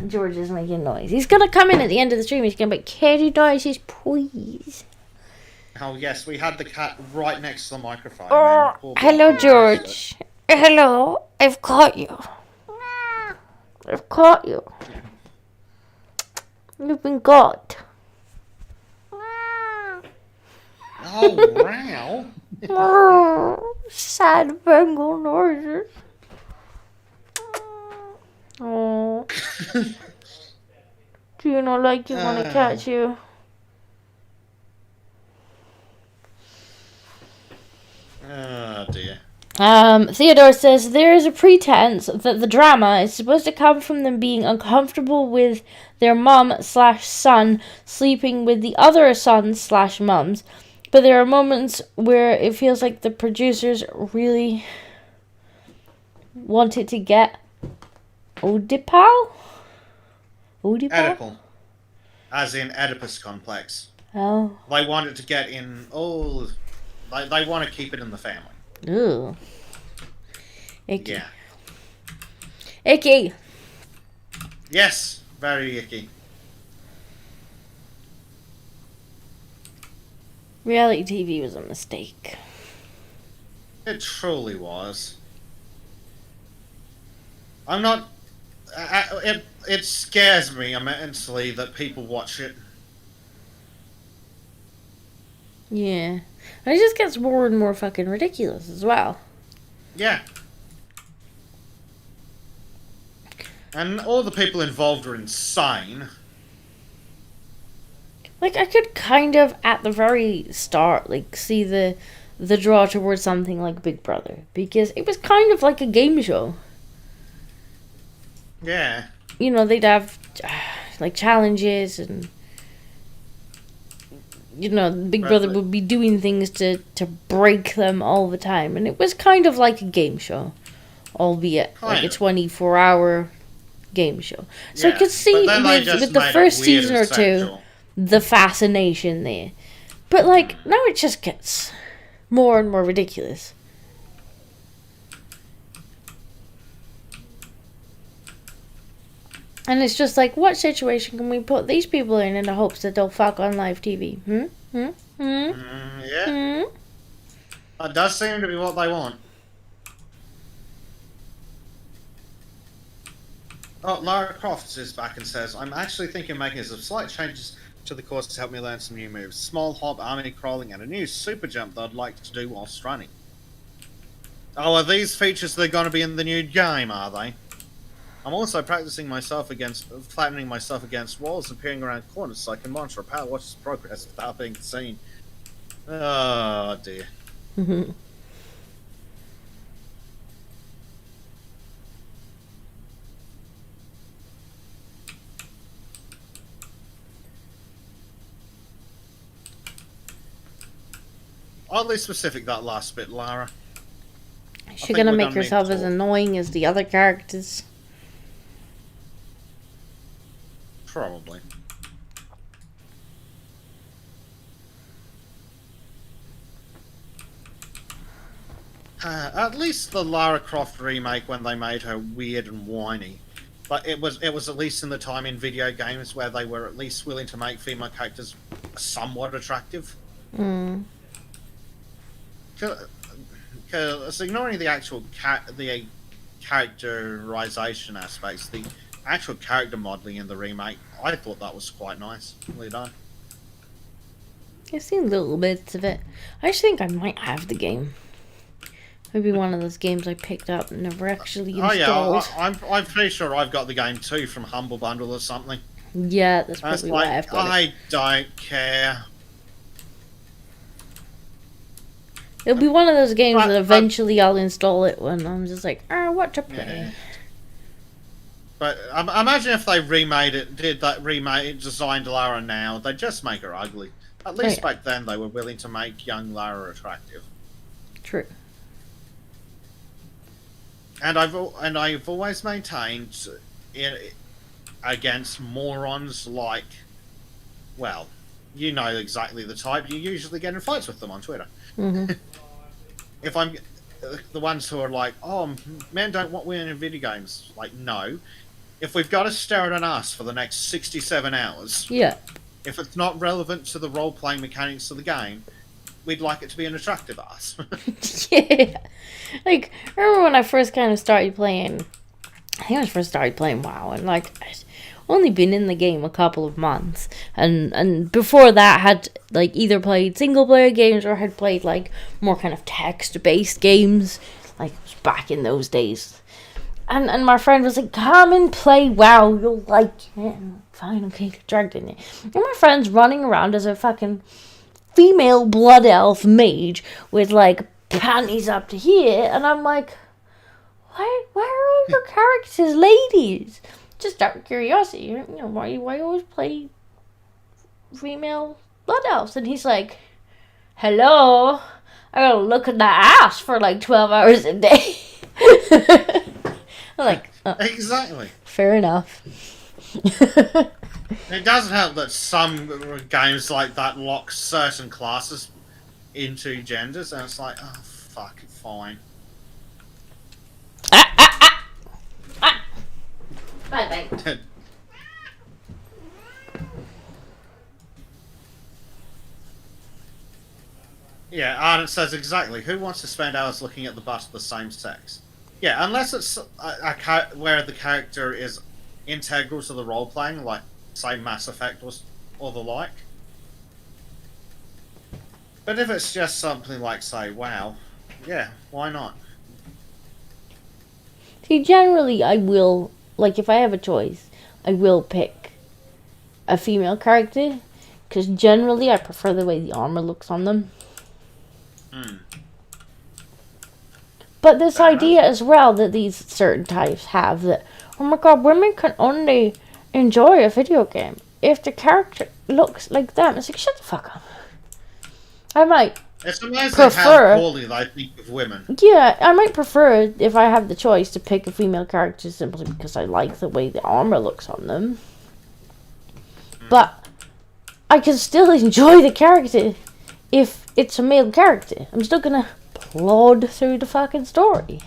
George is making noise? He's gonna come in at the end of the stream. He's gonna be like, "Kitty noises, please." Oh yes, we had the cat right next to the microphone. Oh, hello, George. Hello, I've caught you. I've caught you. You've been got. Oh, wow. Sad Bengal noises. Oh. Do you not like you want to catch you? Oh dear. Theodore says there is a pretense that the drama is supposed to come from them being uncomfortable with their mum/son sleeping with the other sons/mums, but there are moments where it feels like the producers really wanted to get Oedipal? Oedipal. As in Oedipus complex. Oh. They wanted to get in all... They want to keep it in the family. Ooh. Icky. Yeah. Icky. Yes, very icky. Reality TV was a mistake. It truly was. I'm not. It scares me immensely that people watch it. Yeah. And it just gets more and more fucking ridiculous as well. Yeah. And all the people involved are insane. Like, I could kind of, at the very start, like, see the draw towards something like Big Brother. Because it was kind of like a game show. Yeah. You know, they'd have, like, challenges and... You know, Big Brother would be doing things to break them all the time. And it was kind of like a game show. Albeit, like, a 24-hour game show. So yeah. I could see with the first season or two... the fascination there. But, like, now it just gets more and more ridiculous. And it's just like, what situation can we put these people in the hopes that they'll fuck on live TV? Yeah. That does seem to be what they want. Oh, Lara Croft is back and says, I'm actually thinking of making some slight changes to the course to help me learn some new moves. Small hop, army crawling, and a new super jump that I'd like to do whilst running. Oh, are these features that are going to be in the new game, are they? I'm also practicing flattening myself against walls and peering around corners so I can monitor a power watch's progress without being seen. Oh, dear. Oddly specific, that last bit, Lara. Is she gonna make herself as annoying as the other characters? Probably. At least the Lara Croft remake, when they made her weird and whiny, but it was at least in the time in video games where they were at least willing to make female characters somewhat attractive. Because ignoring the actual the characterization aspects, the actual character modelling in the remake, I thought that was quite nice. Really done. I've seen little bits of it. I just think I might have the game. Maybe one of those games I picked up and never actually installed. Oh yeah, I'm pretty sure I've got the game too from Humble Bundle or something. Yeah, that's probably why I've got it. I don't care. It'll be one of those games that eventually I'll install it when I'm just like, what to play. Yeah. But imagine if they designed Lara now, they'd just make her ugly. At least back then they were willing to make young Lara attractive. True. And I've always maintained against morons like, well, you know exactly the type. You usually get in fights with them on Twitter. If I'm the ones who are like, oh, men don't want women in video games. Like, no. If we've got to stare at an ass for the next 67 hours, if it's not relevant to the role-playing mechanics of the game, we'd like it to be an attractive ass. Yeah. Like, I remember when I first kind of started playing, I think I first started playing WoW, and like, I'd only been in the game a couple of months, and before that had like either played single player games or had played like more kind of text based games, like it was back in those days. And my friend was like, come and play WoW, you'll like it. Fine, okay, dragged in it. And my friend's running around as a fucking female blood elf mage with like panties up to here, and I'm like, why are all your characters ladies? Just out of curiosity, you know, why you always play female blood elves? And he's like, hello, I gotta look at that ass for like 12 hours a day. I'm like, exactly. Fair enough. It doesn't help that some games like that lock certain classes into genders, and it's like, oh, fuck, fine. Bye-bye. Yeah, Ardent says exactly. Who wants to spend hours looking at the butt of the same sex? Yeah, unless it's where the character is integral to the role playing, like say Mass Effect or the like. But if it's just something like say WoW, yeah, why not? See, generally, I will, like, if I have a choice, I will pick a female character, because generally I prefer the way the armor looks on them. But this Fair idea enough. as well that these certain types have that, oh my god, women can only enjoy a video game if the character looks like them. It's like, shut the fuck up. I might It's amazing prefer, how poorly they think of women. yeah, I might prefer, if I have the choice, to pick a female character simply because I like the way the armor looks on them. But I can still enjoy the character if it's a male character. I'm still gonna plod through the fucking story.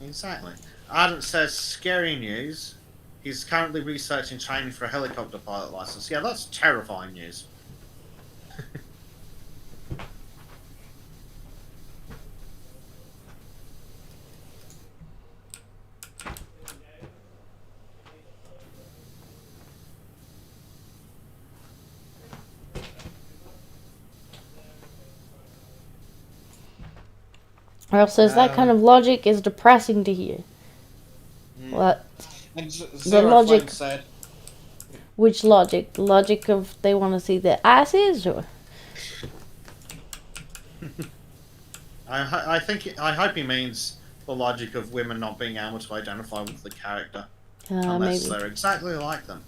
Exactly. Ardent says, scary news. He's currently researching training for a helicopter pilot license. Yeah, that's terrifying news. Earl says that kind of logic is depressing to hear. What? And The logic. said, Which logic? The logic of they want to see the asses, or? I hope he means the logic of women not being able to identify with the character unless Maybe. they're exactly like them.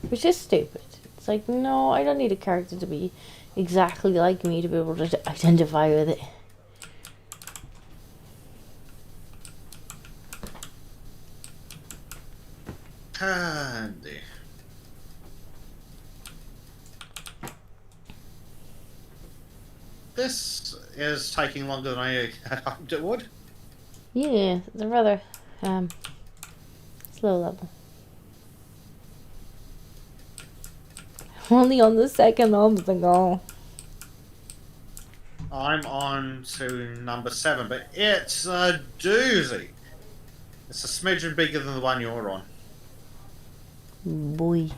Which is stupid. It's like, no, I don't need a character to be exactly like me to be able to identify with it. Handy. This is taking longer than I had hoped it would. Yeah, it's a rather slow level. Only on the second obstacle. I'm on to number 7, but it's a doozy. It's a smidgen bigger than the one you're on. Boy.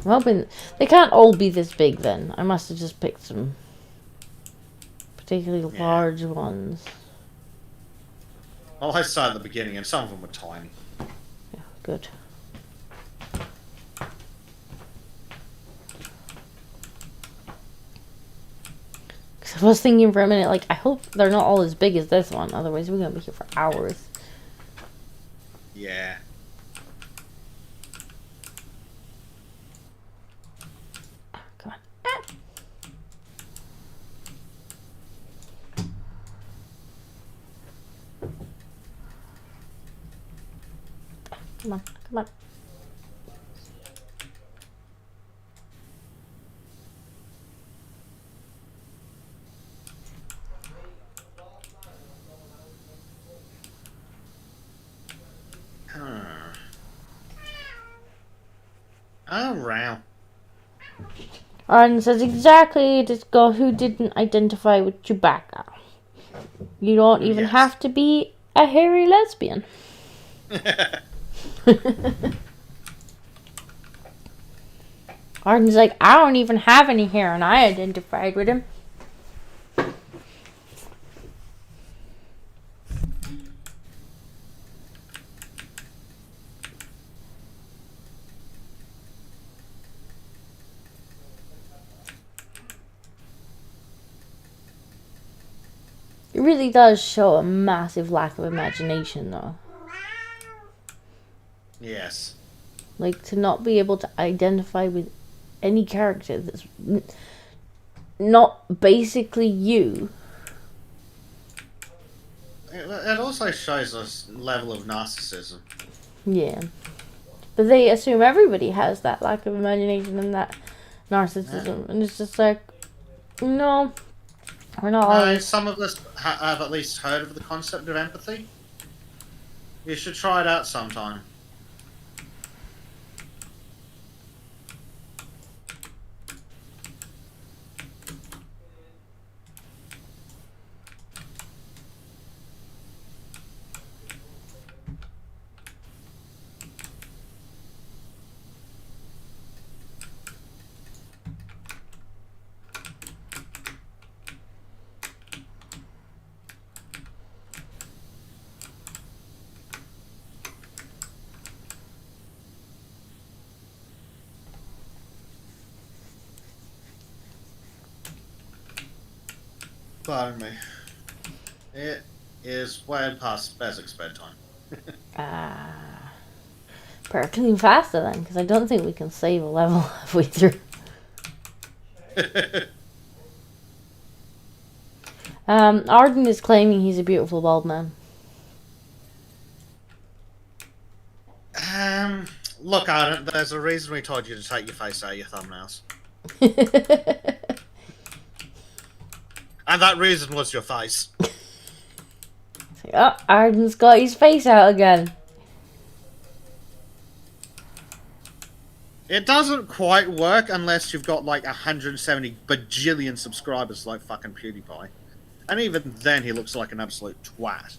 I'm hoping they can't all be this big then. I must have just picked some particularly large ones. Well, I started at the beginning, and some of them were tiny. Yeah, good. I was thinking for a minute, like, I hope they're not all as big as this one. Otherwise, we're going to be here for hours. Yeah. Come on. Come on. Come on. Oh, wow. Arden says exactly this girl who didn't identify with Chewbacca. You don't even have to be a hairy lesbian. Arden's like, I don't even have any hair and I identified with him. It really does show a massive lack of imagination, though. Yes. Like, to not be able to identify with any character that's not basically you. It also shows us level of narcissism. Yeah. But they assume everybody has that lack of imagination and that narcissism. And it's just like, no, we're not all. Some of us have at least heard of the concept of empathy. You should try it out sometime. Pardon me. It is way past Bezek's bedtime. Better clean faster then, because I don't think we can save a level halfway through. Arden is claiming he's a beautiful bald man. Look, Arden, there's a reason we told you to take your face out of your thumbnails. And that reason was your face. Oh, Arden's got his face out again. It doesn't quite work unless you've got like 170 bajillion subscribers like fucking PewDiePie. And even then he looks like an absolute twat.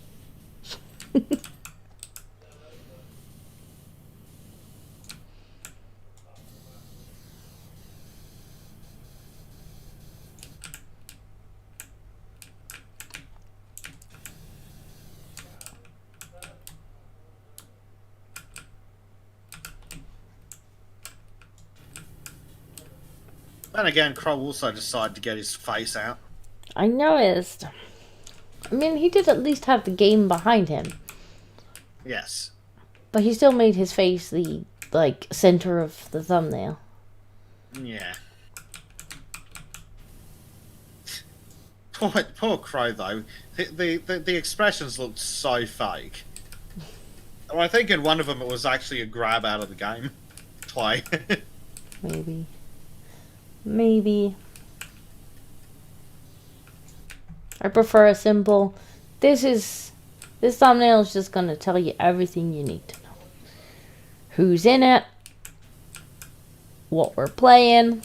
Then again, Crow also decided to get his face out. I noticed. I mean, he did at least have the game behind him. Yes. But he still made his face the, like, center of the thumbnail. Yeah. Poor Crow, though. The expressions looked so fake. I think in one of them it was actually a grab out of the game play. Maybe. I prefer a simple. This thumbnail is just gonna tell you everything you need to know. Who's in it? What we're playing.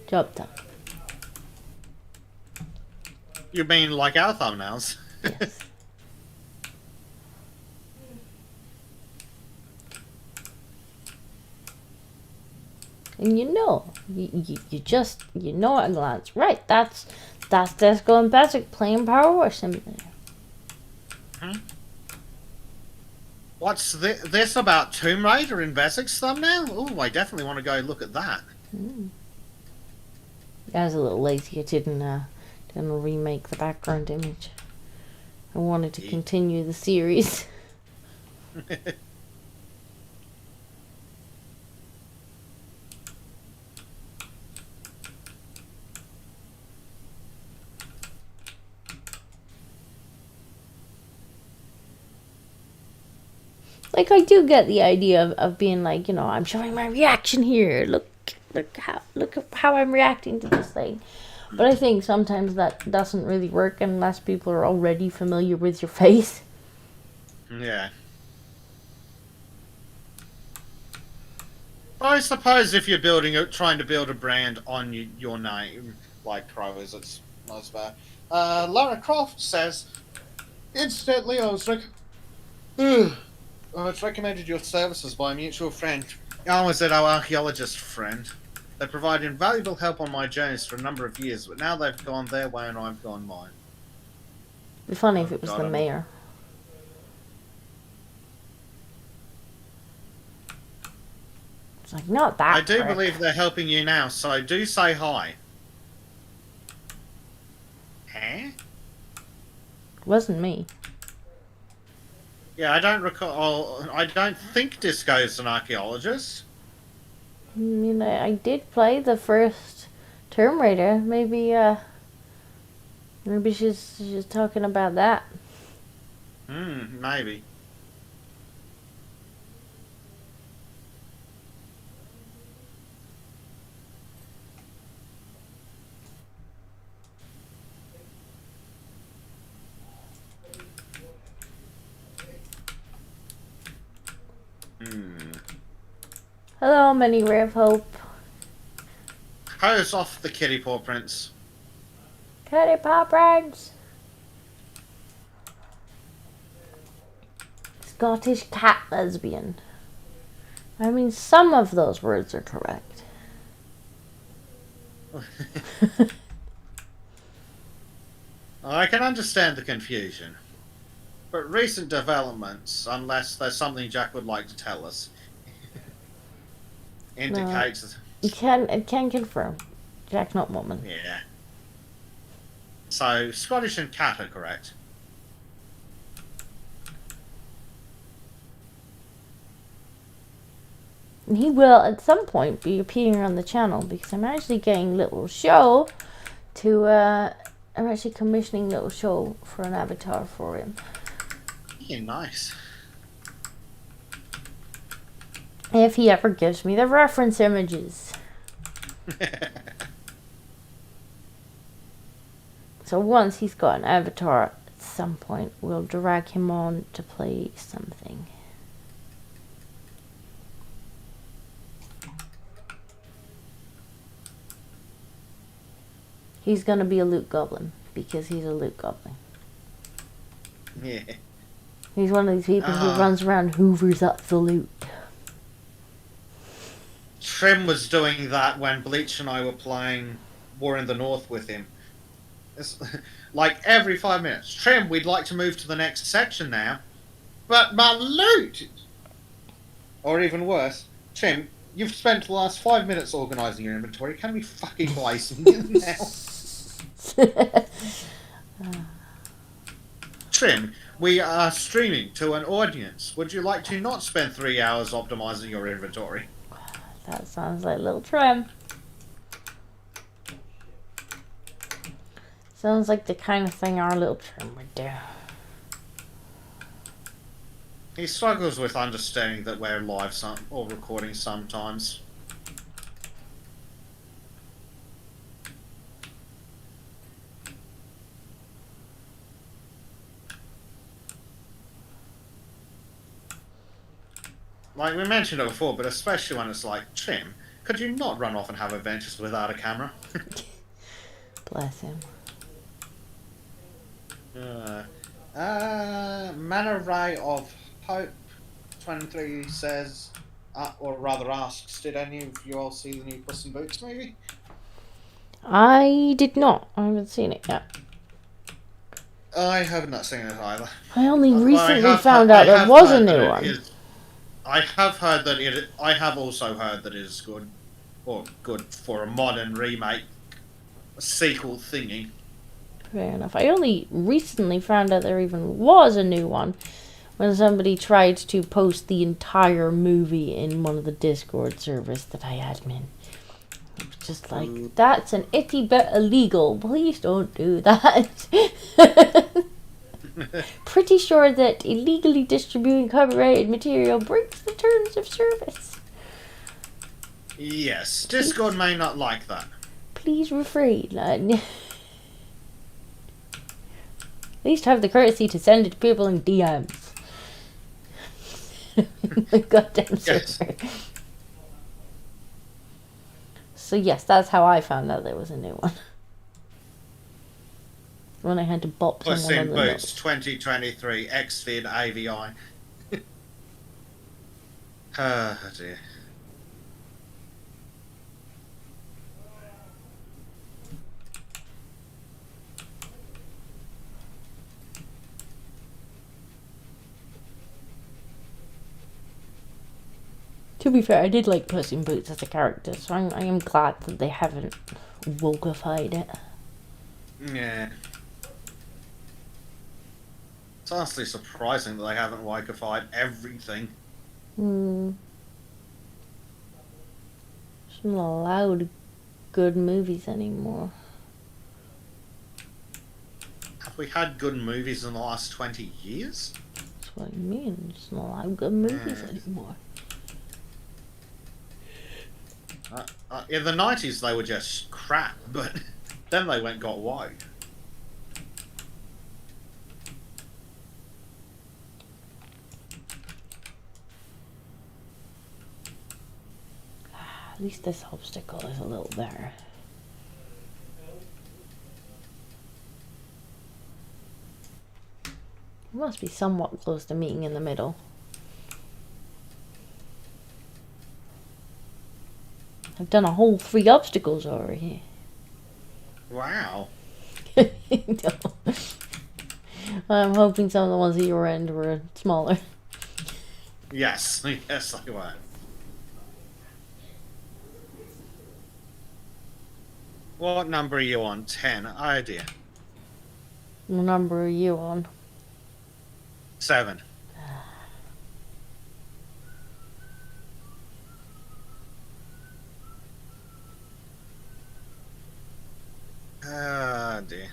Job done. You mean like our thumbnails? Yes. And you know at a glance, right? That's Desco and Bezek playing Power Wash Simulator. Hmm? What's this about Tomb Raider in Bezek's thumbnail? Oh, I definitely want to go look at that. I was a little lazy. I didn't remake the background image. I wanted to continue the series. Like, I do get the idea of being like, you know, I'm showing my reaction here. Look how I'm reacting to this thing. But I think sometimes that doesn't really work unless people are already familiar with your face. Yeah. I suppose if you're trying to build a brand on your name, like Crow is, it's not as bad. Lara Croft says, incidentally, I was recommended your services by a mutual friend. I was an archaeologist friend. They provided invaluable help on my journeys for a number of years, but now they've gone their way and I've gone mine. It'd be funny if it was the mayor. It's like, not that I do prick. believe they're helping you now, so do say hi. Huh? It wasn't me. Yeah, I don't recall. I don't think Disco's an archaeologist. I mean, I did play the first Tomb Raider. Maybe she's talking about that. Maybe. Hello, Mini Ray of Hope. Hose off the kitty paw prince. Kitty Paw Prince. Scottish cat lesbian. I mean, some of those words are correct. I can understand the confusion. But recent developments, unless there's something Jack would like to tell us, indicates... It can confirm. Jack, not woman. Yeah. So, Scottish and cat are correct. And he will at some point be appearing on the channel because I'm actually getting Little Show to, I'm actually commissioning Little Show for an avatar for him. Yeah, nice. If he ever gives me the reference images. So once he's got an avatar, at some point we'll drag him on to play something. He's gonna be a loot goblin because he's a loot goblin. Yeah. He's one of these people who runs around hoovers up the loot. Trim was doing that when Bleach and I were playing War in the North with him. It's like every 5 minutes. Trim, we'd like to move to the next section now. But my loot! Or even worse, Trim, you've spent the last 5 minutes organising your inventory. Can we fucking play something now? Trim, we are streaming to an audience. Would you like to not spend 3 hours optimising your inventory? That sounds like little Trim. Sounds like the kind of thing our little Trim would do. He struggles with understanding that we're live or recording sometimes. Like we mentioned it before, but especially when it's like, Trim, could you not run off and have adventures without a camera? Bless him. Manor Ray of Hope 23 says, or rather asks, did any of you all see the new Puss in Boots movie? I did not. I haven't seen it yet. I have not seen it either. I only recently I found out there was a new one. I have heard that it. I have also heard that it is good, or good for a modern remake, a sequel thingy. Fair enough. I only recently found out there even was a new one when somebody tried to post the entire movie in one of the Discord servers that I admin. It was just like, that's an itty bit illegal. Please don't do that. Pretty sure that illegally distributing copyrighted material breaks the terms of service. Yes, Discord may not like that. Please refrain. At least have the courtesy to send it to people in DMs. Goddamn server. Yes. So yes, that's how I found out there was a new one. When I had to bop Puss someone in on the Boots nose. 2023 Xvid AVI. Oh dear. To be fair, I did like Puss in Boots as a character, so I am glad that they haven't wokeified it. Yeah. It's honestly surprising that they haven't wokeified everything. Some allowed good movies anymore. Have we had good movies in the last 20 years? That's what I mean. Just not allowed good movies anymore. In the 90s they were just crap, but then they went got woke. At least this obstacle is a little better. We must be somewhat close to meeting in the middle. I've done a whole 3 obstacles already. Wow. No. I'm hoping some of the ones at your end were smaller. Yes, yes they were. What number are you on? 10. Oh dear. What number are you on? 7. Oh dear.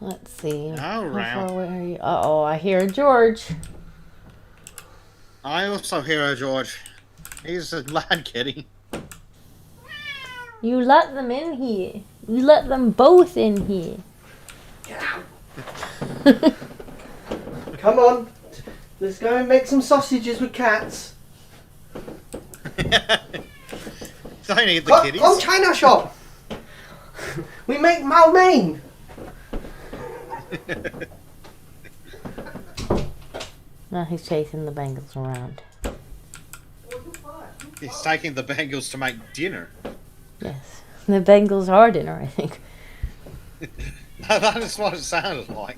Let's see. Oh, How round. far away are you? Uh-oh, I hear George. I also hear George. He's a lad kitty. You let them in here. You let them both in here. Get out. Come on. Let's go and make some sausages with cats. Don't eat the kitties. Come China shop. We make Mao Mein. Now he's chasing the Bengals around. He's taking the Bengals to make dinner. Yes. The Bengals are dinner, I think. That is what it sounded like.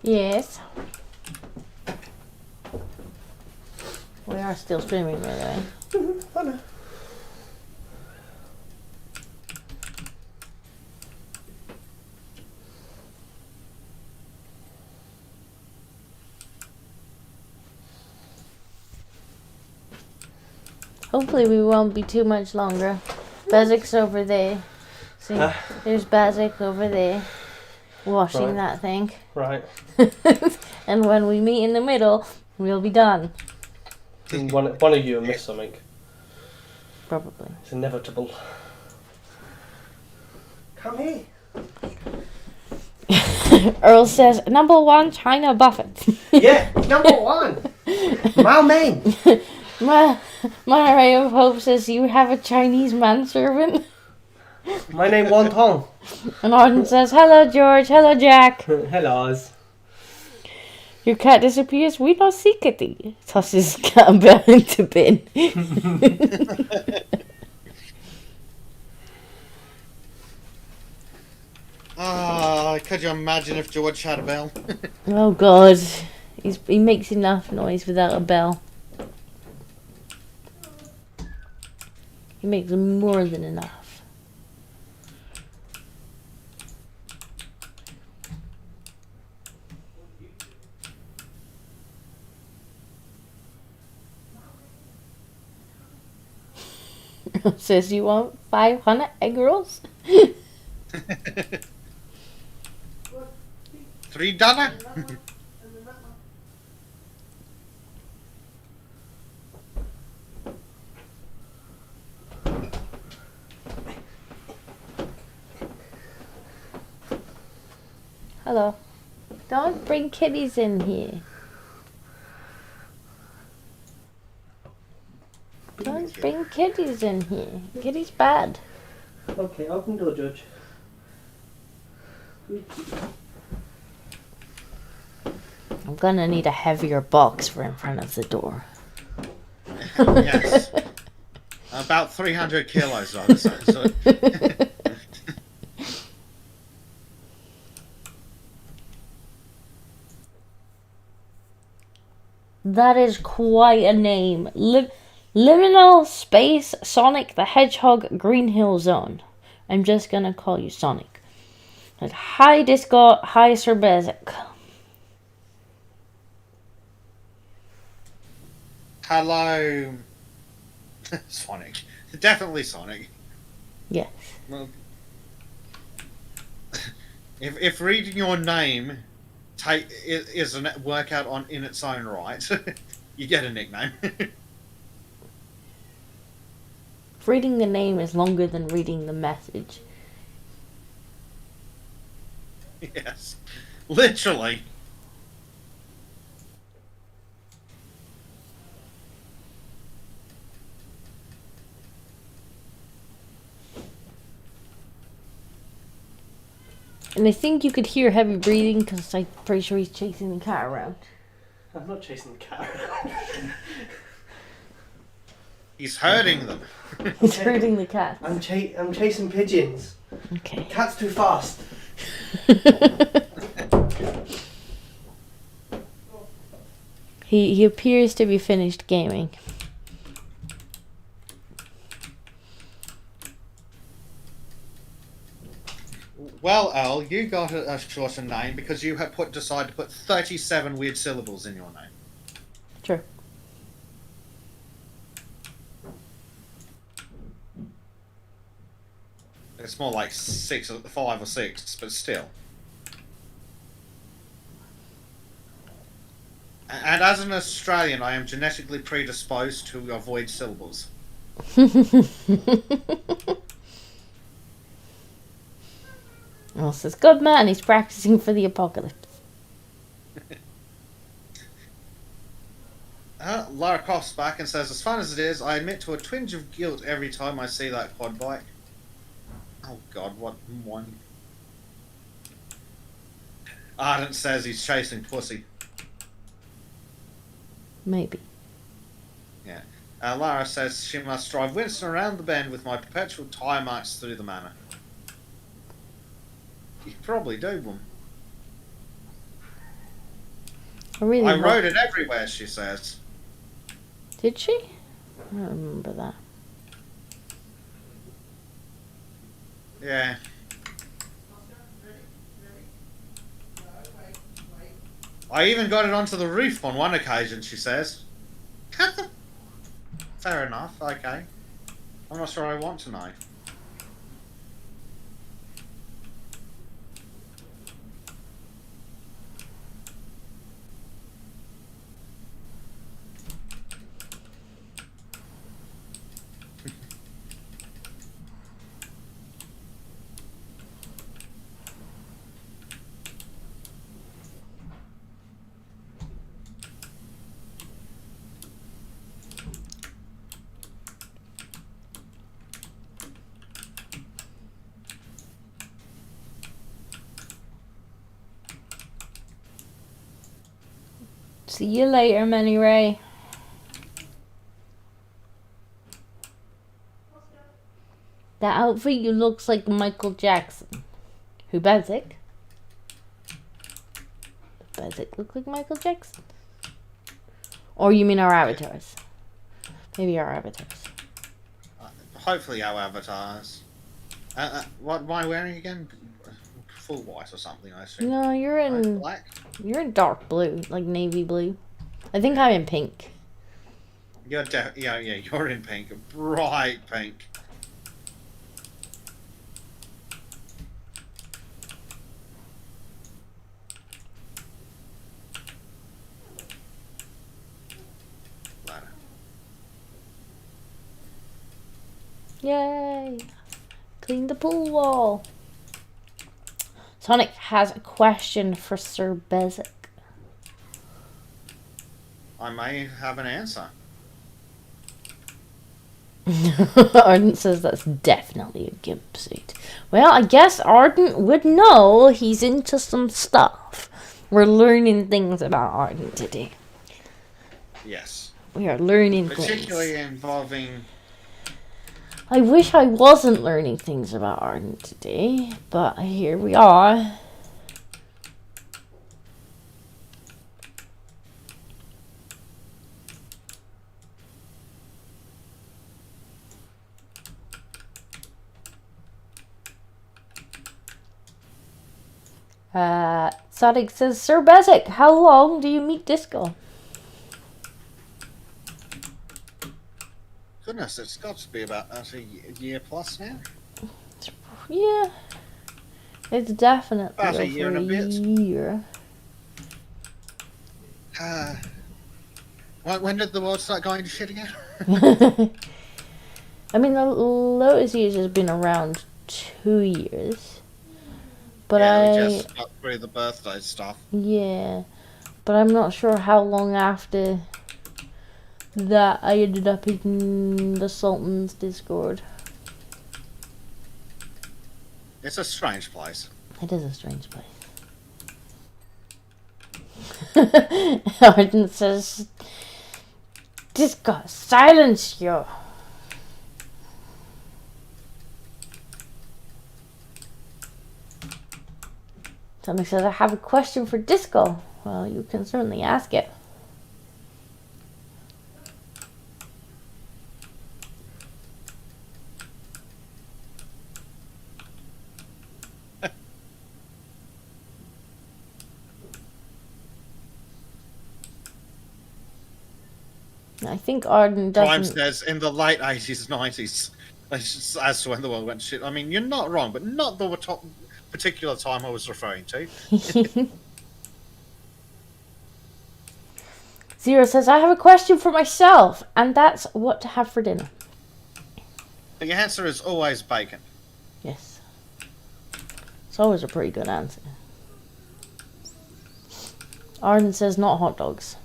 Yes. We are still streaming, by the way. Oh no. Hopefully we won't be too much longer. Bezek's over there. See, there's Bezek over there. Washing Right. that thing. Right. And when we meet in the middle, we'll be done. One of you will miss something. Probably. It's inevitable. Come here. Earl says, #1, China Buffett. Yeah, number 1. Mao Mein. My ray of hope says, you have a Chinese manservant. My name Wonton. And Arden says, hello George, hello Jack. Hello. Your cat disappears, we don't see kitty. Tosses cat back into bin. Could you imagine if George had a bell? Oh god. He makes enough noise without a bell. He makes more than enough. Says you want 500 egg rolls? $3? Hello. Don't bring kitties in here. Don't bring kitties in here. Kitty's bad. Okay, open door, Judge. I'm gonna need a heavier box for in front of the door. Yes. About 300 kilos, I would say. So. That is quite a name. Liminal Space Sonic the Hedgehog Green Hill Zone. I'm just gonna call you Sonic. Like, hi Disco, hi Sir Bezek. Hello, Sonic. Definitely Sonic. Yes. Well, if reading your name is a workout in its own right, you get a nickname. Reading the name is longer than reading the message. Yes, literally. And I think you could hear heavy breathing because I'm pretty sure he's chasing the cat around. I'm not chasing the cat around. He's herding them. He's herding the cat. I'm chasing pigeons. Okay. Cat's too fast. He appears to be finished gaming. Well, Earl, you got a shorter name because you have decided to put 37 weird syllables in your name. Sure. It's more like 5 or 6, but still. And as an Australian, I am genetically predisposed to avoid syllables. Well, says good man. He's practicing for the apocalypse. Lara Croft's back and says, as fun as it is, I admit to a twinge of guilt every time I see that quad bike. Oh god, what one? Ardent says he's chasing pussy. Maybe. Yeah. Lara says she must drive Winston around the bend with my perpetual tyre marks through the manor. You probably do them. I rode it everywhere, she says. Did she? I don't remember that. Yeah. I even got it onto the roof on one occasion, she says. Fair enough, okay. I'm not sure I want to know. See you later, Manny Ray. That outfit, you looks like Michael Jackson. Who, Bezek? Does Bezek look like Michael Jackson? Or you mean our avatars? Maybe our avatars. Hopefully our avatars. What am I wearing again? Full white or something, I assume. No, you're in black. You're in dark blue, like navy blue. I think I'm in pink. You're you're in pink, bright pink. Ladder. Yay! Clean the pool wall. Sonic has a question for Sir Bezek. I may have an answer. Ardent says that's definitely a gimp suit. Well, I guess Ardent would know. He's into some stuff. We're learning things about Ardent today. Yes. We are learning Particularly things. involving... I wish I wasn't learning things about Ardent today, but here we are. Sonic says, Sir Bezek, how long do you meet Disco? Goodness, it's got to be about a year plus now. Yeah. It's definitely About over a year and a bit. year. When did the world start going to shit again? I mean, the Lotus Years has been around 2 years. But yeah, we just got through the birthday stuff. Yeah. But I'm not sure how long after that I ended up in the Sultan's Discord. It's a strange place. It is a strange place. Arden says, Disco, silence you. Somebody says, I have a question for Disco. Well, you can certainly ask it. I think Arden Prime doesn't... says in the late 80s, 90s, as to when the world went to shit. I mean, you're not wrong, but not the particular time I was referring to. Zero says, I have a question for myself, and that's what to have for dinner. The answer is always bacon. Yes. It's always a pretty good answer. Arden says, not hot dogs.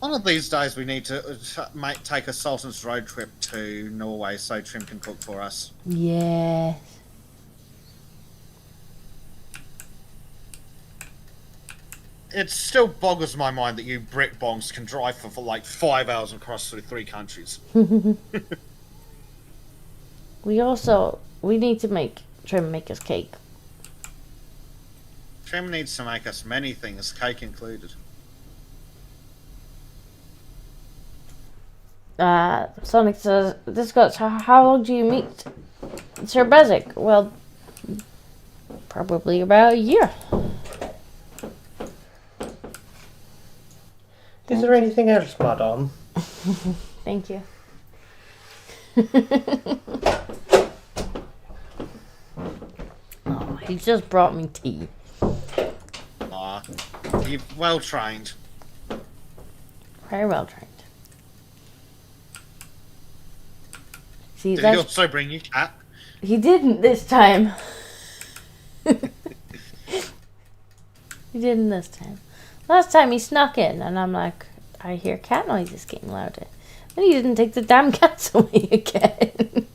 One of these days we need to take a Sultan's road trip to Norway so Trim can cook for us. Yes. It still boggles my mind that you brick bongs can drive for like 5 hours across through 3 countries. We need to make Trim make us cake. Trim needs to make us many things, cake included. Sonic says, this goes, how long do you meet Sir Bezek? Well, probably about a year. Is there anything else, madam? Thank you. Oh, he just brought me tea. Ah, you're well trained. Very well trained. See, Did he also bring you cat? He didn't this time. He didn't this time. Last time he snuck in, and I'm like, I hear cat noises getting louder. And he didn't take the damn cats away again.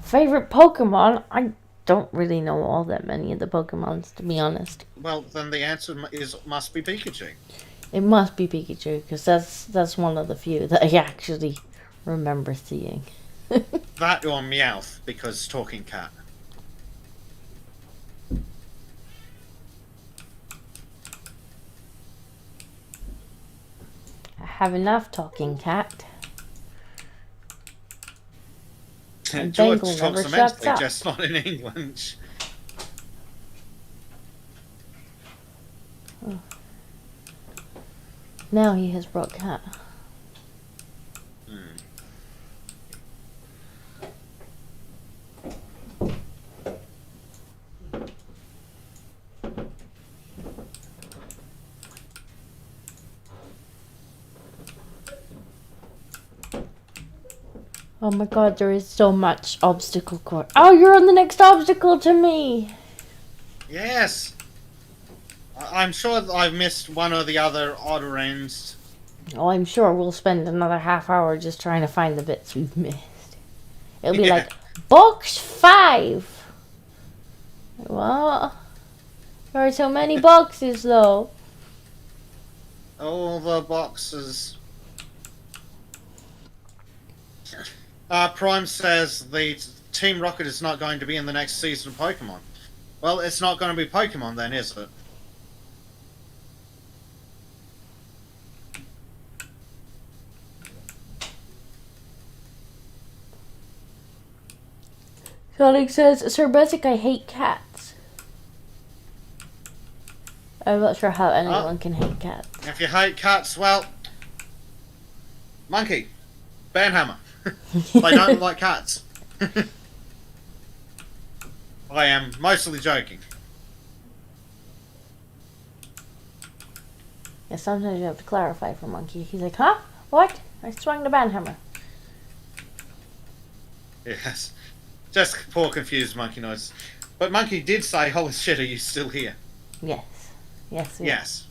Favorite Pokemon? I don't really know all that many of the Pokemons, to be honest. Well, then the answer must be Pikachu. It must be Pikachu, because that's one of the few that I actually remember seeing. That or Meowth, because talking cat. I have enough talking cat. And George Bengal talks never shuts immensely, up. just not in English. Oh. Now he has brought cat. Oh my god, there is so much obstacle course. Oh, you're on the next obstacle to me! Yes! I'm sure that I've missed one or the other odder ends. Oh, I'm sure we'll spend another half hour just trying to find the bits we've missed. It'll be like, box 5! What? There are so many boxes though. All the boxes. Prime says the Team Rocket is not going to be in the next season of Pokemon. Well, it's not going to be Pokemon then, is it? Sonic says, Sir Bezek, I hate cats. I'm not sure how anyone can hate cats. If you hate cats, well... Monkey. Banhammer. They don't like cats. I am mostly joking. Yeah, sometimes you have to clarify for Monkey. He's like, huh? What? I swung the banhammer. Yes. Just poor confused Monkey noise. But Monkey did say, holy shit, are you still here? Yes. Yes. Yes.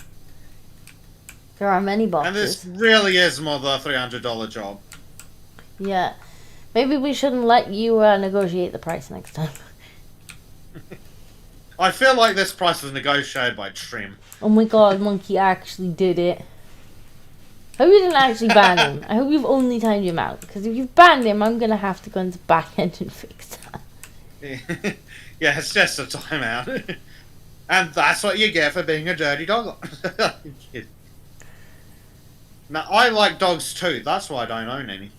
There are many And boxes. this really is more than a $300 job. Yeah. Maybe we shouldn't let you negotiate the price next time. I feel like this price was negotiated by Trim. Oh my god, Monkey actually did it. I hope you didn't actually ban him. I hope you've only timed him out. Because if you've banned him, I'm going to have to go into back end and fix that. Yeah, it's just a timeout. And that's what you get for being a dirty dog. Now, I like dogs too. That's why I don't own any.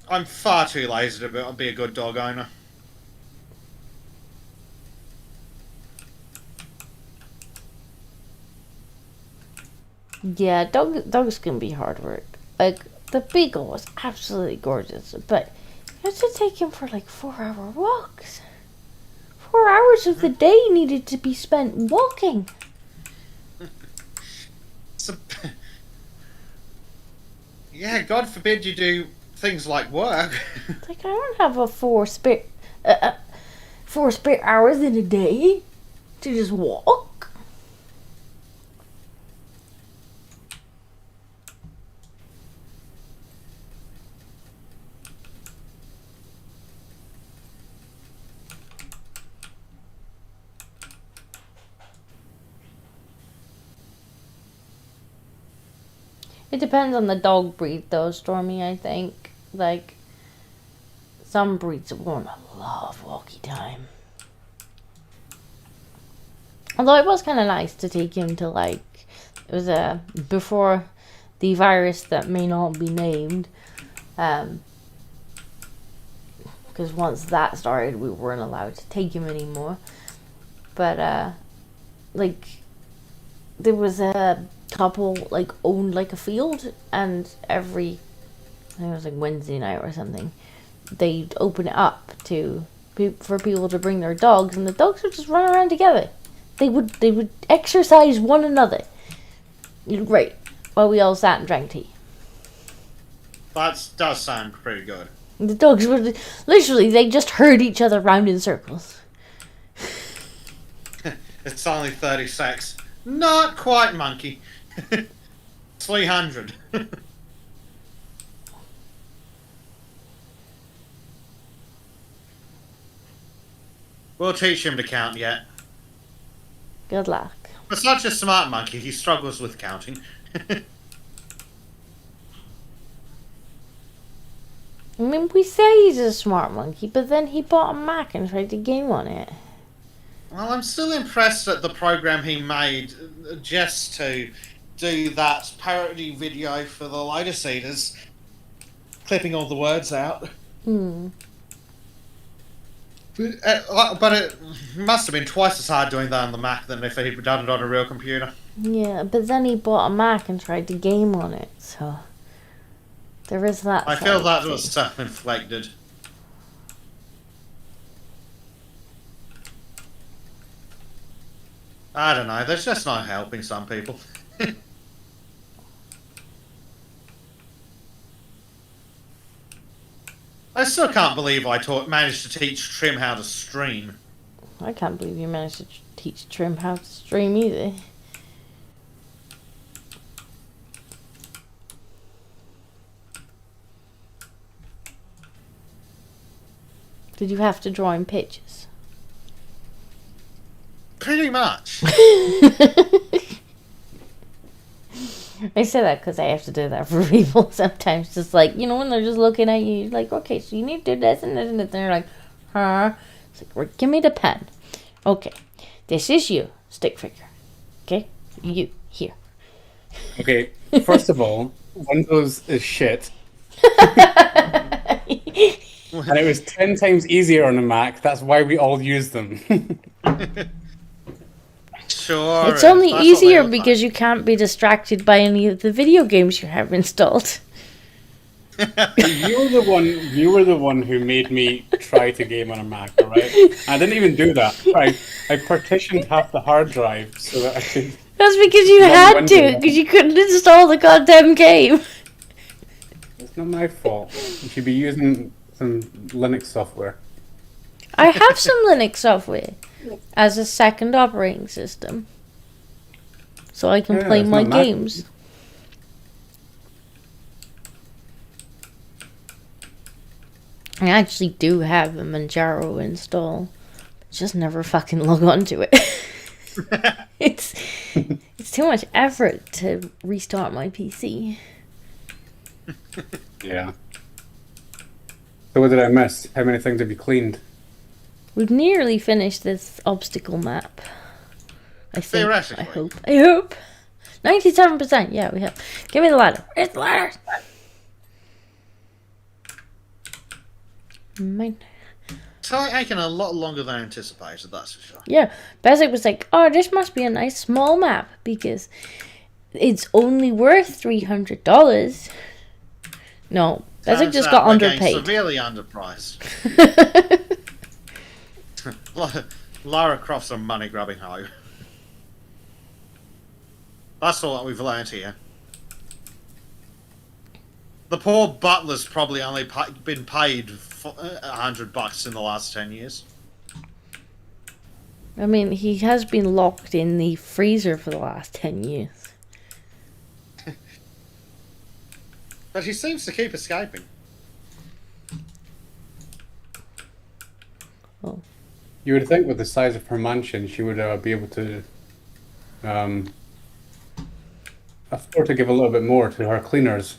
I'm far too lazy to be a good dog owner. Yeah, dogs can be hard work. Like, the Beagle was absolutely gorgeous, but you had to take him for like 4-hour walks. 4 hours of the day needed to be spent walking. So, yeah, God forbid you do things like work. It's like, I don't have a 4 spare hours in a day to just walk. It depends on the dog breed, though, Stormy, I think. Like, some breeds are going to love walkie time. Although it was kind of nice to take him to, like, it was before the virus that may not be named. Because once that started, we weren't allowed to take him anymore. But, like, there was a couple like owned like a field, and every I think it was like Wednesday night or something, they'd open it up for people to bring their dogs, and the dogs would just run around together. They would exercise one another. Great. While we all sat and drank tea. That does sound pretty good. The dogs would literally, they just herd each other round in circles. It's only 36. Not quite, monkey. 300. We'll teach him to count yet. Good luck. For such a smart monkey, he struggles with counting. I mean, we say he's a smart monkey, but then he bought a Mac and tried to game on it. Well, I'm still impressed at the program he made just to do that parody video for the Lotus Eaters, clipping all the words out. But it must have been twice as hard doing that on the Mac than if he'd done it on a real computer. Yeah, but then he bought a Mac and tried to game on it, so there is that. I feel that was self-inflicted. I don't know, there's just no helping some people. I still can't believe I managed to teach Trim how to stream. I can't believe you managed to teach Trim how to stream either. Did you have to draw in pictures? Pretty much. I say that because I have to do that for people sometimes. Just like, you know, when they're just looking at you, like, okay, so you need to do this and this and this. And they're like, huh? It's like, well, give me the pen. Okay, this is you, stick figure. Okay, you, here. Okay, first of all, Windows is shit. And it was 10 times easier on a Mac. That's why we all use them. Sure. It's only easier because you can't be distracted by any of the video games you have installed. You were the one who made me try to game on a Mac, alright? I didn't even do that. I partitioned half the hard drive so that I could... That's because you had to, because you couldn't install the goddamn game. It's not my fault. You should be using some Linux software. I have some Linux software. as a second operating system, so I can Yeah, play it's my not Mac. games. I actually do have a Manjaro install. Just never fucking log on to it. it's too much effort to restart my PC. Yeah. So what did I miss? How many things have you cleaned? We've nearly finished this obstacle map. I think. Theoretically. I hope. 97%. Yeah, we have. Give me the ladder. Where's the ladder? Mine. It's taken a lot longer than anticipated, that's for sure. Yeah, Bezek was like, "Oh, this must be a nice small map because it's only worth $300." No, Bezek Turns just out got we're getting underpaid. severely underpriced. Lara Croft's a money grabbing hoe. That's all that we've learned here. The poor butler's probably only been paid $100 in the last 10 years. I mean, he has been locked in the freezer for the last 10 years. But he seems to keep escaping. You would think with the size of her mansion, she would be able to afford to give a little bit more to her cleaners.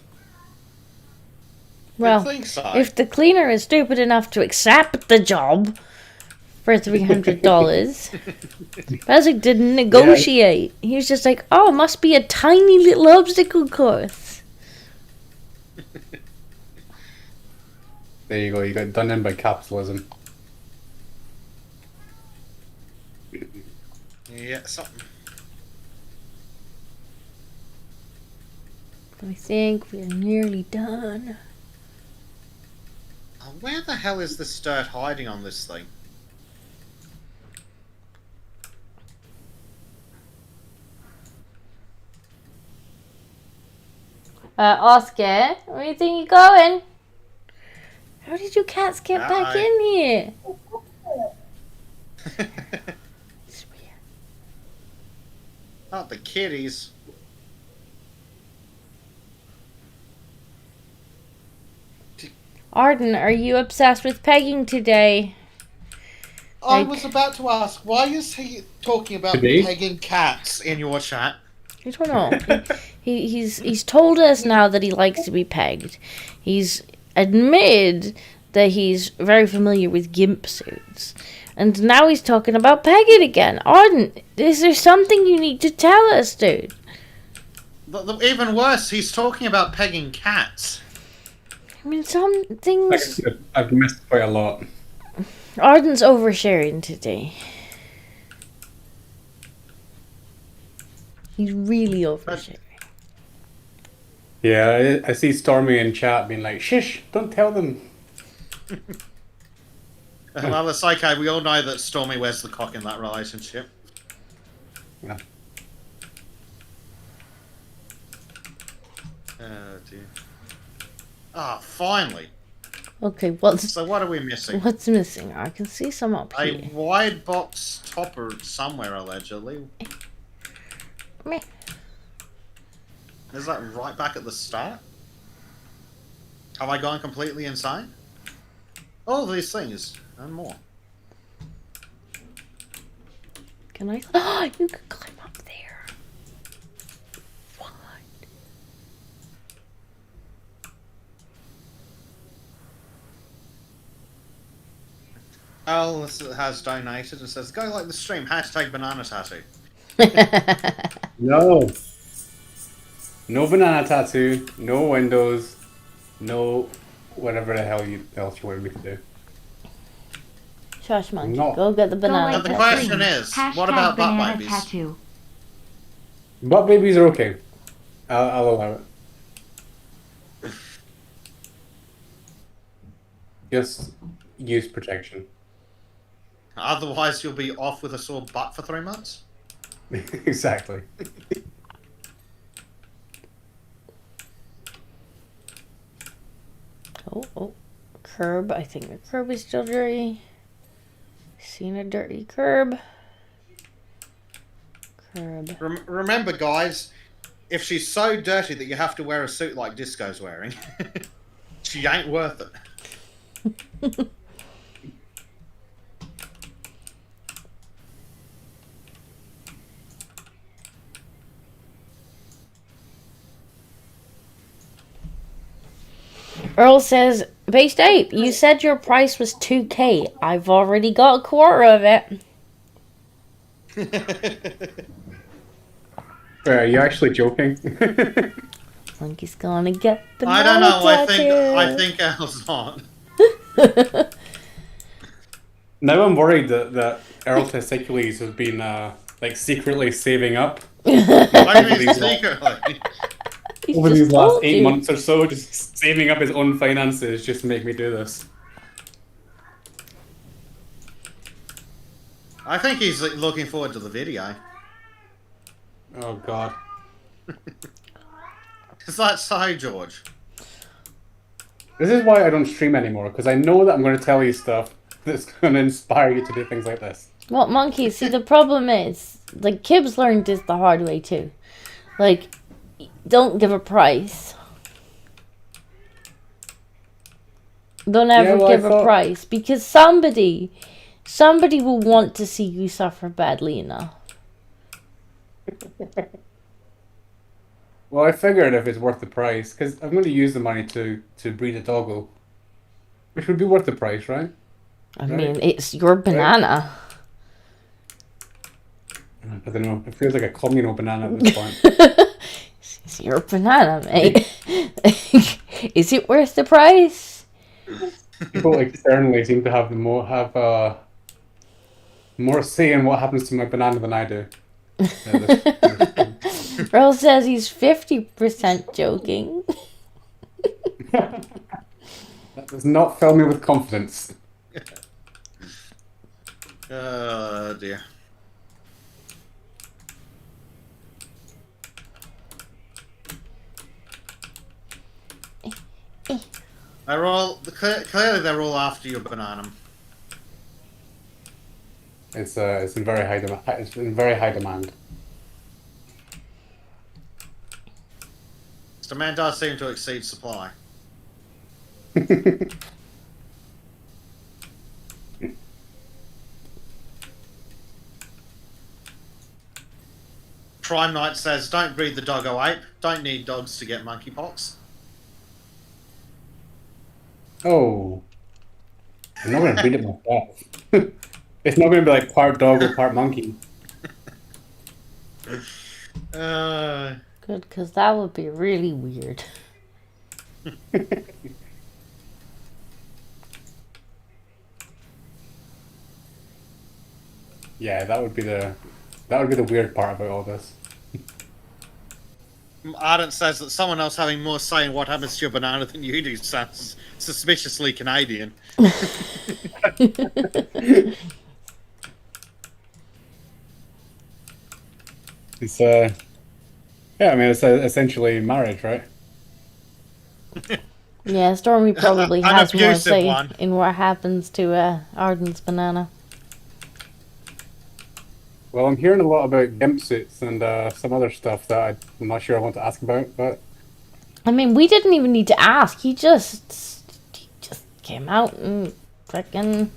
Well, I think so. if the cleaner is stupid enough to accept the job for $300, Bezek didn't negotiate. He was just like, "Oh, it must be a tiny little obstacle course." There you go. You got done in by capitalism. Yeah, something. I think we're nearly done. Where the hell is this dirt hiding on this thing? Oscar, where do you think you're going? How did you cats get back Hi. in here? It's weird. Not the kitties. Arden, are you obsessed with pegging today? I Like- was about to ask, why is he talking about Today? pegging cats in your chat? I don't know. He's told us now that he likes to be pegged. He's admitted that he's very familiar with gimp suits. And now he's talking about pegging again. Arden, is there something you need to tell us, dude? Even worse, he's talking about pegging cats. I mean, some things... I've missed quite a lot. Arden's oversharing today. He's really oversharing. Yeah, I see Stormy in chat being like, "Shish, don't tell them." Well, it's okay. We all know that Stormy wears the cock in that relationship. Yeah. Oh, dear. Ah, finally. Okay, what's So what are we missing? missing? I can see some up A here. wide box topper somewhere, allegedly. Meh. Is that right back at the start? Have I gone completely insane? All these things and more. Can I? Oh, you can climb up there. What? Alice has donated and says, "Go like the stream. Hashtag banana tattoo." No. No banana tattoo. No windows. No whatever the hell else you wanted me to do. Shush, monkey. No. Go get the Go banana. like the the question stream. is, Hashtag what about butt banana babies? tattoo. Butt babies are okay. I'll allow it. Just use protection. Otherwise, you'll be off with a sore butt for 3 months. Exactly. Oh, curb. I think the curb is still dirty. Seen a dirty curb. Curb. Remember, guys, if she's so dirty that you have to wear a suit like Disco's wearing, she ain't worth it. Earl says, Based Ape, you said your price was 2K. I've already got a quarter of it. Are you actually joking? Monkey's gonna get the I don't know. I tattoo. think El's not. Now I'm worried that Earl Testicles has been like secretly saving up I mean, secretly. He's over just these last told 8 you. months or so, just saving up his own finances just to make me do this. I think he's looking forward to the video. Oh god. Is that so, George? This is why I don't stream anymore, because I know that I'm going to tell you stuff that's going to inspire you to do things like this. What, Monkey? See, the problem is, like, Kibbs learned this the hard way, too. Like, don't give a price. Don't ever give a price, because somebody will want to see you suffer badly enough. Well, I figured if it's worth the price, because I'm going to use the money to breed a doggo, which would be worth the price, right? I mean, it's your banana. I don't know. It feels like a communal banana at this point. It's your banana, mate. Is it worth the price? People externally seem to have more say in what happens to my banana than I do. Earl says he's 50% joking. That does not fill me with confidence. Oh dear. They're all clearly they're all after your banana. It's in very high demand. It's in very high demand. Demand does seem to exceed supply. Prime Knight says, "Don't breed the doggo ape. Don't need dogs to get monkeypox." Oh, I'm not going to breed it myself. It's not going to be like part dog or part monkey. Good, because that would be really weird. Yeah, that would be the weird part about all this. Ardent says that someone else having more say in what happens to your banana than you do sounds suspiciously Canadian. It's yeah, I mean it's essentially marriage, right? Yeah, Stormy probably An has more abusive say one. in what happens to Arden's banana. Well, I'm hearing a lot about gimp suits and some other stuff that I'm not sure I want to ask about, but I mean, we didn't even need to ask. He just came out and freaking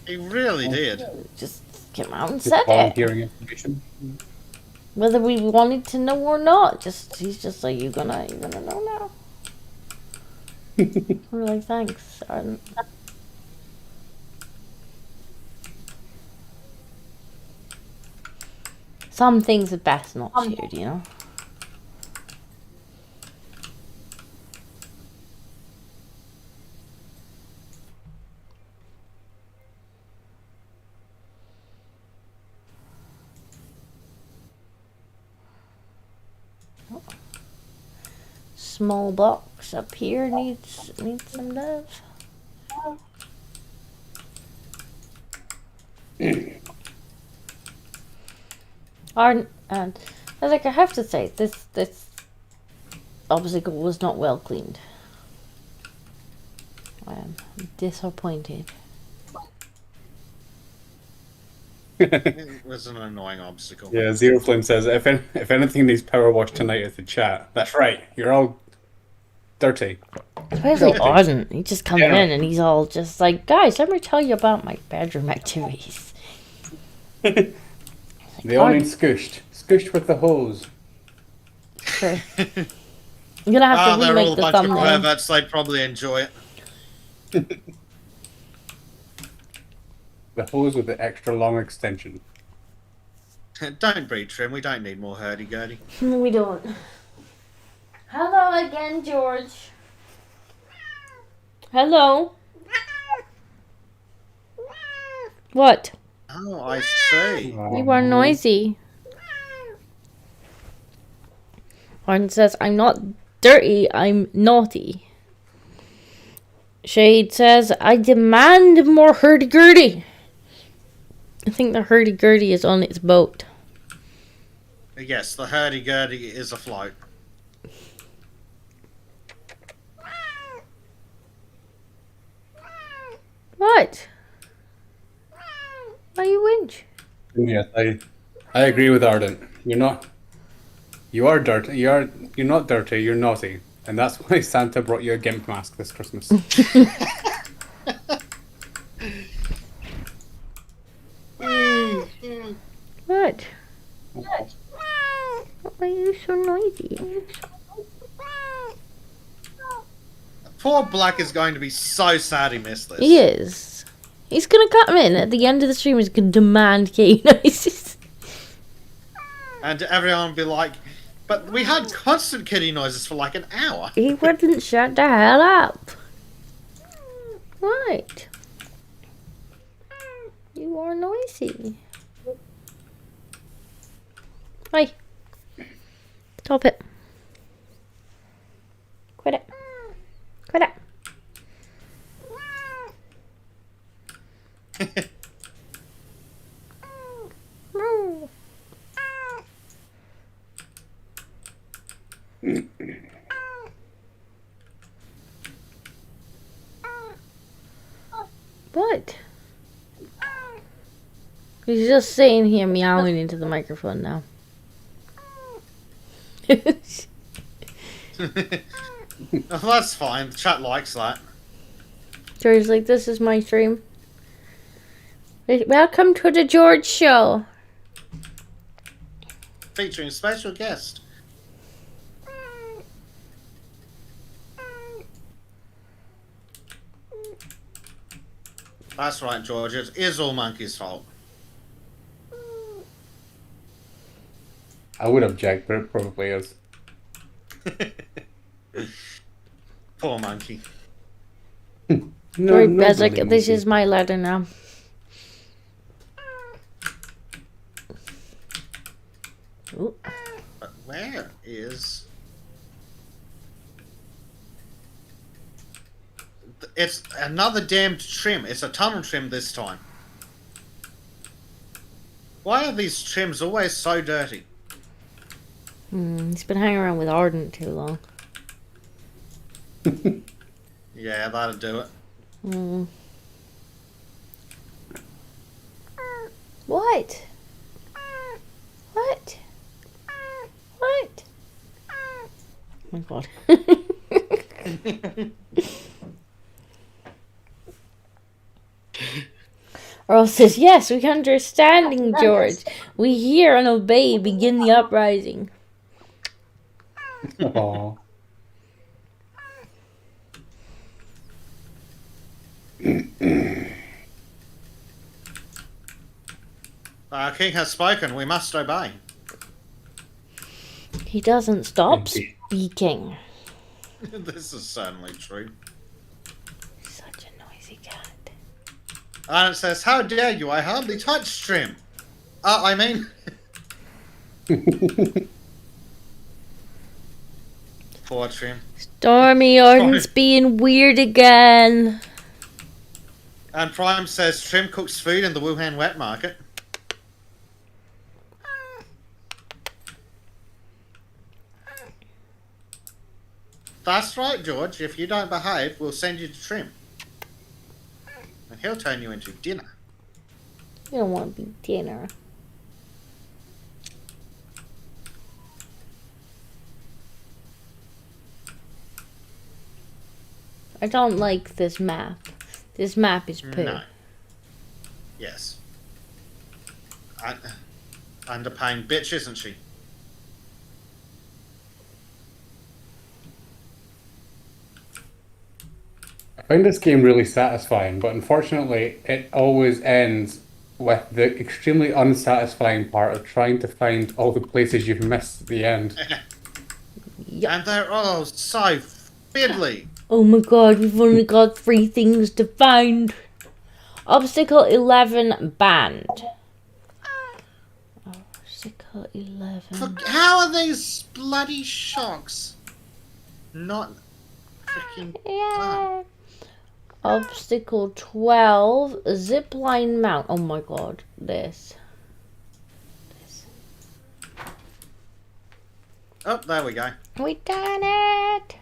He really did. just came out and just said it. volunteering information. Whether we wanted to know or not, he's just like, you're gonna know now. We're like, thanks, Arden. Some things are best not shared, you know. Small box up here needs some love. And like I have to say, this obstacle was not well cleaned. I am disappointed. It was an annoying obstacle. Yeah, Zero Flame says, if anything needs power wash tonight is the chat. That's right. You're all dirty. Especially Guilty. Arden. He just comes Yeah. in and he's all just like, guys, let me tell you about my bedroom activities. They all need scooshed. Scooshed with the hose. Sure. I'm gonna have to They're all remake a the bunch of thumbnail. perverts. They'd probably enjoy it. The hose with the extra long extension. Don't breed trim. We don't need more hurdy-gurdy. We don't. Hello again, George. Hello. What? Oh, I see. You are noisy. Arden says, I'm not dirty, I'm naughty. Shade says, I demand more hurdy-gurdy. I think the hurdy-gurdy is on its boat. Yes, the hurdy-gurdy is afloat. What? Why you winch? Yes, I agree with Arden. You are dirty. You're not dirty. You're naughty, and that's why Santa brought you a gimp mask this Christmas. What? Why are you so noisy? Poor Black is going to be so sad he missed this. He is. He's gonna come in at the end of the stream. He's gonna demand key noises. And everyone will be like, but we had constant kitty noises for like an hour. He wouldn't shut the hell up. Right. You are noisy. Hi. Stop it. Quit it. Quit it. No. What? He's just sitting here meowing into the microphone now. Oh, that's fine. The chat likes that. George's like, this is my stream. Welcome to the George Show. Featuring a special guest. That's right, George. It is all Monkey's fault. I would object, but it probably is. Poor Monkey. No, George Bezek, nobody this needs is my ladder now. Ooh. But where is... It's another damned trim. It's a tunnel trim this time. Why are these trims always so dirty? He's been hanging around with Ardent too long. Yeah, that'll do it. What? What? What? Oh my god. Earl says, yes, we understanding, George. We hear and obey, begin the uprising. Aww. Our king has spoken. We must obey. He doesn't stop Indeed. speaking. This is certainly true. Such a noisy cat. And it says, how dare you? I hardly touched trim. I mean... Poor trim. Stormy Arden's being weird again. And Prime says, Trim cooks food in the Wuhan wet market. That's right, George. If you don't behave, we'll send you to Trim. And he'll turn you into dinner. You don't want to be dinner. I don't like this map. This map is poo. No. Yes. Underpaying bitch, isn't she? I find this game really satisfying, but unfortunately, it always ends with the extremely unsatisfying part of trying to find all the places you've missed at the end. Yep. And they're all so fiddly. Oh my god, we've only got 3 things to find. Obstacle 11 banned. Obstacle 11. How are these bloody shocks not freaking done? Obstacle 12 zipline mount. Oh my god, this. Oh, there we go. We done it.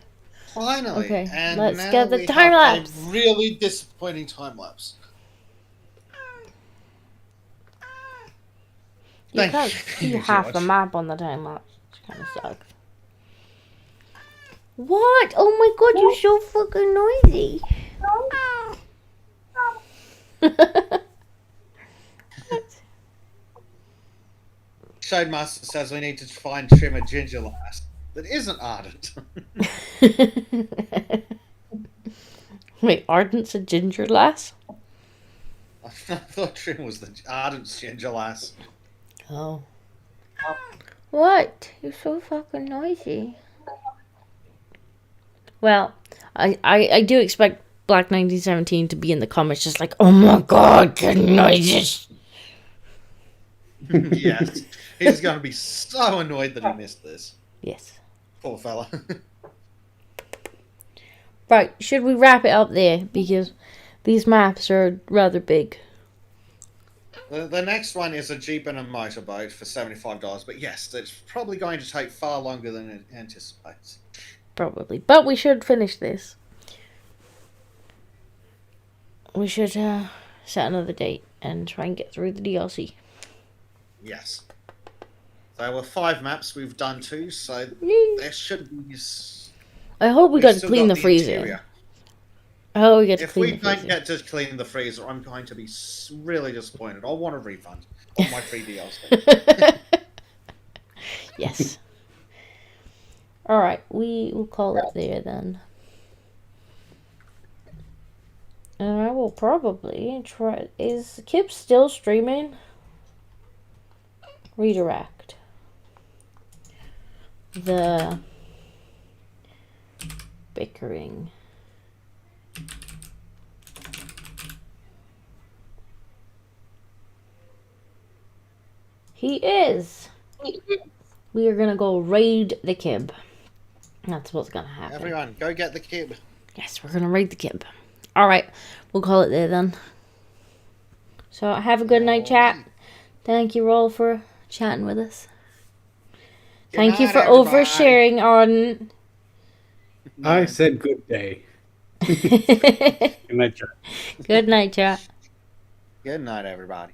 Finally. Okay, And let's now get the we time have lapse. A really disappointing time lapse. You Thank can't see you, half the George. map on the time lapse. It kind of sucks. What? Oh my god, you're so fucking noisy. Shademaster says we need to find trim a ginger lass that isn't ardent. Wait, Ardent's a ginger lass? I thought Trim was the ardent ginger lass. Oh. What? You're so fucking noisy. Well, I do expect Black 1917 to be in the comments just like, oh my god, the noises. Yes. He's going to be so annoyed that he missed this. Yes. Poor fella. Right, should we wrap it up there? Because these maps are rather big. The next one is a Jeep and a motorboat for $75, but yes, it's probably going to take far longer than it anticipates. Probably. But we should finish this. We should set another date and try and get through the DLC. Yes. There were 5 maps, we've done 2, so Yay. there should be... I hope we we've got to still clean got the freezer. interior. I hope we get to If clean we the don't freezer. get to clean the freezer, I'm going to be really disappointed. I'll want a refund on my free DLC. Yes. Alright, we will call it there then. And I will probably try... Is Kip still streaming? Redirect. The... bickering. He is. We are gonna go raid the Kib. That's what's gonna happen. Everyone, go get the kid. Yes, we're gonna raid the Kib. Alright, we'll call it there then. So have a good night, chat. Thank you all for chatting with us. Thank you night, for everybody. oversharing on... I said good day. Good night, chat. Good night, chat. Good night, everybody.